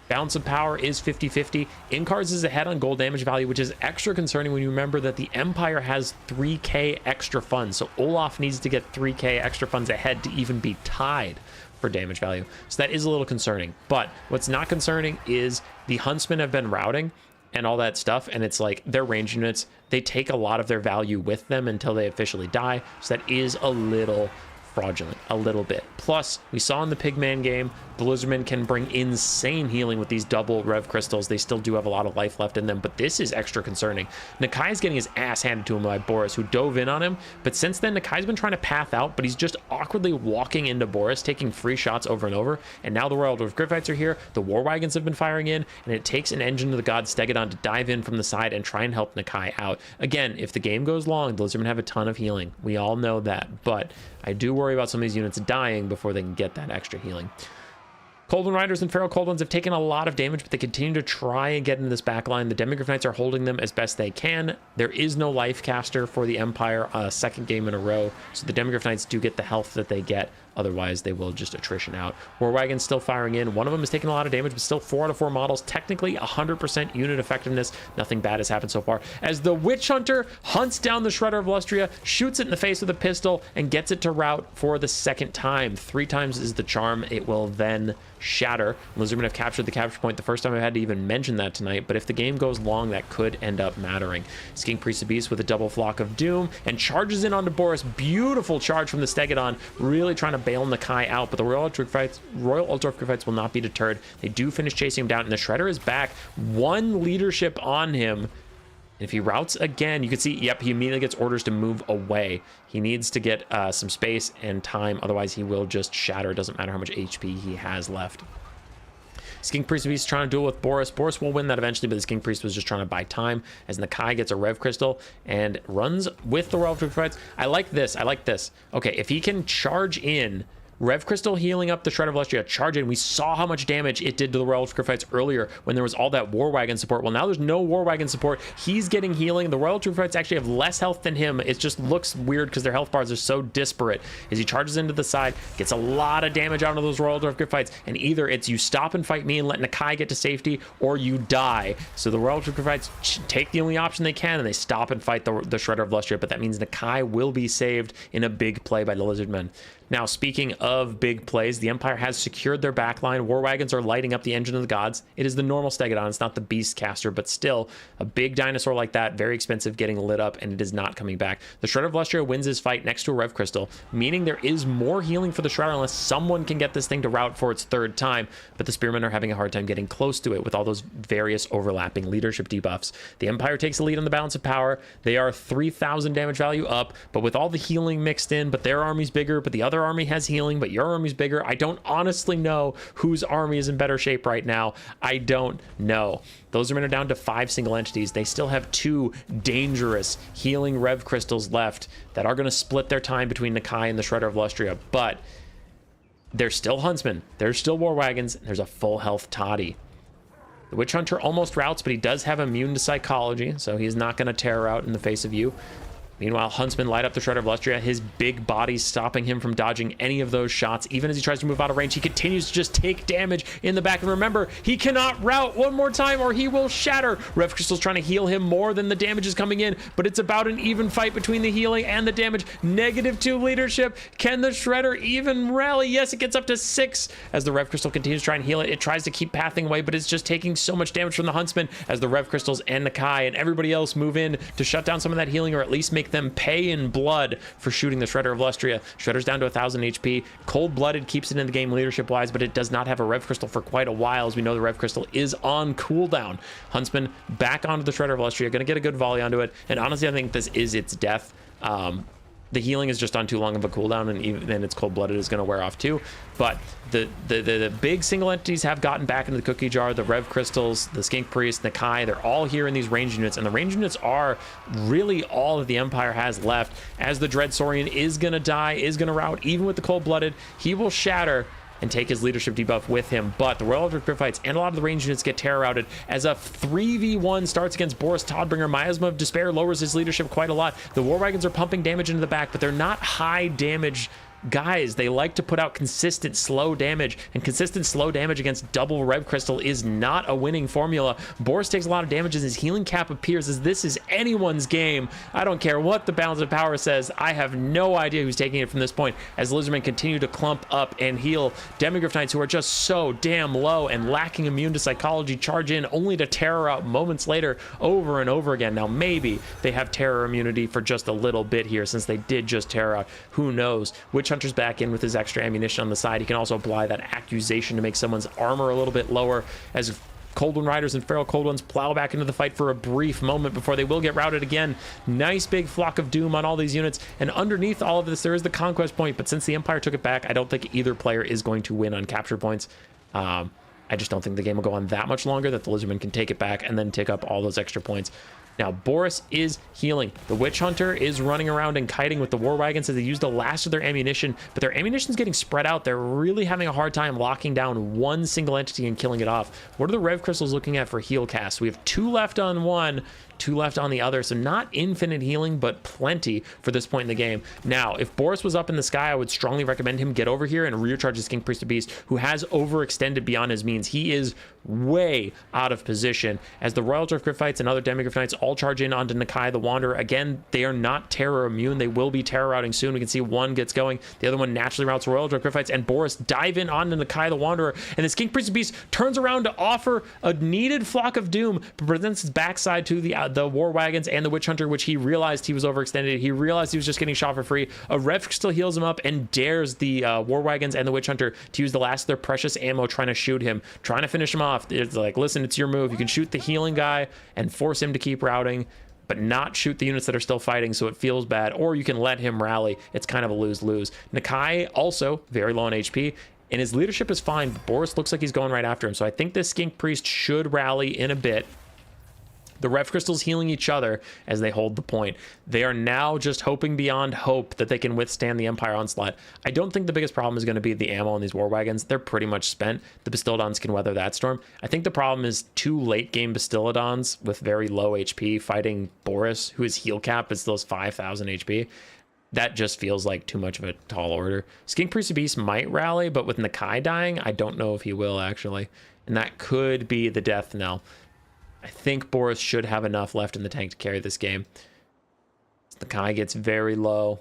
Balance of power is 50-50. Incarz is ahead on gold damage value, which is extra concerning when you remember that the Empire has 3k extra funds. So Olaf needs to get 3k extra funds ahead to even be tied for damage value. So that is a little concerning. But what's not concerning is the Huntsmen have been routing and all that stuff, and it's like their range units, they take a lot of their value with them until they officially die. So that is a little fraudulent, a little bit. Plus, we saw in the Pigman game, the Lizardmen can bring insane healing with these double Rev Crystals. They still do have a lot of life left in them, but this is extra concerning. Nakai is getting his ass handed to him by Boris, who dove in on him, but since then, Nakai's been trying to path out, but he's just awkwardly walking into Boris, taking free shots over and over, and now the Royal Driftgryphites are here, the War Wagons have been firing in, and it takes an Engine of the God Stegadon to dive in from the side and try and help Nakai out. Again, if the game goes long, the Lizardmen have a ton of healing. We all know that, but I do worry about some of these units dying before they can get that extra healing. Colden Riders and Feral Cold Ones have taken a lot of damage, but they continue to try and get into this back line. The Demigryph Knights are holding them as best they can. There is no life caster for the Empire, second game in a row, so the Demigryph Knights do get the health that they get Otherwise, they will just attrition out. War Wagon's still firing in. One of them is taking a lot of damage, but still 4 out of 4 models. Technically, 100% unit effectiveness. Nothing bad has happened so far. As the Witch Hunter hunts down the Shredder of Lustria, shoots it in the face with a pistol, and gets it to rout for the second time. 3 times is the charm. It will then shatter. Lizardmen have captured the capture point. The first time I had to even mention that tonight, but if the game goes long, that could end up mattering. Skink Priest of Beast with a double flock of doom and charges in onto Boris. Beautiful charge from the Stegodon, really trying to bail Nakai out, but the Royal Altdorf will not be deterred. They do finish chasing him down, and the Shredder is back. 1 leadership on him. If he routes again, you can see, yep, he immediately gets orders to move away. He needs to get some space and time, otherwise he will just shatter. It doesn't matter how much HP he has left. Skink Priest is trying to duel with Boris. Boris will win that eventually, but the Skink Priest was just trying to buy time as Nakai gets a Rev Crystal and runs with the Royal Fights. I like this. I like this. Okay, if he can charge in, Rev Crystal healing up the Shredder of Lustria, charge in. We saw how much damage it did to the Royal Fights earlier when there was all that War Wagon support. Well, now there's no War Wagon support. He's getting healing. The Royal Fights actually have less health than him. It just looks weird because their health bars are so disparate. As he charges into the side, gets a lot of damage out of those Royal Fights, and either it's you stop and fight me and let Nakai get to safety, or you die. So the Royal Fights take the only option they can, and they stop and fight the Shredder of Lustria, but that means Nakai will be saved in a big play by the Lizardmen. Now, speaking of big plays, the Empire has secured their backline. War Wagons are lighting up the Engine of the Gods. It is the normal Stegodon. It's not the Beast Caster, but still, a big dinosaur like that, very expensive, getting lit up, and it is not coming back. The Shredder of Lustria wins his fight next to a Rev Crystal, meaning there is more healing for the Shredder unless someone can get this thing to rout for its 3rd time, but the Spearmen are having a hard time getting close to it with all those various overlapping leadership debuffs. The Empire takes the lead on the balance of power. They are 3,000 damage value up, but with all the healing mixed in, but their army's bigger, but the other army has healing, but your army's bigger. I don't honestly know whose army is in better shape right now. I don't know. Those are down to 5 single entities. They still have 2 dangerous healing Rev Crystals left that are going to split their time between Nakai and the Shredder of Lustria, but they're still Huntsmen. There's still War Wagons. There's a full health Toddy. The Witch Hunter almost routs, but he does have immune to psychology, so he's not going to tear out in the face of you. Meanwhile, Huntsman light up the Shredder of Lustria. His big body stopping him from dodging any of those shots. Even as he tries to move out of range, he continues to just take damage in the back. And remember, he cannot rout one more time or he will shatter. Rev Crystal's trying to heal him more than the damage is coming in, but it's about an even fight between the healing and the damage. -2 leadership. Can the Shredder even rally? Yes, it gets up to 6 as the Rev Crystal continues to try and heal it. It tries to keep pathing away, but it's just taking so much damage from the Huntsman as the Rev Crystals and Nakai and everybody else move in to shut down some of that healing, or at least make them pay in blood for shooting the Shredder of Lustria. Shredder's down to 1,000 HP. Cold-blooded keeps it in the game leadership-wise, but it does not have a Rev Crystal for quite a while, as we know the Rev Crystal is on cooldown. Huntsman back onto the Shredder of Lustria, going to get a good volley onto it, and honestly, I think this is its death. The healing is just on too long of a cooldown, and even then its cold-blooded is going to wear off too. But the big single entities have gotten back into the cookie jar. The Rev Crystals, the Skink Priest, Nakai, they're all here in these range units, and the range units are really all that the Empire has left. As the Dread Saurian is going to die, is going to rout, even with the cold-blooded, he will shatter and take his leadership debuff with him. But the Royal Fights and a lot of the range units get terror routed as a 3v1 starts against Boris Todbringer. Miasma of Despair lowers his leadership quite a lot. The War Wagons are pumping damage into the back, but they're not high damage guys. They like to put out consistent slow damage, and consistent slow damage against double Rev Crystal is not a winning formula. Boris takes a lot of damage as his healing cap appears, as this is anyone's game. I don't care what the balance of power says. I have no idea who's taking it from this point, as Lizardmen continue to clump up and heal. Demigryph Knights, who are just so damn low and lacking immune to psychology, charge in only to terror out moments later over and over again. Now maybe they have terror immunity for just a little bit here, since they did just terror out. Who knows? Witch Hunter's back in with his extra ammunition on the side. He can also apply that accusation to make someone's armor a little bit lower, as Cold One Riders and Feral Cold Ones plow back into the fight for a brief moment before they will get routed again. Nice big flock of doom on all these units, and underneath all of this there is the conquest point, but since the Empire took it back, I don't think either player is going to win on capture points. I just don't think the game will go on that much longer that the Lizardmen can take it back and then take up all those extra points. Now, Boris is healing. The Witch Hunter is running around and kiting with the War Wagons as they use the last of their ammunition, but their ammunition is getting spread out. They're really having a hard time locking down one single entity and killing it off. What are the Rev Crystals looking at for heal cast? We have 2 left on one, 2 left on the other, so not infinite healing, but plenty for this point in the game. Now, if Boris was up in the sky, I would strongly recommend him get over here and recharge his King Priest of Beast, who has overextended beyond his means. He is way out of position as the Royal Drift Griffites and other Demigryph Knights all charge in onto Nakai the Wanderer. Again, they are not terror immune. They will be terror routing soon. We can see one gets going, the other one naturally routes Royal Drift Griffites, and Boris dive in onto Nakai the Wanderer, and this King Priest of Beast turns around to offer a needed Flock of Doom, but presents his backside to the War Wagons and the Witch Hunter, which he realized he was overextended. He realized he was just getting shot for free. A Rev still heals him up and dares the War Wagons and the Witch Hunter to use the last of their precious ammo trying to shoot him, trying to finish him off. It's like, listen, it's your move. You can shoot the healing guy and force him to keep routing, but not shoot the units that are still fighting so it feels bad, or you can let him rally. It's kind of a lose-lose. Nakai also very low on HP, and his leadership is fine, but Boris looks like he's going right after him, so I think this Skink Priest should rally in a bit. The Rev Crystals healing each other as they hold the point. They are now just hoping beyond hope that they can withstand the Empire onslaught. I don't think the biggest problem is going to be the ammo on these War Wagons. They're pretty much spent. The Bastillodons can weather that storm. I think the problem is 2 late game Bastillodons with very low HP fighting Boris, who is heal cap but still has 5,000 HP. That just feels like too much of a tall order. Skink Priest of Beast might rally, but with Nakai dying, I don't know if he will actually. And that could be the death knell. I think Boris should have enough left in the tank to carry this game. Nakai gets very low.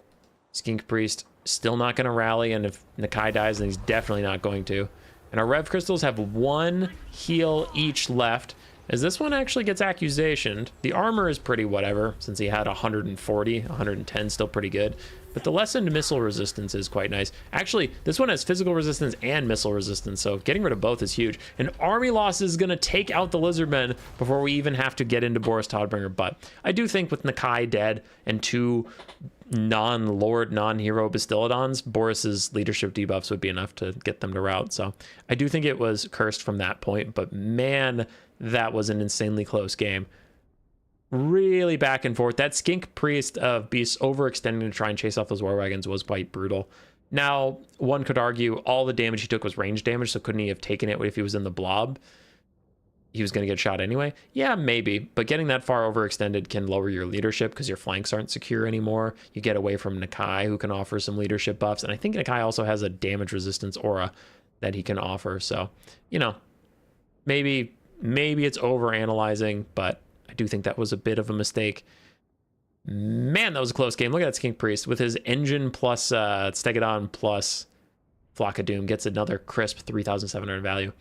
Skink Priest still not going to rally, and if Nakai dies, then he's definitely not going to. And our Rev Crystals have 1 heal each left, as this one actually gets accusationed. The armor is pretty whatever, since he had 140, 110, still pretty good. But the lessened missile resistance is quite nice. Actually, this one has physical resistance and missile resistance, so getting rid of both is huge. And army loss is going to take out the Lizardmen before we even have to get into Boris Todbringer. But I do think with Nakai dead and 2 non-lord, non-hero Bastillodons, Boris's leadership debuffs would be enough to get them to rout. So I do think it was cursed from that point, but man, that was an insanely close game. Really back and forth. That Skink Priest of Beasts overextending to try and chase off those War Wagons was quite brutal. Now, one could argue all the damage he took was range damage, so couldn't he have taken it if he was in the blob? He was going to get shot anyway? Yeah, maybe, but getting that far overextended can lower your leadership because your flanks aren't secure anymore. You get away from Nakai, who can offer some leadership buffs, and I think Nakai also has a damage resistance aura that he can offer, so, you know, maybe it's over-analyzing, but I do think that was a bit of a mistake. Man, that was a close game. Look at that Skink Priest with his engine plus Stegodon plus Flock of Doom. Gets another crisp 3,700 value.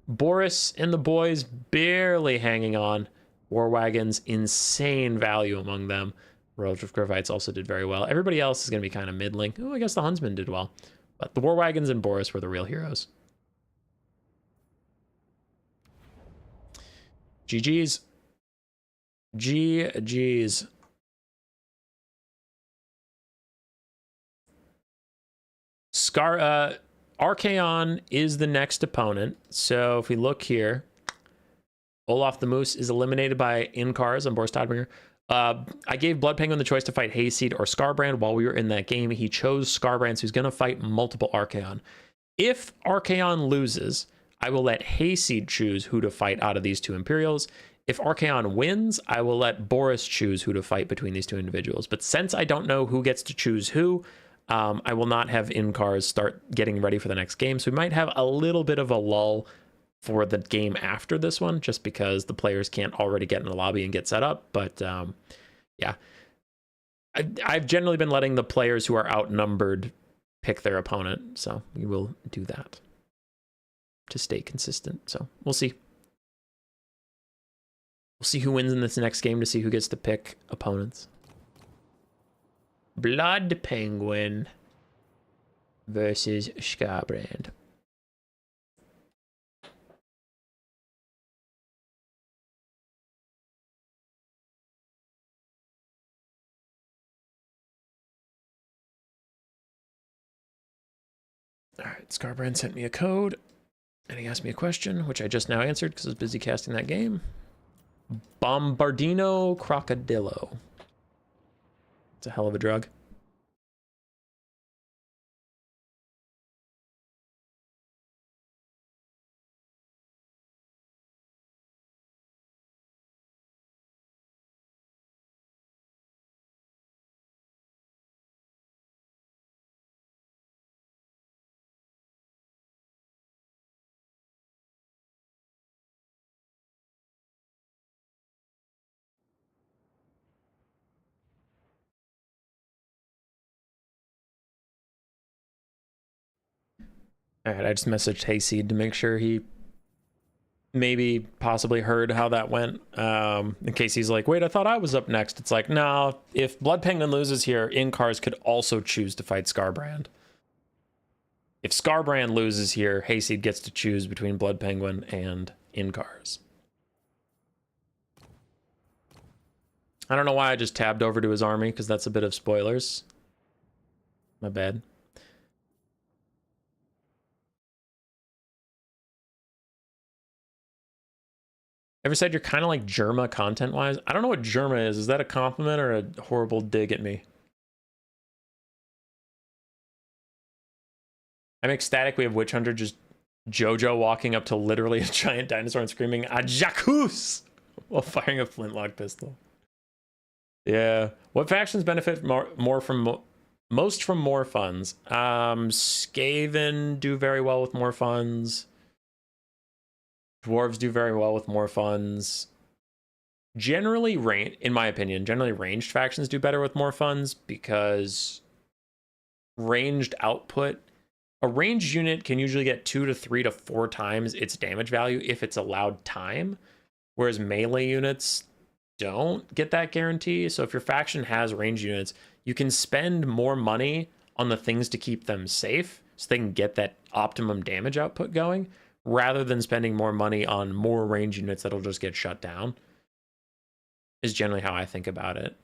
Boris and the boys barely hanging on. War Wagons, insane value among them. Royal Drift Griffites also did very well. Everybody else is going to be kind of middling. Oh, I guess the Huntsmen did well. But the War Wagons and Boris were the real heroes. GG's. GG's. Archaon is the next opponent. So if we look here, Olaf the Moose is eliminated by Incarz on Boris Todbringer. I gave Bloodpenguin the choice to fight Hayseed or Skarbrand while we were in that game. He chose Skarbrand, so he's going to fight multiple Archaon. If Archaon loses, I will let Hayseed choose who to fight out of these 2 Imperials. If Archaon wins, I will let Boris choose who to fight between these 2 individuals. But since I don't know who gets to choose who, I will not have Incarz start getting ready for the next game. So we might have a little bit of a lull for the game after this one, just because the players can't already get in the lobby and get set up. But yeah, I've generally been letting the players who are outnumbered pick their opponent. So we will do that to stay consistent. So we'll see. We'll see who wins in this next game to see who gets to pick opponents. Bloodpenguin versus Skarbrand. All right, Skarbrand sent me a code, and he asked me a question, which I just now answered because I was busy casting that game. Bombardino Crocodillo. It's a hell of a drug. All right, I just messaged Hayseed to make sure he maybe possibly heard how that went. In case he's like, wait, I thought I was up next. It's like, no, if Bloodpenguin loses here, Incarz could also choose to fight Skarbrand. If Skarbrand loses here, Hayseed gets to choose between Bloodpenguin and Incarz. I don't know why I just tabbed over to his army, because that's a bit of spoilers. My bad. Ever said you're kind of like Germa content-wise? I don't know what Germa is. Is that a compliment or a horrible dig at me? I'm ecstatic we have Witch Hunter just Jojo walking up to literally a giant dinosaur and screaming, Ajakus! While firing a flintlock pistol. Yeah. What factions benefit most from more funds? Skaven do very well with more funds. Dwarves do very well with more funds. Generally, in my opinion, generally ranged factions do better with more funds because ranged output, a ranged unit can usually get 2 to 3 to 4 times its damage value if it's allowed time, whereas melee units don't get that guarantee. So if your faction has ranged units, you can spend more money on the things to keep them safe so they can get that optimum damage output going, rather than spending more money on more range units that'll just get shut down, is generally how I think about it.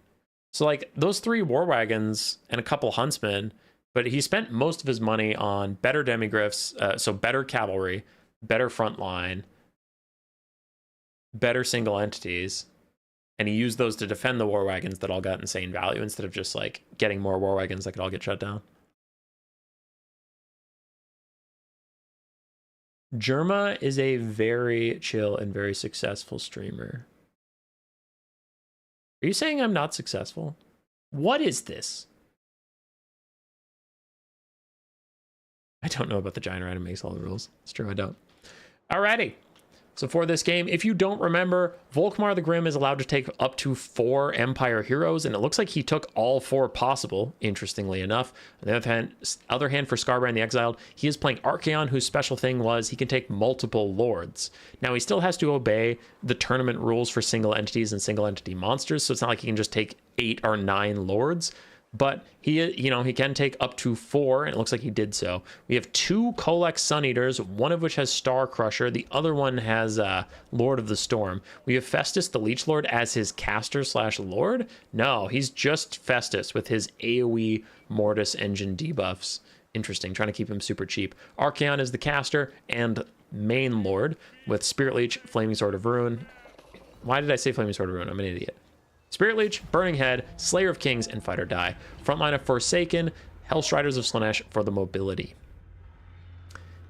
So like those 3 war wagons and a couple huntsmen, but he spent most of his money on better demigryphs, so better cavalry, better front line, better single entities, and he used those to defend the war wagons that all got insane value instead of just like getting more war wagons that could all get shut down. Germa is a very chill and very successful streamer. Are you saying I'm not successful? What is this? I don't know about the giant rat who makes all the rules. It's true, I don't. Alrighty. So for this game, if you don't remember, Volkmar the Grim is allowed to take up to 4 Empire heroes, and it looks like he took all 4 possible, interestingly enough. On the other hand, for Skarbrand the Exiled, he is playing Archaon, whose special thing was he can take multiple lords. Now, he still has to obey the tournament rules for single entities and single entity monsters, so it's not like he can just take 8 or 9 lords. But he can take up to 4, and it looks like he did so. We have 2 Kolek Sun Eaters, one of which has Star Crusher, the other one has Lord of the Storm. We have Festus the Leech Lord as his caster / Lord. No, he's just Festus with his AoE Mortis engine debuffs. Interesting, trying to keep him super cheap. Archaon is the caster and main Lord with Spirit Leech, Flaming Sword of Ruin. Why did I say Flaming Sword of Ruin? I'm an idiot. Spirit Leech, Burning Head, Slayer of Kings, and Fight or Die. Frontline of Forsaken, Hellstriders of Slaanesh for the mobility.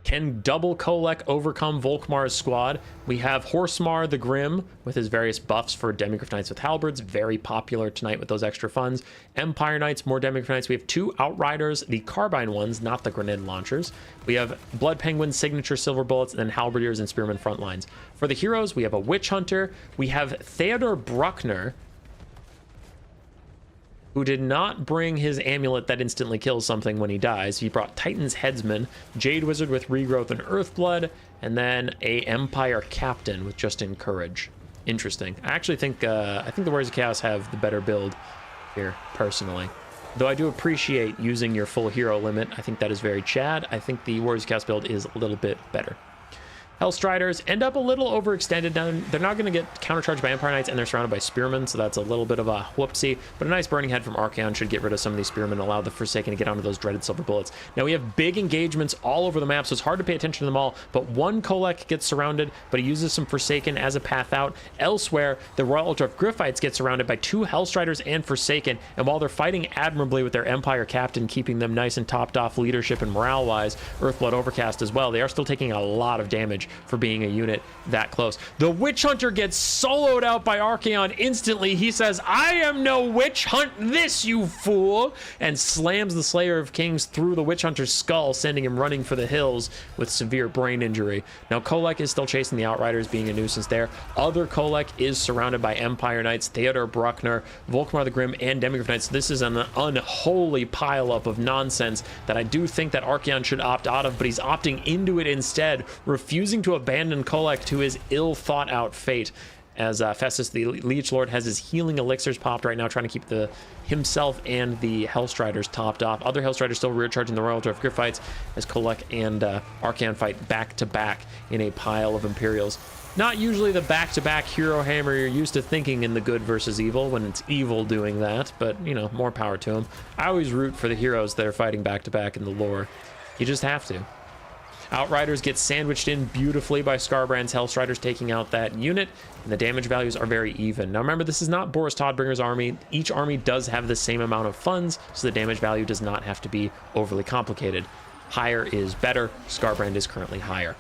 Can double Kolek overcome Volkmar's squad? We have Horsemar the Grim with his various buffs for Demigryph Knights with Halberds, very popular tonight with those extra funds. Empire Knights, more Demigryph Knights. We have 2 Outriders, the carbine ones, not the grenade launchers. We have Bloodpenguin signature silver bullets, and then Halberdiers and Spearmen front lines. For the heroes, we have a Witch Hunter. We have Theodor Bruckner, who did not bring his amulet that instantly kills something when he dies. He brought Titan's Headsman, Jade Wizard with Regrowth and Earthblood, and then a Empire Captain with Just Encourage. Interesting. I actually think the Warriors of Chaos have the better build here, personally. Though I do appreciate using your full hero limit. I think that is very Chad. I think the Warriors of Chaos build is a little bit better. Hellstriders end up a little overextended. They're not going to get countercharged by Empire Knights, and they're surrounded by Spearmen, so that's a little bit of a whoopsie. But a nice Burning Head from Archaon should get rid of some of these Spearmen and allow the Forsaken to get onto those dreaded silver bullets. Now, we have big engagements all over the map, so it's hard to pay attention to them all. But one Kolek gets surrounded, but he uses some Forsaken as a path out. Elsewhere, the Royal Ultra of Griffites get surrounded by 2 Hellstriders and Forsaken, and while they're fighting admirably with their Empire Captain, keeping them nice and topped off leadership and morale-wise, Earthblood Overcast as well, they are still taking a lot of damage for being a unit that close. The Witch Hunter gets soloed out by Archaon instantly. He says, "I am no witch, hunt this, you fool," and slams the Slayer of Kings through the Witch Hunter's skull, sending him running for the hills with severe brain injury. Now, Kolek is still chasing the Outriders, being a nuisance there. Other Kolek is surrounded by Empire Knights, Theodor Bruckner, Volkmar the Grim, and Demigryph Knights. This is an unholy pileup of nonsense that I do think that Archaon should opt out of, but he's opting into it instead, refusing to abandon Kolek to his ill-thought-out fate, as Festus the Leech Lord has his healing elixirs popped right now, trying to keep himself and the Hellstriders topped off. Other Hellstriders still rear-charging the Royal Ultra of Griffites as Kolek and Archaon fight back-to-back in a pile of Imperials. Not usually the back-to-back hero hammer you're used to thinking in the good versus evil, when it's evil doing that, but, you know, more power to them. I always root for the heroes that are fighting back-to-back in the lore. You just have to. Outriders get sandwiched in beautifully by Skarbrand's Hellstriders, taking out that unit, and the damage values are very even. Now remember, this is not Boris Todbringer's army. Each army does have the same amount of funds, so the damage value does not have to be overly complicated. Higher is better. Skarbrand is currently higher.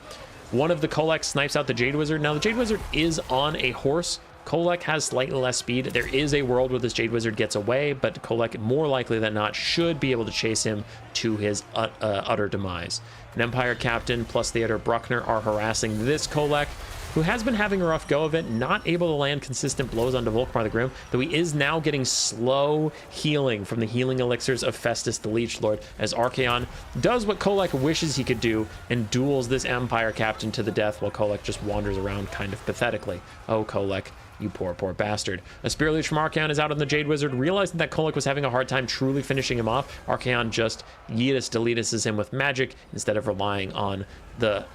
One of the Kolek snipes out the Jade Wizard. Now the Jade Wizard is on a horse. Kolek has slightly less speed. There is a world where this Jade Wizard gets away, but Kolek, more likely than not, should be able to chase him to his utter demise. An Empire Captain plus Theodor Bruckner are harassing this Kolek, who has been having a rough go of it, not able to land consistent blows onto Volkmar the Grim, though he is now getting slow healing from the healing elixirs of Festus the Leech Lord, as Archaon does what Kolek wishes he could do and duels this Empire Captain to the death, while Kolek just wanders around kind of pathetically. Oh, Kolek, you poor bastard. A Spear Leech from Archaon is out on the Jade Wizard. Realizing that Kolek was having a hard time truly finishing him off, Archaon just Yeetus Deletuses him with magic instead of relying on the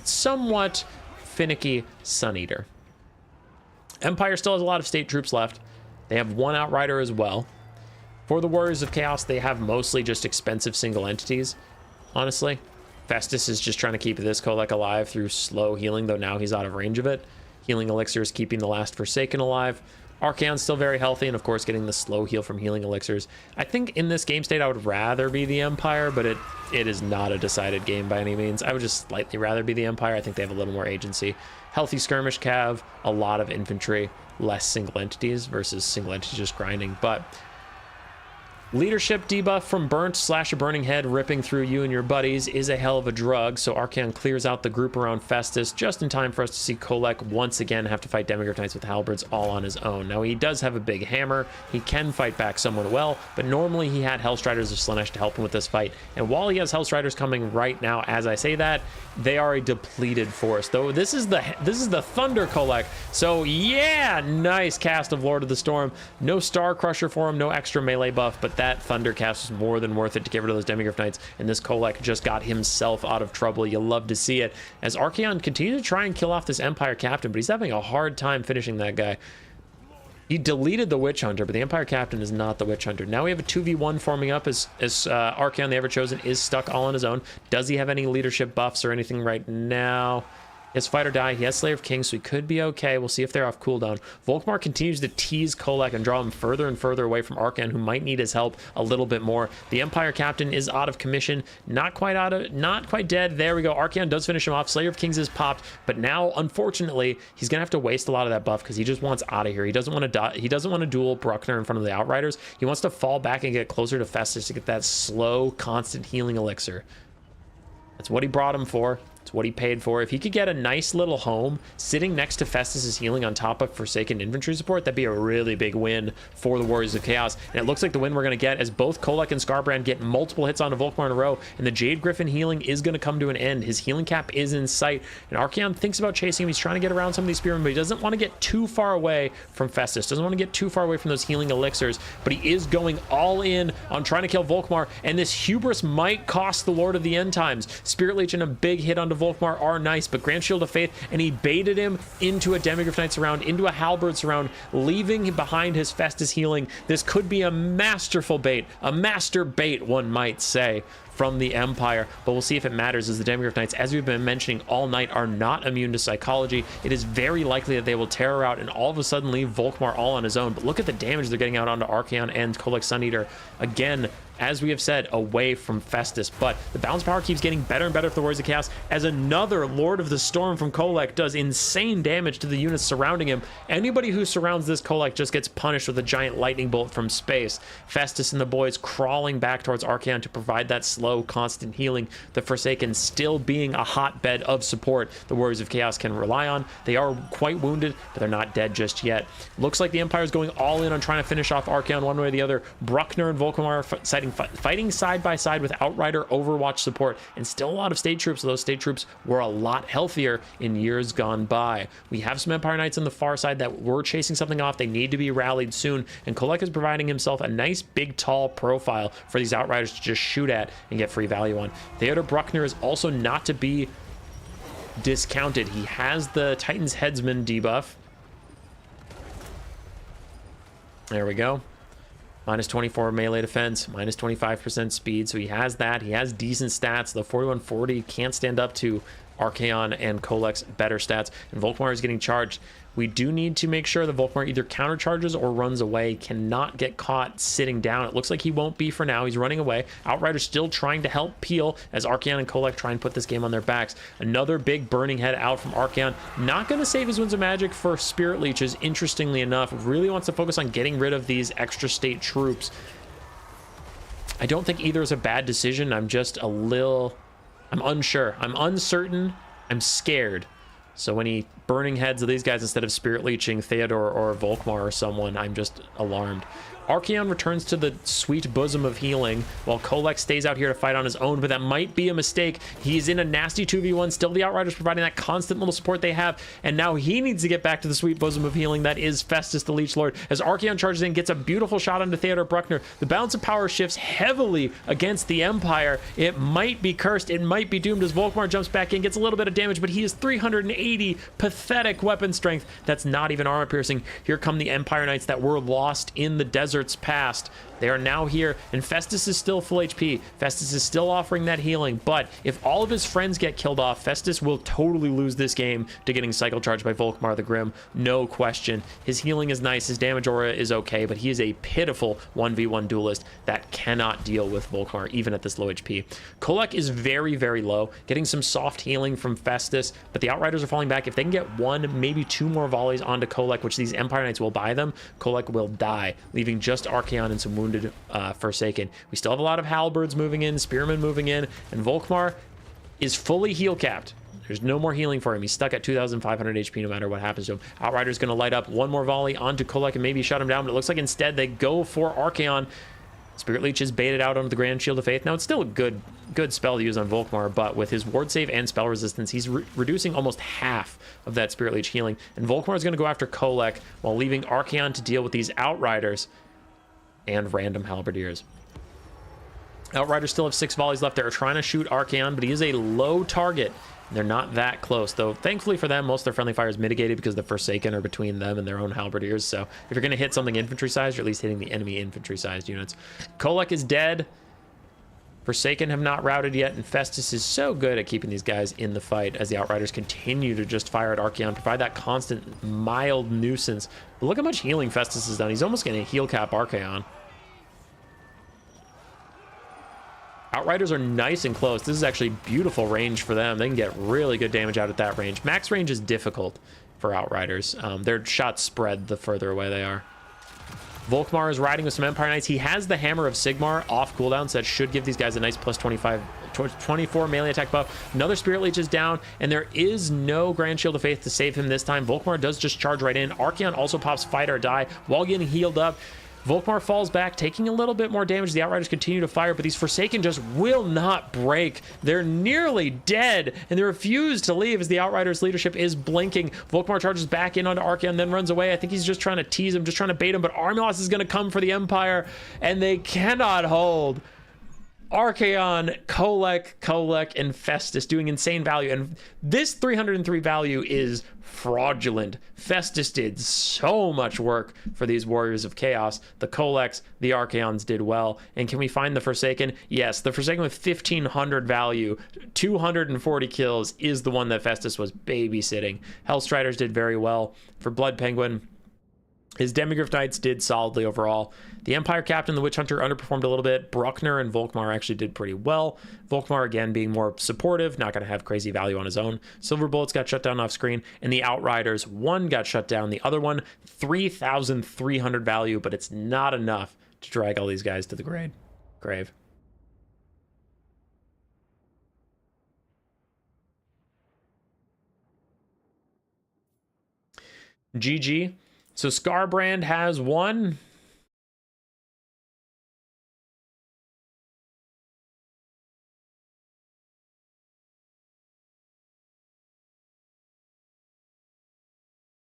somewhat finicky Sun Eater. Empire still has a lot of state troops left. They have one Outrider as well. For the Warriors of Chaos, they have mostly just expensive single entities, honestly. Festus is just trying to keep this Kolek alive through slow healing, though now he's out of range of it. Healing elixirs keeping the last Forsaken alive. Archaon's still very healthy, and of course getting the slow heal from healing elixirs. I think in this game state I would rather be the Empire, but it is not a decided game by any means. I would just slightly rather be the Empire. I think they have a little more agency. Healthy skirmish cav, a lot of infantry, less single entities versus single entities just grinding, but leadership debuff from Burnt / a Burning Head ripping through you and your buddies is a hell of a drug, so Archaon clears out the group around Festus just in time for us to see Kolek once again have to fight Demigryph Knights with halberds all on his own. Now he does have a big hammer, he can fight back somewhat well, but normally he had Hellstriders of Slaanesh to help him with this fight, and while he has Hellstriders coming right now as I say that, they are a depleted force, though this is the Thunder Kolek, so yeah, nice cast of Lord of the Storm. No Star Crusher for him, no extra melee buff, but that Thunder cast was more than worth it to get rid of those Demigryph Knights, and this Kolek just got himself out of trouble. You love to see it, as Archaon continues to try and kill off this Empire Captain, but he's having a hard time finishing that guy. He deleted the Witch Hunter, but the Empire Captain is not the Witch Hunter. Now we have a 2v1 forming up as Archaon, the Ever-Chosen, is stuck all on his own. Does he have any leadership buffs or anything right now? He has Fight or Die. He has Slayer of Kings, so he could be okay. We'll see if they're off cooldown. Volkmar continues to tease Kolek and draw him further and further away from Archaon, who might need his help a little bit more. The Empire Captain is out of commission. Not quite dead. There we go. Archaon does finish him off. Slayer of Kings is popped, but now, unfortunately, he's gonna have to waste a lot of that buff because he just wants out of here. He doesn't want to die. He doesn't want to duel Bruckner in front of the Outriders. He wants to fall back and get closer to Festus to get that slow, constant healing elixir. That's what he brought him for. It's what he paid for. If he could get a nice little home sitting next to Festus's healing on top of Forsaken infantry support, that'd be a really big win for the Warriors of Chaos. And it looks like the win we're going to get as both Kolek and Skarbrand get multiple hits onto Volkmar in a row, and the Jade Griffin healing is going to come to an end. His healing cap is in sight, and Archaon thinks about chasing him. He's trying to get around some of these spearmen, but he doesn't want to get too far away from Festus. Doesn't want to get too far away from those healing elixirs, but he is going all in on trying to kill Volkmar, and this hubris might cost the Lord of the End Times. Spirit Leech and a big hit onto onto Volkmar are nice, but Grand Shield of Faith, and he baited him into a Demigryph Knight surround, into a Halberd surround, leaving behind his Festus healing. This could be a masterful bait, a master bait, one might say, from the Empire, but we'll see if it matters, as the Demigryph Knights, as we've been mentioning all night, are not immune to psychology. It is very likely that they will terror out and all of a sudden leave Volkmar all on his own, but look at the damage they're getting out onto Archaon and Kolek Suneater. Again, as we have said, away from Festus, but the balance power keeps getting better and better for the Warriors of Chaos, as another Lord of the Storm from Kolek does insane damage to the units surrounding him. Anybody who surrounds this Kolek just gets punished with a giant lightning bolt from space. Festus and the boys crawling back towards Archaon to provide that slow, constant healing. The Forsaken still being a hotbed of support the Warriors of Chaos can rely on. They are quite wounded, but they're not dead just yet. Looks like the Empire is going all in on trying to finish off Archaon one way or the other. Bruckner and Volkmar fighting side by side with Outrider Overwatch support, and still a lot of state troops. Those state troops were a lot healthier in years gone by. We have some Empire Knights on the far side that were chasing something off. They need to be rallied soon, and Kolek is providing himself a nice big tall profile for these Outriders to just shoot at and get free value on. Theodor Bruckner is also not to be discounted. He has the Titan's Headsman debuff. There we go. Minus 24 melee defense, minus 25% speed, so he has that. He has decent stats. The 4140 can't stand up to Archaon and Kolek's better stats, and Volkmar is getting charged. We do need to make sure that Volkmar either countercharges or runs away. Cannot get caught sitting down. It looks like he won't be for now. He's running away. Outrider's still trying to help peel as Archaon and Kolek try and put this game on their backs. Another big burning head out from Archaon. Not going to save his Winds of Magic for Spirit Leeches, interestingly enough. Really wants to focus on getting rid of these extra state troops. I don't think either is a bad decision. I'm just a little... I'm unsure. I'm uncertain. I'm scared. So when he burning heads of these guys instead of Spirit Leeching Theodore or Volkmar or someone, I'm just alarmed. Archaon returns to the sweet bosom of healing, while Kolek stays out here to fight on his own, but that might be a mistake. He's in a nasty 2v1, still the Outriders providing that constant little support they have, and now he needs to get back to the sweet bosom of healing that is Festus the Leech Lord. As Archaon charges in, gets a beautiful shot onto Theodore Bruckner. The balance of power shifts heavily against the Empire. It might be cursed, it might be doomed, as Volkmar jumps back in, gets a little bit of damage, but he is 380 pathetic weapon strength. That's not even armor piercing. Here come the Empire Knights that were lost in the deserts past. They are now here, and Festus is still full HP. Festus is still offering that healing, but if all of his friends get killed off, Festus will totally lose this game to getting cycle charged by Volkmar the Grim. No question. His healing is nice, his damage aura is okay, but he is a pitiful 1v1 duelist that cannot deal with Volkmar, even at this low HP. Kolek is very, very low, getting some soft healing from Festus, but the Outriders are falling back. If they can get one, maybe two more volleys onto Kolek, which these Empire Knights will buy them, Kolek will die, leaving just Archaon and some wounded Forsaken. We still have a lot of Halberds moving in, Spearmen moving in, and Volkmar is fully heal capped. There's no more healing for him. He's stuck at 2,500 HP no matter what happens to him. Outrider's going to light up one more volley onto Kolek and maybe shut him down, but it looks like instead they go for Archaon. Spirit Leech is baited out onto the Grand Shield of Faith. Now, it's still a good spell to use on Volkmar, but with his ward save and spell resistance, he's reducing almost half of that Spirit Leech healing. And Volkmar is going to go after Kolek while leaving Archaon to deal with these Outriders and random Halberdiers. Outriders still have 6 volleys left. They're trying to shoot Archaon, but he is a low target. They're not that close, though. Thankfully for them, most of their friendly fire is mitigated because the Forsaken are between them and their own Halberdiers. So if you're going to hit something infantry-sized, you're at least hitting the enemy infantry-sized units. Kolek is dead. Forsaken have not routed yet, and Festus is so good at keeping these guys in the fight as the Outriders continue to just fire at Archaon, provide that constant, mild nuisance. But look how much healing Festus has done. He's almost going to heal cap Archaon. Outriders are nice and close. This is actually beautiful range for them. They can get really good damage out at that range. Max range is difficult for Outriders. Their shots spread the further away they are. Volkmar is riding with some Empire Knights. He has the Hammer of Sigmar off cooldown, so that should give these guys a nice plus 24 melee attack buff. Another Spirit Leech is down, and there is no Grand Shield of Faith to save him this time. Volkmar does just charge right in. Archaon also pops Fight or Die while getting healed up. Volkmar falls back, taking a little bit more damage. The Outriders continue to fire, but these Forsaken just will not break. They're nearly dead, and they refuse to leave as the Outriders' leadership is blinking. Volkmar charges back in onto Archaon, then runs away. I think he's just trying to tease him, just trying to bait him, but army loss is going to come for the Empire, and they cannot hold. Archaon, Kolek, and Festus doing insane value. And this 303 value is fraudulent. Festus did so much work for these Warriors of Chaos. The Koleks, the Archaons did well. And can we find the Forsaken? Yes, the Forsaken with 1,500 value, 240 kills is the one that Festus was babysitting. Hellstriders did very well. For Bloodpenguin, his Demigryph Knights did solidly overall. The Empire Captain, the Witch Hunter, underperformed a little bit. Bruckner and Volkmar actually did pretty well. Volkmar, again, being more supportive, not going to have crazy value on his own. Silver Bullets got shut down off screen, and the Outriders, one got shut down. The other one, 3,300 value, but it's not enough to drag all these guys to the grave. GG. So Skarbrand has one.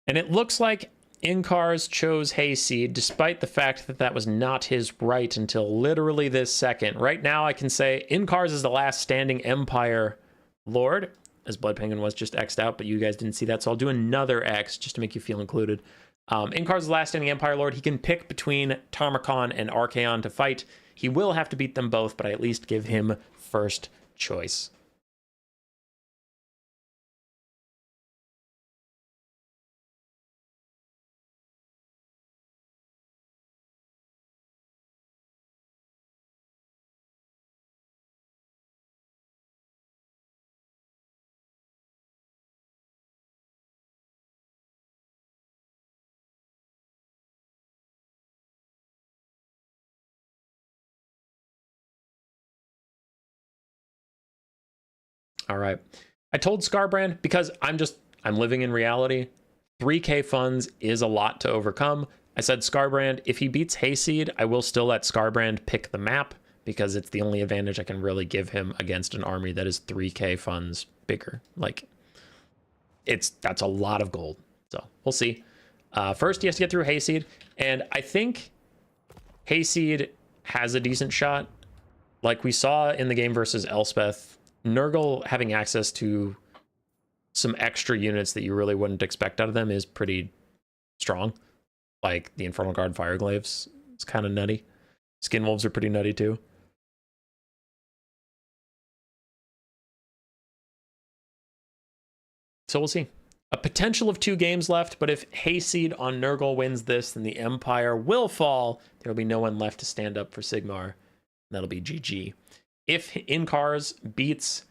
And it looks like Incarz chose Hayseed, despite the fact that that was not his right until literally this second. Right now, I can say Incarz is the last standing Empire Lord, as Bloodpenguin was just X'd out, but you guys didn't see that, so I'll do another X just to make you feel included. Incarz is the last standing Empire Lord. He can pick between Tamurkhan and Archaon to fight. He will have to beat them both, but I at least give him first choice. All right. I told Skarbrand because I'm living in reality. 3K funds is a lot to overcome. I said Skarbrand, if he beats Hayseed, I will still let Skarbrand pick the map because it's the only advantage I can really give him against an army that is 3K funds bigger. Like, that's a lot of gold. So we'll see. First, he has to get through Hayseed, and I think Hayseed has a decent shot. Like we saw in the game versus Elspeth, Nurgle having access to some extra units that you really wouldn't expect out of them is pretty strong. Like the Infernal Guard Fireglaves, it's kind of nutty. Skinwolves are pretty nutty too. So we'll see. A potential of 2 games left, but if Hayseed on Nurgle wins this, then the Empire will fall. There will be no one left to stand up for Sigmar. That'll be GG. If Incarz beats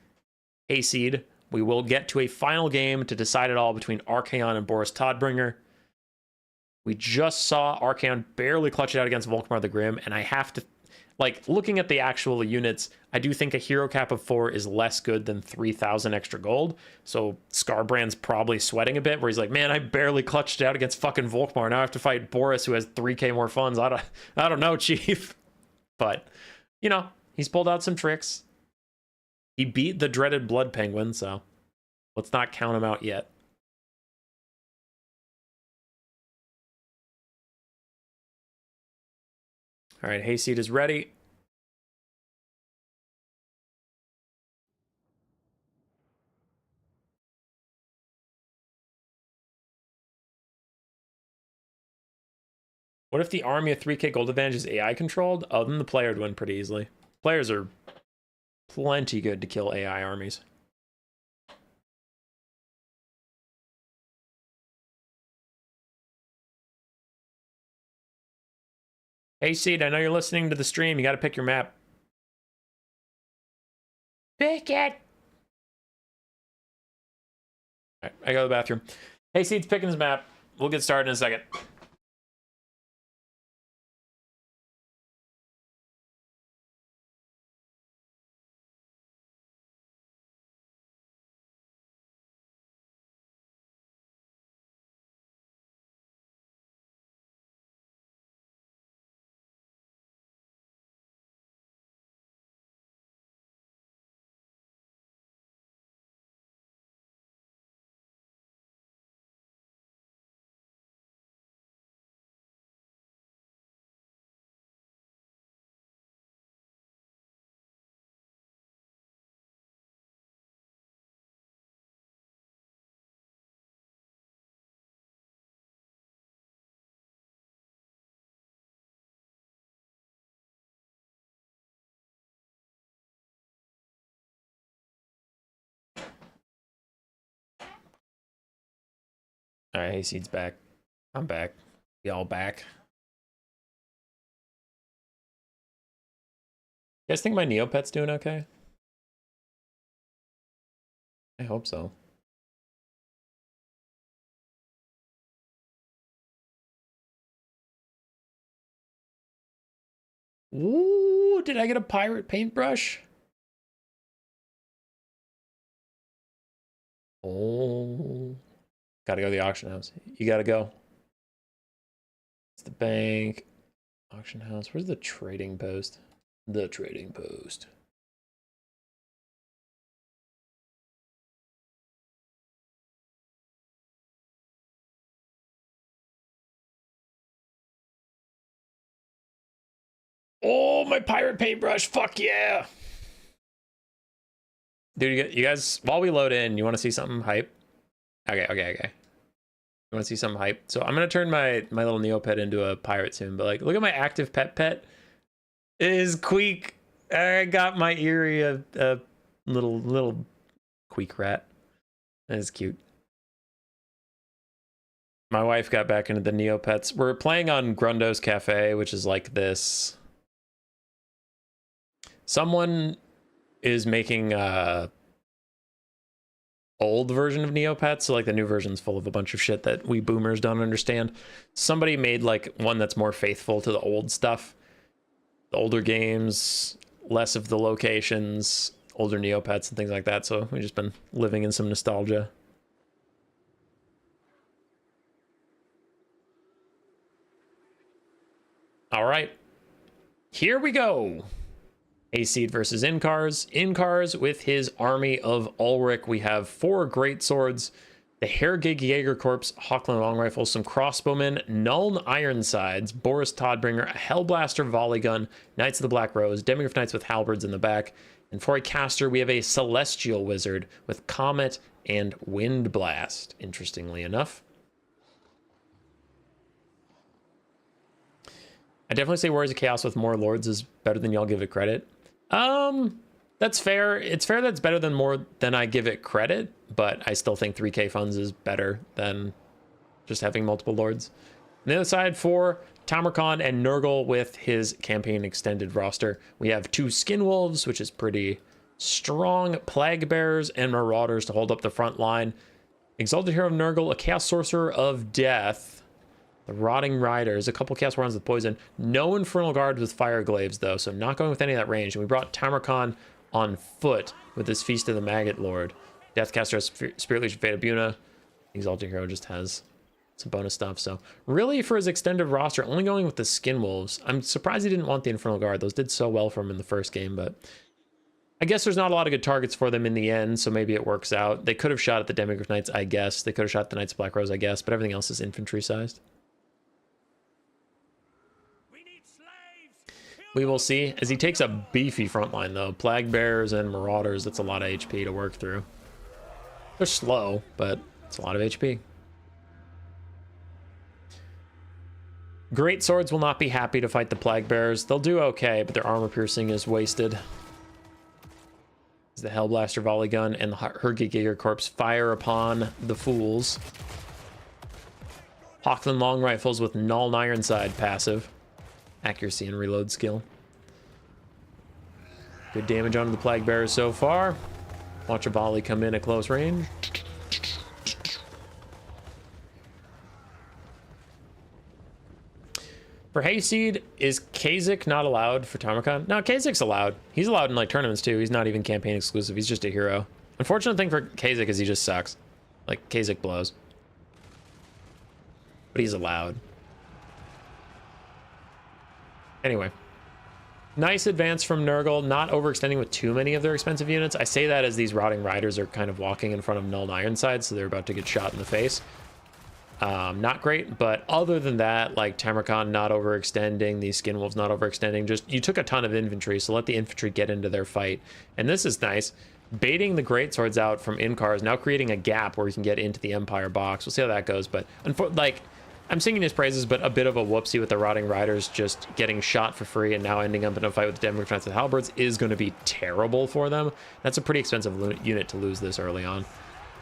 Hayseed, we will get to a final game to decide it all between Archaon and Boris Todbringer. We just saw Archaon barely clutch it out against Volkmar the Grim, and I have to, like, looking at the actual units, I do think a hero cap of 4 is less good than 3,000 extra gold. So Skarbrand's probably sweating a bit, where he's like, man, I barely clutched it out against fucking Volkmar. Now I have to fight Boris, who has 3K more funds. I don't know, Chief. But, you know, he's pulled out some tricks. He beat the dreaded Bloodpenguin, so let's not count him out yet. All right, Hayseed is ready. What if the army of 3K gold advantage is AI controlled? Oh, then the player would win pretty easily. Players are plenty good to kill AI armies. Hayseed, I know you're listening to the stream. You got to pick your map. Pick it! All right, I go to the bathroom. Hayseed's picking his map. We'll get started in a second. All right, Hayseed's back. I'm back. We all back. You guys think my Neopet's doing okay? I hope so. Ooh, did I get a pirate paintbrush? Oh, gotta go to the auction house. You gotta go. It's the bank. Auction house. Where's the trading post? The trading post. Oh, my pirate paintbrush. Fuck yeah. Dude, you guys, while we load in, you want to see something hype? Okay. You want to see something hype? So I'm going to turn my little Neopet into a pirate soon, but like, look at my active pet. It is Queek. I got my Eerie a little Queek rat. That is cute. My wife got back into the Neopets. We're playing on Grundo's Cafe, which is like this. Someone is making old version of Neopets, so like the new version's full of a bunch of shit that we boomers don't understand. Somebody made like one that's more faithful to the old stuff, the older games, less of the locations, older Neopets and things like that. So we've just been living in some nostalgia. All right, here we go. Hayseed versus Incarz. Incarz with his army of Ulrich. We have 4 great swords, the Hergig Jaeger Corps, Hochland long rifles, some crossbowmen, Nuln Ironsides, Boris Todbringer, a Hellblaster volley gun, Knights of the Black Rose, Demigryph Knights with halberds in the back, and for a caster we have a Celestial Wizard with Comet and Wind Blast, interestingly enough. I definitely say Warriors of Chaos with more lords is better than y'all give it credit. That's fair. It's fair that it's better than more than I give it credit, but I still think 3k funds is better than just having multiple lords. On the other side, for Tamurkhan and Nurgle with his campaign extended roster, we have 2 Skin Wolves, which is pretty strong, Plague Bearers and Marauders to hold up the front line. Exalted Hero of Nurgle, a Chaos Sorcerer of Death, the Rotting Riders, a couple Chaos Warhounds with poison, no Infernal Guards with Fire Glaives though, so not going with any of that range. And we brought Tamurkhan on foot with this Feast of the Maggot Lord. Deathcaster has Spirit Legion, Fate of Buna. Exalted Hero just has some bonus stuff. So really for his extended roster, only going with the Skin Wolves. I'm surprised he didn't want the Infernal Guard. Those did so well for him in the first game, but I guess there's not a lot of good targets for them in the end, so maybe it works out. They could have shot at the Demigryph Knights, I guess. They could have shot the Knights of Black Rose, I guess, but everything else is infantry sized. We will see, as he takes a beefy front line though. Plague Bearers and Marauders, that's a lot of HP to work through. They're slow, but it's a lot of HP. Great Swords will not be happy to fight the Plague Bearers. They'll do okay, but their armor piercing is wasted. As the Hellblaster volley gun and the Hergig Jaeger Corps fire upon the fools. Hochland long rifles with Nuln Ironside passive. Accuracy and reload skill. Good damage onto the Plague Bearers so far. Watch a volley come in at close range. For Hayseed, is Khazrak not allowed for Tamurkhan? No, Khazrak's allowed. He's allowed in like tournaments too. He's not even campaign exclusive. He's just a hero. Unfortunate thing for Khazrak is he just sucks. Like, Khazrak blows. But he's allowed. Anyway, nice advance from Nurgle, not overextending with too many of their expensive units. I say that as these Rotting Riders are kind of walking in front of Nuln Ironside, so they're about to get shot in the face. Not great, but other than that, like Tamurkhan not overextending, these Skin Wolves not overextending, just you took a ton of infantry, so let the infantry get into their fight. And this is nice. Baiting the Greatswords out from Incarz, now creating a gap where we can get into the Empire box. We'll see how that goes, but like, I'm singing his praises, but a bit of a whoopsie with the Rotting Riders just getting shot for free and now ending up in a fight with the Demigryph Knights with halberds is going to be terrible for them. That's a pretty expensive unit to lose this early on.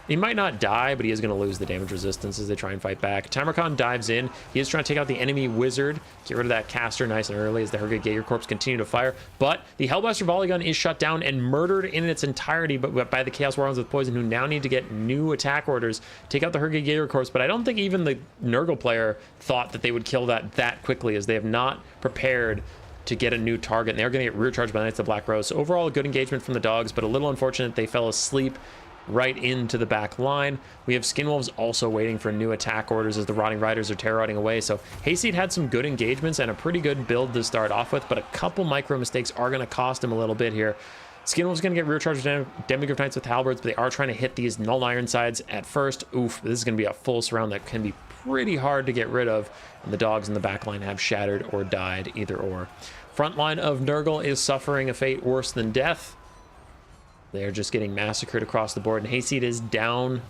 He might not die, but he is going to lose the damage resistance as they try and fight back. Tamurkhan dives in. He is trying to take out the enemy wizard, get rid of that caster nice and early as the Hurga Jaeger Corps continue to fire. But the Hellblaster Volley Gun is shut down and murdered in its entirety but by the Chaos Warhounds with Poison, who now need to get new attack orders, take out the Hurga Jaeger Corps. But I don't think even the Nurgle player thought that they would kill that quickly, as they have not prepared to get a new target. And they're going to get rear charged by Knights of Black Rose. So overall, a good engagement from the dogs, but a little unfortunate they fell asleep right into the back line. We have Skinwolves also waiting for new attack orders as the Rotting Riders are terror-riding away. So Hayseed had some good engagements and a pretty good build to start off with, but a couple micro mistakes are going to cost him a little bit here. Skinwolves going to get rear charged Demigryph Knights with halberds, but they are trying to hit these Null Ironsides at first. Oof, this is going to be a full surround that can be pretty hard to get rid of, and the dogs in the back line have shattered or died, either or. Front line of Nurgle is suffering a fate worse than death. They're just getting massacred across the board, and Hayseed is down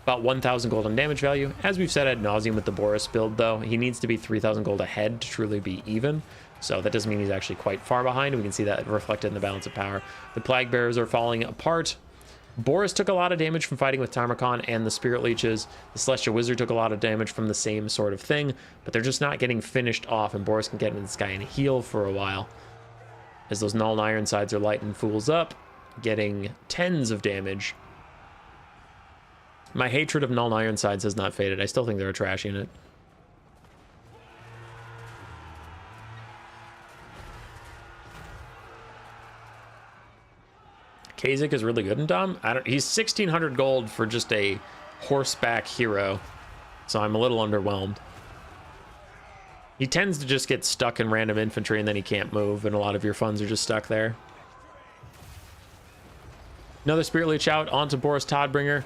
about 1,000 gold on damage value. As we've said ad nauseum with the Boris build, though, he needs to be 3,000 gold ahead to truly be even. So that doesn't mean he's actually quite far behind. We can see that reflected in the balance of power. The Plague Bearers are falling apart. Boris took a lot of damage from fighting with Tamurkhan and the Spirit Leeches. The Celestial Wizard took a lot of damage from the same sort of thing, but they're just not getting finished off, and Boris can get in the sky and heal for a while. As those Null Ironsides are lighting fools up, getting tens of damage. My hatred of Null Ironsides has not faded. I still think they're a trash unit. Khazrak is really good in Dom. He's 1,600 gold for just a horseback hero, so I'm a little underwhelmed. He tends to just get stuck in random infantry and then he can't move, and a lot of your funds are just stuck there. Another Spirit Leech out onto Boris Todbringer.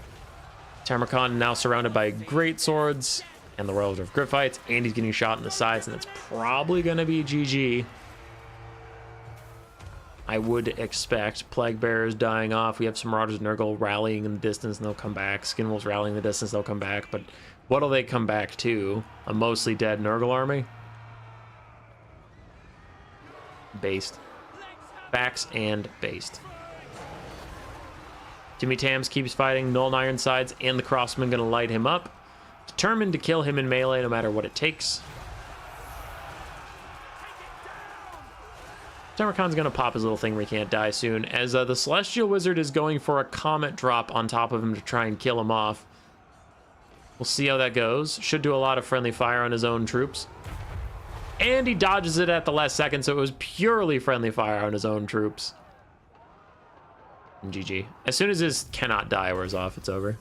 Tamurkhan now surrounded by great swords and the Royal of Gryphites, and he's getting shot in the sides, and that's probably going to be GG. I would expect. Plague Bearers dying off. We have some Marauders of Nurgle rallying in the distance, and they'll come back. Skinwolves rallying in the distance, they'll come back. But what'll they come back to? A mostly dead Nurgle army? Based. Backs and based. Timmy Tams keeps fighting. Null Ironsides and the Crossman gonna light him up. Determined to kill him in melee no matter what it takes. Tamurkhan's gonna pop his little thing where he can't die soon, as the Celestial Wizard is going for a Comet drop on top of him to try and kill him off. We'll see how that goes. Should do a lot of friendly fire on his own troops. And he dodges it at the last second, so it was purely friendly fire on his own troops. And GG. As soon as his cannot die wears off, it's over.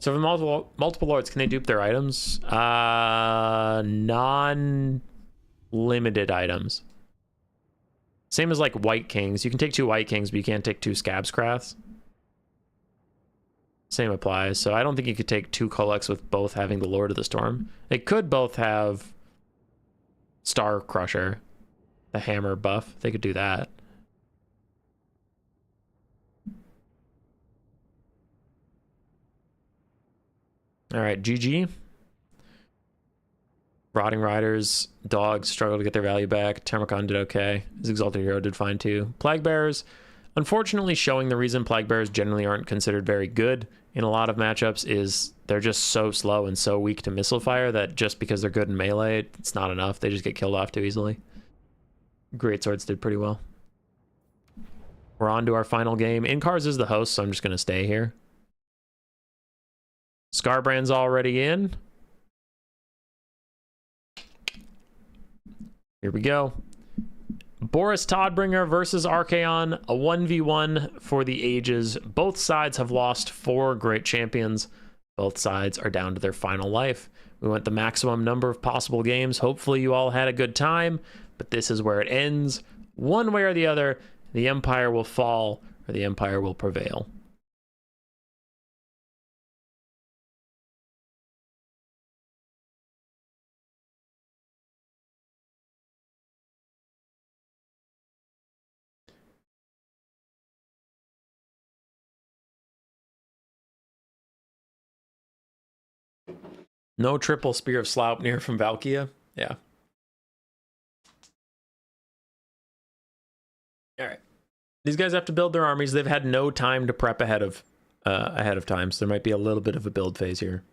So for multiple lords, can they dupe their items? Non-limited items. Same as like White Kings. You can take 2 White Kings, but you can't take 2 Scabscraths. Same applies. So I don't think you could take 2 Kolaks with both having the Lord of the Storm. They could both have Star Crusher, the hammer buff. They could do that. All right, GG. Rotting Riders, dogs struggle to get their value back. Tamurkhan did okay. His Exalted Hero did fine too. Plague Bearers, unfortunately showing the reason Plague Bearers generally aren't considered very good in a lot of matchups is they're just so slow and so weak to missile fire that just because they're good in melee, it's not enough. They just get killed off too easily. Great Swords did pretty well. We're on to our final game. Incarz is the host, so I'm just going to stay here. Skarbrand's already in. Here we go. Boris Todbringer versus Archaon, a 1v1 for the ages. Both sides have lost 4 great champions. Both sides are down to their final life. We went the maximum number of possible games. Hopefully you all had a good time, but this is where it ends. One way or the other, the Empire will fall or the Empire will prevail. No triple Spear of Sleipnir from Valkia. Yeah. These guys have to build their armies. They've had no time to prep ahead of time, so there might be a little bit of a build phase here.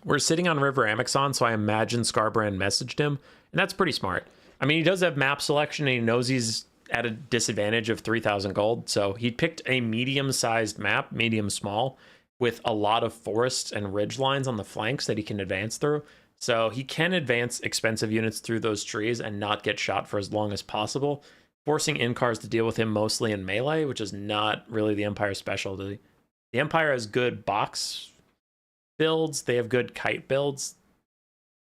We're sitting on River Amexon, so I imagine Skarbrand messaged him, and that's pretty smart. I mean, he does have map selection, and he knows he's at a disadvantage of 3,000 gold, so he picked a medium-sized map, medium-small, with a lot of forests and ridge lines on the flanks that he can advance through. So he can advance expensive units through those trees and not get shot for as long as possible, forcing Incarz to deal with him mostly in melee, which is not really the Empire's specialty. The Empire has good box builds, they have good kite builds,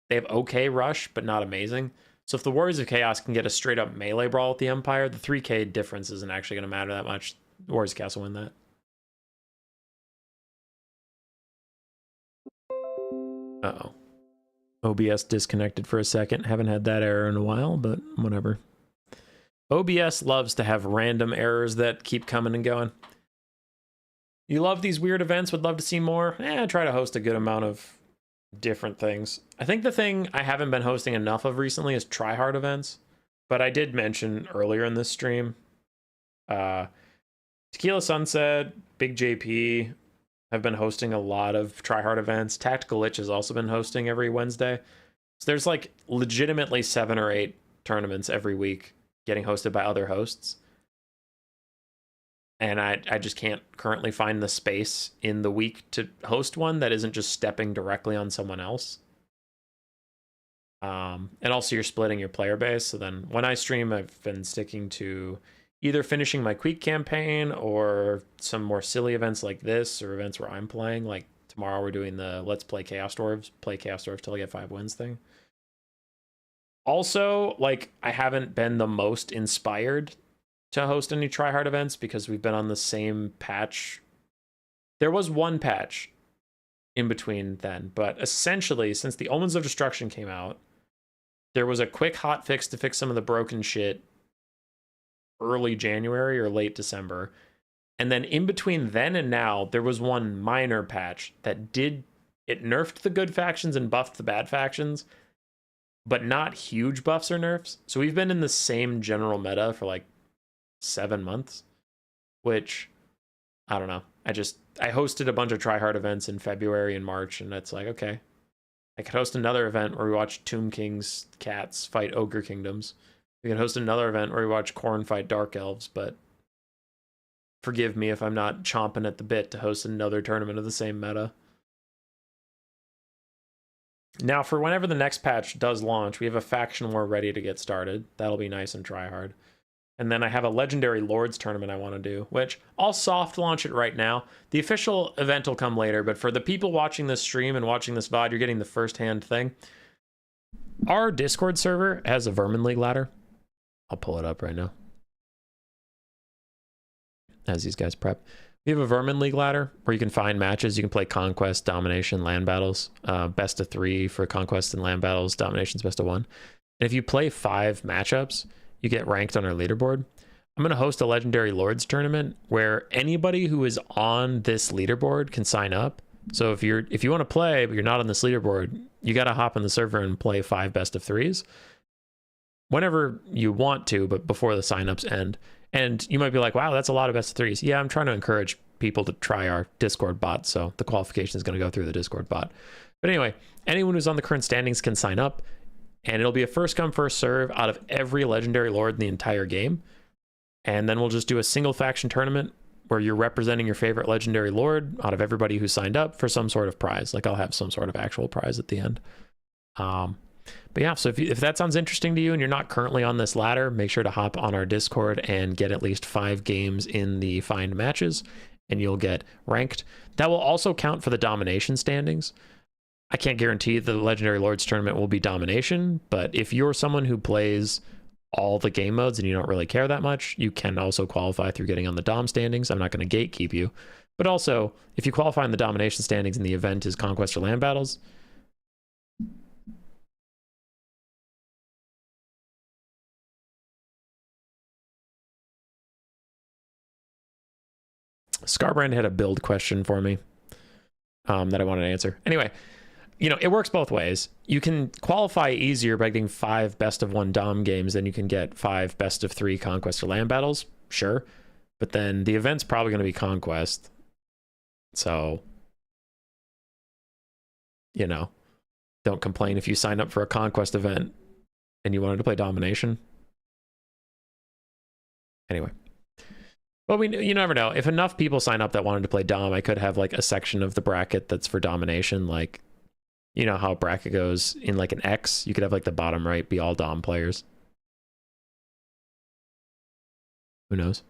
they have okay rush, but not amazing. So if the Warriors of Chaos can get a straight up melee brawl with the Empire, the 3k difference isn't actually going to matter that much. The Warriors of Chaos will win that. Uh-oh. OBS disconnected for a second. Haven't had that error in a while, but whatever. OBS loves to have random errors that keep coming and going. You love these weird events, would love to see more? I try to host a good amount of different things. I think the thing I haven't been hosting enough of recently is tryhard events, but I did mention earlier in this stream, Tequila Sunset, Big JP have been hosting a lot of tryhard events. Tactical Lich has also been hosting every Wednesday. So there's like legitimately 7 or 8 tournaments every week getting hosted by other hosts. And I just can't currently find the space in the week to host one that isn't just stepping directly on someone else. And also you're splitting your player base. So then when I stream, I've been sticking to either finishing my Queek campaign or some more silly events like this, or events where I'm playing. Like tomorrow we're doing the Let's Play Chaos Dwarves, play Chaos Dwarves till I get 5 wins thing. Also, like, I haven't been the most inspired to host any tryhard events because we've been on the same patch. There was one patch in between then, but essentially since the Omens of Destruction came out, there was a quick hot fix to fix some of the broken shit early January or late December. And then in between then and now, there was one minor patch that it nerfed the good factions and buffed the bad factions, but not huge buffs or nerfs. So we've been in the same general meta for like 7 months, which I don't know. I hosted a bunch of tryhard events in February and March, and it's like, okay, I could host another event where we watch Tomb King's cats fight Ogre Kingdoms. We can host another event where we watch Khorne fight Dark Elves, but forgive me if I'm not chomping at the bit to host another tournament of the same meta. Now, for whenever the next patch does launch, we have a faction war ready to get started. That'll be nice and tryhard. And then I have a Legendary Lords tournament I want to do, which I'll soft launch it right now. The official event will come later, but for the people watching this stream and watching this VOD, you're getting the first-hand thing. Our Discord server has a Vermin League ladder. I'll pull it up right now as these guys prep. We have a Vermin League ladder where you can find matches. You can play Conquest, Domination, Land Battles. Best of 3 for Conquest and Land Battles. Domination's best of 1. And if you play 5 matchups, you get ranked on our leaderboard. I'm going to host a Legendary Lords tournament where anybody who is on this leaderboard can sign up. So if you want to play, but you're not on this leaderboard, you got to hop on the server and play 5 best of 3s whenever you want to, but before the signups end. And you might be like, wow, that's a lot of best of 3s. Yeah, I'm trying to encourage people to try our Discord bot, so the qualification is going to go through the Discord bot. But anyway, anyone who's on the current standings can sign up, and it'll be a first come, first serve out of every Legendary Lord in the entire game. And then we'll just do a single faction tournament where you're representing your favorite Legendary Lord out of everybody who signed up for some sort of prize. Like I'll have some sort of actual prize at the end. But yeah, so if that sounds interesting to you and you're not currently on this ladder, make sure to hop on our Discord and get at least 5 games in the find matches, and you'll get ranked. That will also count for the domination standings. I can't guarantee the Legendary Lords tournament will be domination, but if you're someone who plays all the game modes and you don't really care that much, you can also qualify through getting on the dom standings. I'm not going to gatekeep you. But also, if you qualify in the domination standings and the event is Conquest or Land Battles, Skarbrand had a build question for me that I wanted to answer. Anyway, you know, it works both ways. You can qualify easier by getting 5 best of 1 Dom games than you can get 5 best of 3 Conquest or Land battles, sure. But then the event's probably going to be Conquest. So, you know, don't complain if you sign up for a Conquest event and you wanted to play Domination. Anyway. Well, you never know. If enough people sign up that wanted to play Dom, I could have like a section of the bracket that's for Domination. Like, you know how a bracket goes in like an X? You could have like the bottom right be all Dom players. Who knows?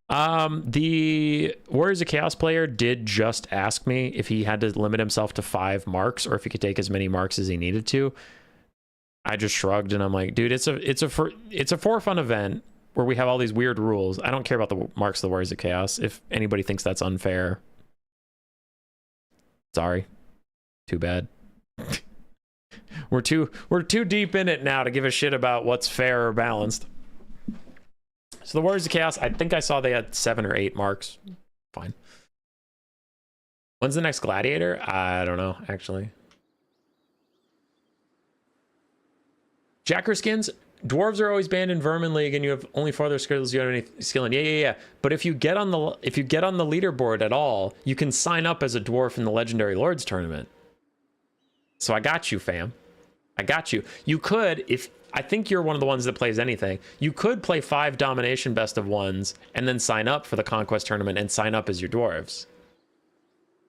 The Warriors of Chaos player did just ask me if he had to limit himself to 5 marks or if he could take as many marks as he needed to. I just shrugged and I'm like, dude, it's a for fun event where we have all these weird rules. I don't care about the marks of the Warriors of Chaos. If anybody thinks that's unfair, sorry. Too bad. We're too deep in it now to give a shit about what's fair or balanced. So the Warriors of Chaos, I think I saw they had 7 or 8 marks. Fine. When's the next Gladiator? I don't know, actually. Jacker skins. Dwarves are always banned in Vermin League, and you have only 4 other skills you have any skill in. Yeah. But if you get on the leaderboard at all, you can sign up as a dwarf in the Legendary Lords tournament. So I got you, fam. I got you. You could, if I think you're one of the ones that plays anything, you could play 5 Domination best of 1s and then sign up for the Conquest tournament and sign up as your dwarves.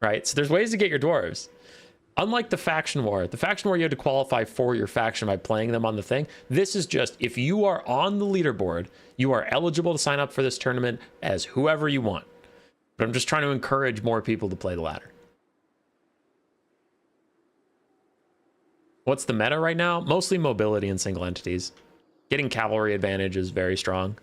Right? So there's ways to get your dwarves. Unlike the faction war you had to qualify for your faction by playing them on the thing. This is just, if you are on the leaderboard, you are eligible to sign up for this tournament as whoever you want. But I'm just trying to encourage more people to play the ladder. What's the meta right now? Mostly mobility and single entities. Getting cavalry advantage is very strong.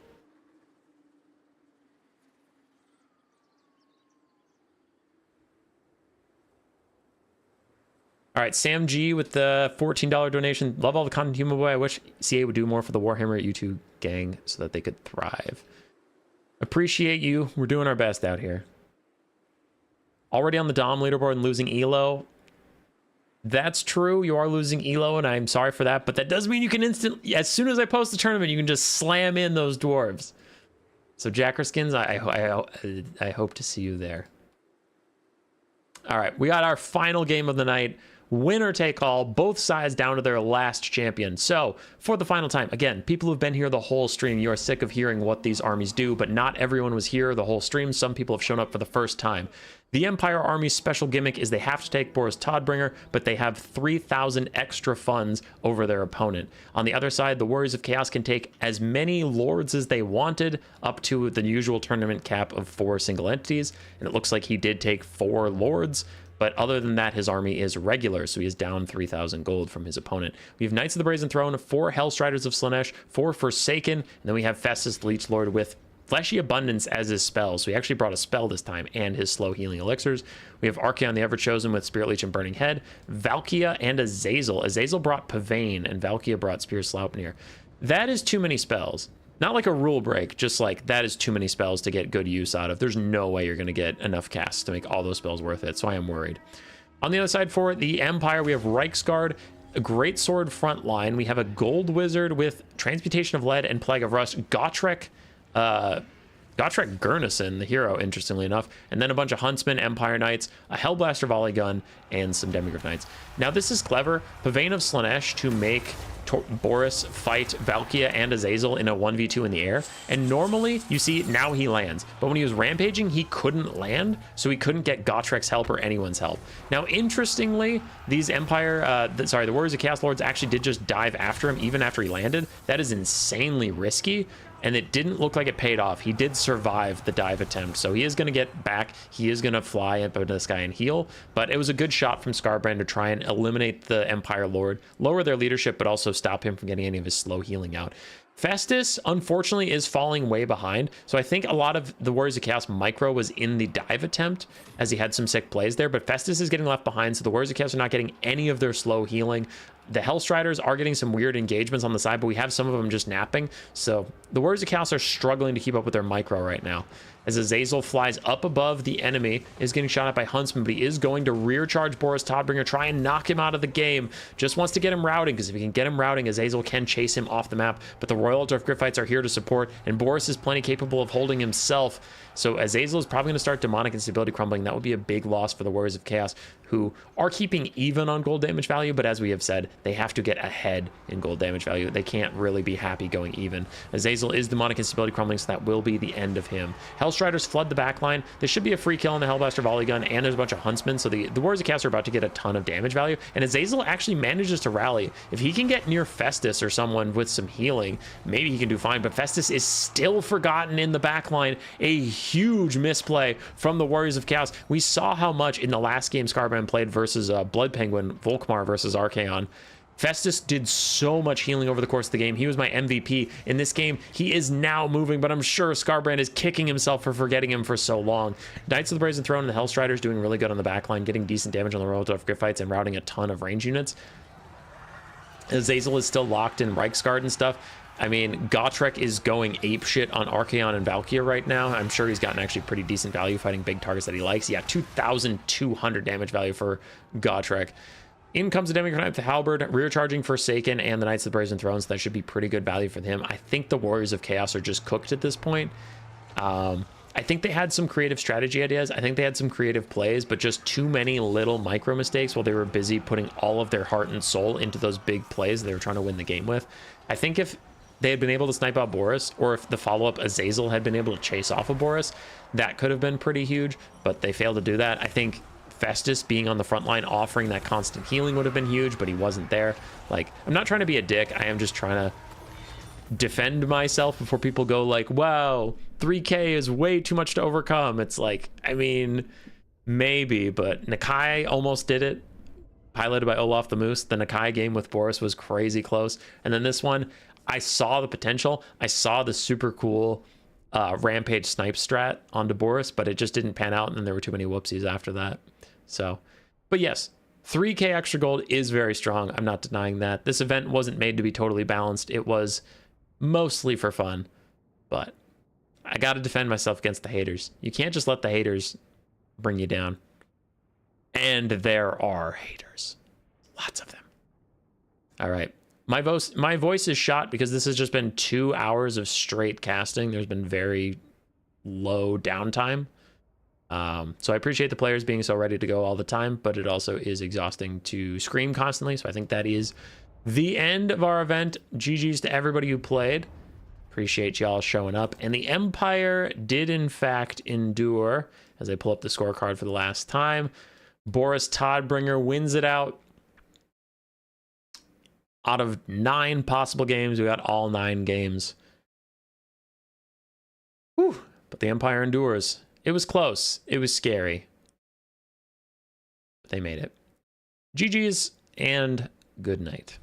All right, Sam G with the $14 donation. Love all the content, Human Boy. I wish CA would do more for the Warhammer YouTube gang so that they could thrive. Appreciate you. We're doing our best out here. Already on the Dom leaderboard and losing Elo. That's true. You are losing Elo, and I'm sorry for that. But that does mean you can instantly, as soon as I post the tournament, you can just slam in those dwarves. So Jacker skins, I hope to see you there. All right, we got our final game of the night. Winner take all, both sides down to their last champion. So for the final time, again, people who've been here the whole stream, you are sick of hearing what these armies do, but not everyone was here the whole stream. Some people have shown up for the first time. The Empire Army's special gimmick is they have to take Boris Todbringer, but they have 3,000 extra funds over their opponent. On the other side, the Warriors of Chaos can take as many lords as they wanted, up to the usual tournament cap of 4 single entities, and it looks like he did take 4 lords. But other than that, his army is regular, so he is down 3,000 gold from his opponent. We have Knights of the Brazen Throne, 4 Hellstriders of Slaanesh, 4 Forsaken, and then we have Festus Leech Lord with Fleshy Abundance as his spell. So he actually brought a spell this time and his slow healing elixirs. We have Archaon the Everchosen with Spirit Leech and Burning Head, Valkia and Azazel. Azazel brought Pavane and Valkia brought Spear Slaupnir. That is too many spells. Not like a rule break, just like that is too many spells to get good use out of. There's no way you're going to get enough casts to make all those spells worth it, so I am worried. On the other side for the Empire, we have Reiksguard, a great sword front line. We have a Gold Wizard with Transmutation of Lead and Plague of Rust, Gotrek Gurnison, the hero, interestingly enough, and then a bunch of Huntsmen, Empire Knights, a Hellblaster Volley Gun, and some Demigryph Knights. Now this is clever. Pavane of Slaanesh to make Boris fight Valkia and Azazel in a 1v2 in the air, and normally you see now he lands, but when he was rampaging he couldn't land, so he couldn't get Gotrek's help or anyone's help. Now interestingly, these the Warriors of Chaos Lords actually did just dive after him even after he landed. That is insanely risky, and it didn't look like it paid off. He did survive the dive attempt, so he is going to get back. He is going to fly up into the sky and heal, but it was a good shot from Skarbrand to try and eliminate the Empire Lord, lower their leadership, but also stop him from getting any of his slow healing out. Festus, unfortunately, is falling way behind, so I think a lot of the Warriors of Chaos micro was in the dive attempt, as he had some sick plays there, but Festus is getting left behind, so the Warriors of Chaos are not getting any of their slow healing. The Hellstriders are getting some weird engagements on the side, but we have some of them just napping, so the Warriors of Chaos are struggling to keep up with their micro right now. As Azazel flies up above the enemy, is getting shot at by Huntsman, but he is going to rear charge Boris Todbringer, try and knock him out of the game. Just wants to get him routing, because if he can get him routing, Azazel can chase him off the map. But the Royal Altar of Griffites are here to support, and Boris is plenty capable of holding himself. So Azazel is probably going to start demonic instability crumbling. That would be a big loss for the Warriors of Chaos, who are keeping even on gold damage value, but as we have said, they have to get ahead in gold damage value. They can't really be happy going even. Azazel is demonic instability crumbling, so that will be the end of him. Hellstriders flood the backline. This should be a free kill on the Hellblaster volley gun, and there's a bunch of Huntsmen, so the Warriors of Chaos are about to get a ton of damage value, and Azazel actually manages to rally. If he can get near Festus or someone with some healing, maybe he can do fine, but Festus is still forgotten in the backline. A huge misplay from the Warriors of Chaos. We saw how much in the last game Skarbrand played versus Bloodpenguin, Volkmar versus Archaon. Festus did so much healing over the course of the game. He was my MVP. In this game, he is now moving, but I'm sure Skarbrand is kicking himself for forgetting him for so long. Knights of the Brazen Throne and the Hellstriders doing really good on the backline, getting decent damage on the Royal Altar of Griffites and routing a ton of range units. Azazel is still locked in Reichsguard and stuff. I mean, Gotrek is going apeshit on Archaon and Valkyria right now. I'm sure he's gotten actually pretty decent value fighting big targets that he likes. Yeah, 2,200 damage value for Gotrek. In comes the Demigod Knight with the Halberd, rear charging Forsaken and the Knights of the Brazen Thrones. That should be pretty good value for him. I think the Warriors of Chaos are just cooked at this point. I think they had some creative strategy ideas. I think they had some creative plays, but just too many little micro mistakes while they were busy putting all of their heart and soul into those big plays they were trying to win the game with. I think if they had been able to snipe out Boris, or if the follow-up Azazel had been able to chase off of Boris, that could have been pretty huge, but they failed to do that. I think Festus being on the front line offering that constant healing would have been huge, but he wasn't there. Like, I'm not trying to be a dick. I am just trying to defend myself before people go like, wow, 3K is way too much to overcome. It's like, I mean, maybe, but Nakai almost did it, piloted by Olaf the Moose. The Nakai game with Boris was crazy close, and then this one, I saw the potential. I saw the super cool rampage snipe strat onto Boris, but it just didn't pan out, and then there were too many whoopsies after that. So, but yes, 3K extra gold is very strong. I'm not denying that. This event wasn't made to be totally balanced. It was mostly for fun, but I got to defend myself against the haters. You can't just let the haters bring you down. And there are haters. Lots of them. All right. My voice is shot because this has just been 2 hours of straight casting. There's been very low downtime. So I appreciate the players being so ready to go all the time, but it also is exhausting to scream constantly. So I think that is the end of our event. GG's to everybody who played. Appreciate y'all showing up. And the Empire did in fact endure. As I pull up the scorecard for the last time, Boris Todbringer wins it out. Out of 9 possible games, we got all 9 games. Whew. But the Empire endures. It was close. It was scary. But they made it. GG's and good night.